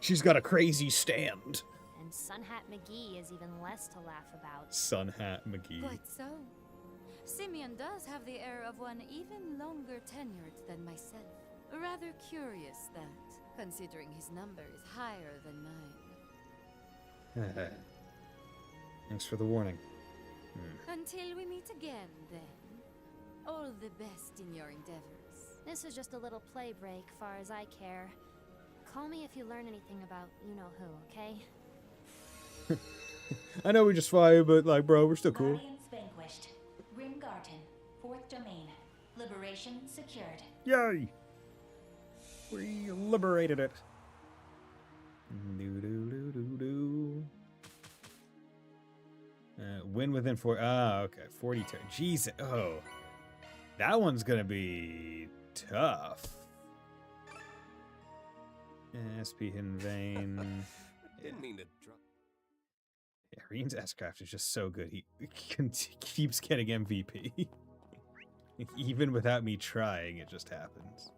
She's got a crazy stand. And Sunhat McGee is even less to laugh about. Sun Hat McGee. Quite so. Simeon does have the air of one even longer tenured than myself. Rather curious that, considering his number is higher than mine. Thanks for the warning. Until we meet again, then. All the best in your endeavors. This is just a little play break, far as I care. Call me if you learn anything about you-know-who, okay? I know we just fly, but like, bro, we're still cool. Guardians vanquished. Grim Garden, 4th domain. Liberation secured. Yay! We liberated it. Do do do do do. Win within 4. Ah, okay. 42. Jeez. Oh. That one's gonna be tough. SP Hidden Vein. Didn't mean to drop. Yeah, Reen's S-Craft is just so good. He keeps getting MVP. Even without me trying, it just happens.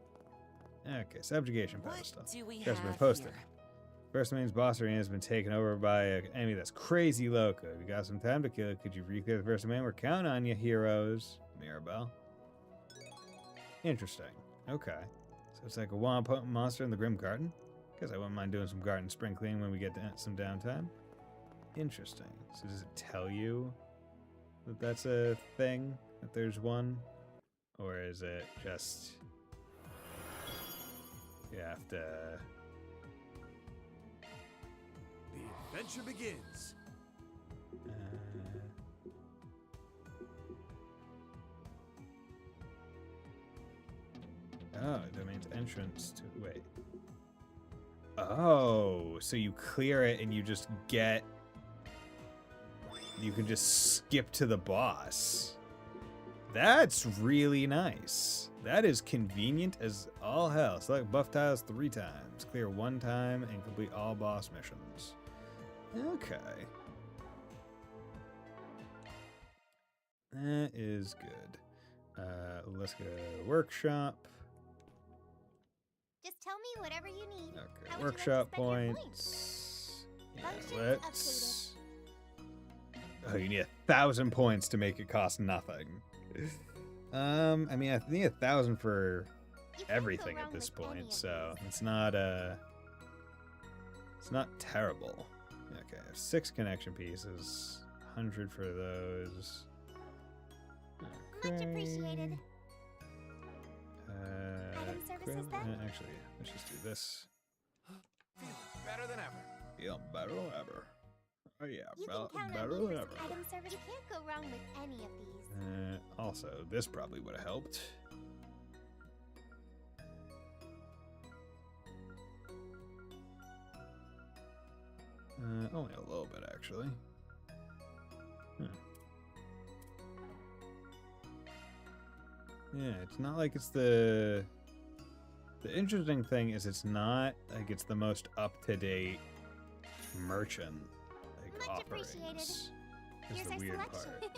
Okay, subjugation pedestal. What do we Just been have posted. here? First domain's boss arena has been taken over by an enemy that's crazy loco. If you got some time to kill it, could you reclear the first domain? We're counting on you, heroes. Mirabelle. Interesting. Okay. So it's like a one-potent monster in the Grim Garden? Guess I wouldn't mind doing some garden spring cleaning when we get some downtime. Interesting. So does it tell you that that's a thing? That there's one? Or is it just... you have to... The adventure begins. Oh, domain's entrance to... wait. Oh, so you clear it and you just get... you can just skip to the boss. That's really nice. That is convenient as all hell. Select buff tiles 3 times. Clear 1 time and complete all boss missions. Okay. That is good. Let's go to workshop. Just tell me whatever you need. Okay, How would workshop you like to spend your points. Yeah, Functions let's... oh, you need 1,000 points to make it cost nothing. I mean, I need 1,000 for everything at this point, so it's not terrible. Okay, I have 6 connection pieces, 100 for those. Okay. Much appreciated. Item services then? Actually, let's just do this. Feeling better than ever. Feel better than ever. Oh yeah, You can count better on me than for ever. some item service. You can't go wrong with any of these. Also, this probably would have helped. Only a little bit, actually. Yeah, it's not like it's the... the interesting thing is it's not like it's the most up-to-date merchant like Much offerings. appreciated. Is Here's the our weird selection. part.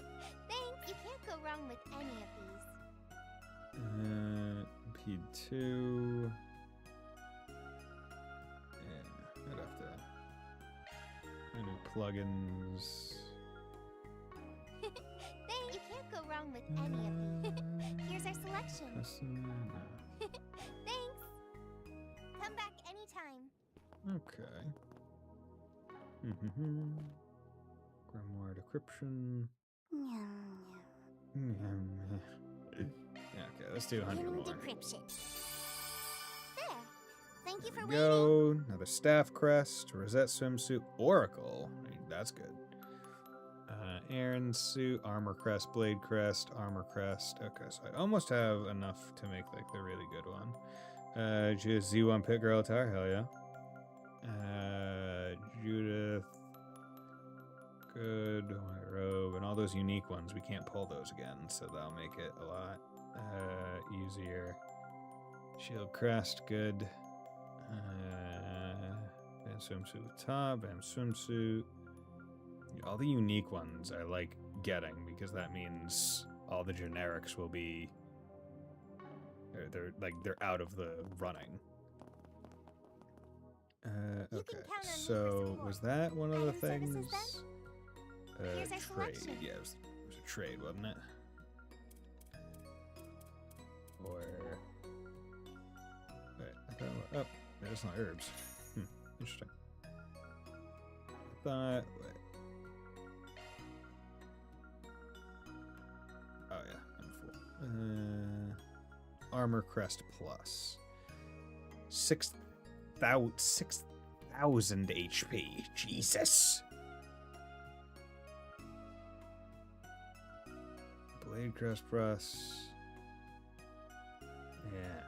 Thanks. You can't go wrong with any of these. P2. Yeah, I'd have to. Menu plugins. Thanks. You can't go wrong with any of these. Here's our selection. No. Thanks. Come back anytime. Okay. Grimoire decryption. Yeah, okay, let's do 100 more. Decryption. There. Thank you for There we waiting. go. Another staff crest, rosette swimsuit, oracle. I mean, that's good. Aaron suit, armor crest, blade crest, armor crest. Okay, so I almost have enough to make like the really good one. Just Z1 Pit Girl attire, hell yeah. Judith, good, white robe, and all those unique ones. We can't pull those again, so that'll make it a lot easier. Shield crest, good. Van swimsuit with top, Van swimsuit. All the unique ones I like getting because that means all the generics will be they're out of the running. Okay, so was that one of the things? Trade. Yeah, it was a trade, wasn't it? Or wait, I thought, oh, that's not herbs. Interesting. I thought. Wait. Oh yeah, I'm full. Armor Crest Plus. 6,000 HP. Jesus. Blade Crest Plus. Yeah.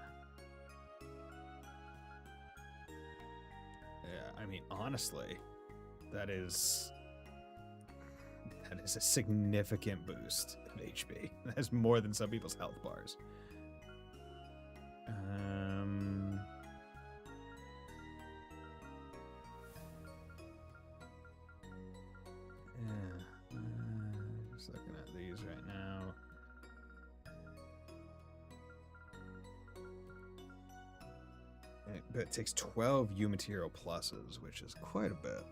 Yeah, I mean, honestly, that is a significant boost of HP. That's more than some people's health bars. Just looking at these right now. But it takes 12 U material pluses, which is quite a bit.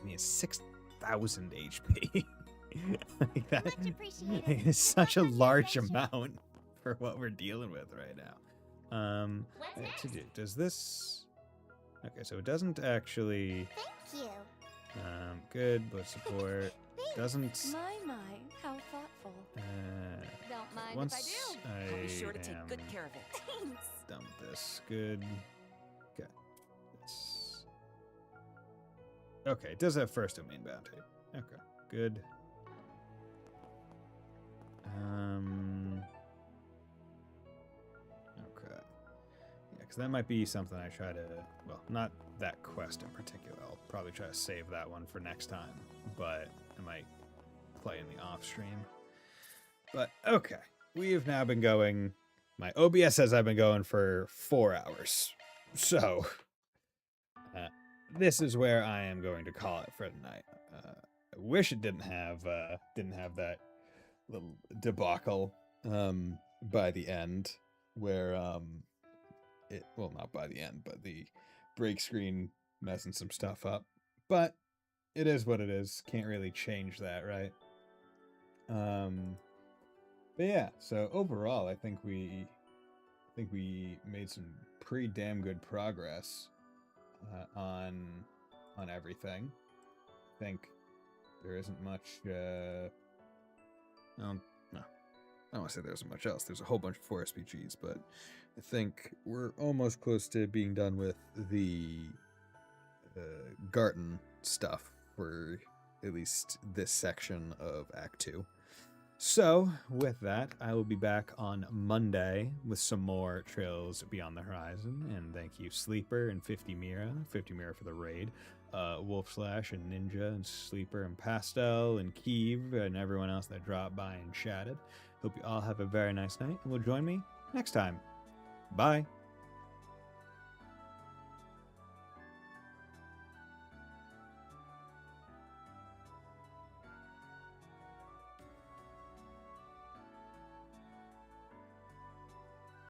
I mean, it's 6,000 HP. Like that is such a large amount for what we're dealing with right now. Does this? Okay, so it doesn't actually. Thank you. Good, blood support doesn't. My, how thoughtful. Don't mind Once if I do. I'll be sure to take good care of it. Thanks. Done with this. Good. Okay. Okay, it does have first domain bounty. Okay, good. Okay. Yeah, because that might be something I try to. Well, not that quest in particular. I'll probably try to save that one for next time, but I might play in the off stream. But okay, we have now been going. My OBS says I've been going for 4 hours, so this is where I am going to call it for the night. I wish it didn't have that little debacle by the end, where not by the end, but the break screen messing some stuff up. But it is what it is. Can't really change that, right? But yeah, so overall, I think we made some pretty damn good progress on everything. I think there isn't much. No, I don't want to say there isn't much else. There's a whole bunch of 4 SPGs, but I think we're almost close to being done with the Garten stuff for at least this section of Act 2. So, with that, I will be back on Monday with some more Trails Beyond the Horizon. And thank you, Sleeper and 50 Mira for the raid. Wolf Slash and Ninja and Sleeper and Pastel and Keeve and everyone else that dropped by and chatted. Hope you all have a very nice night, and will join me next time. Bye.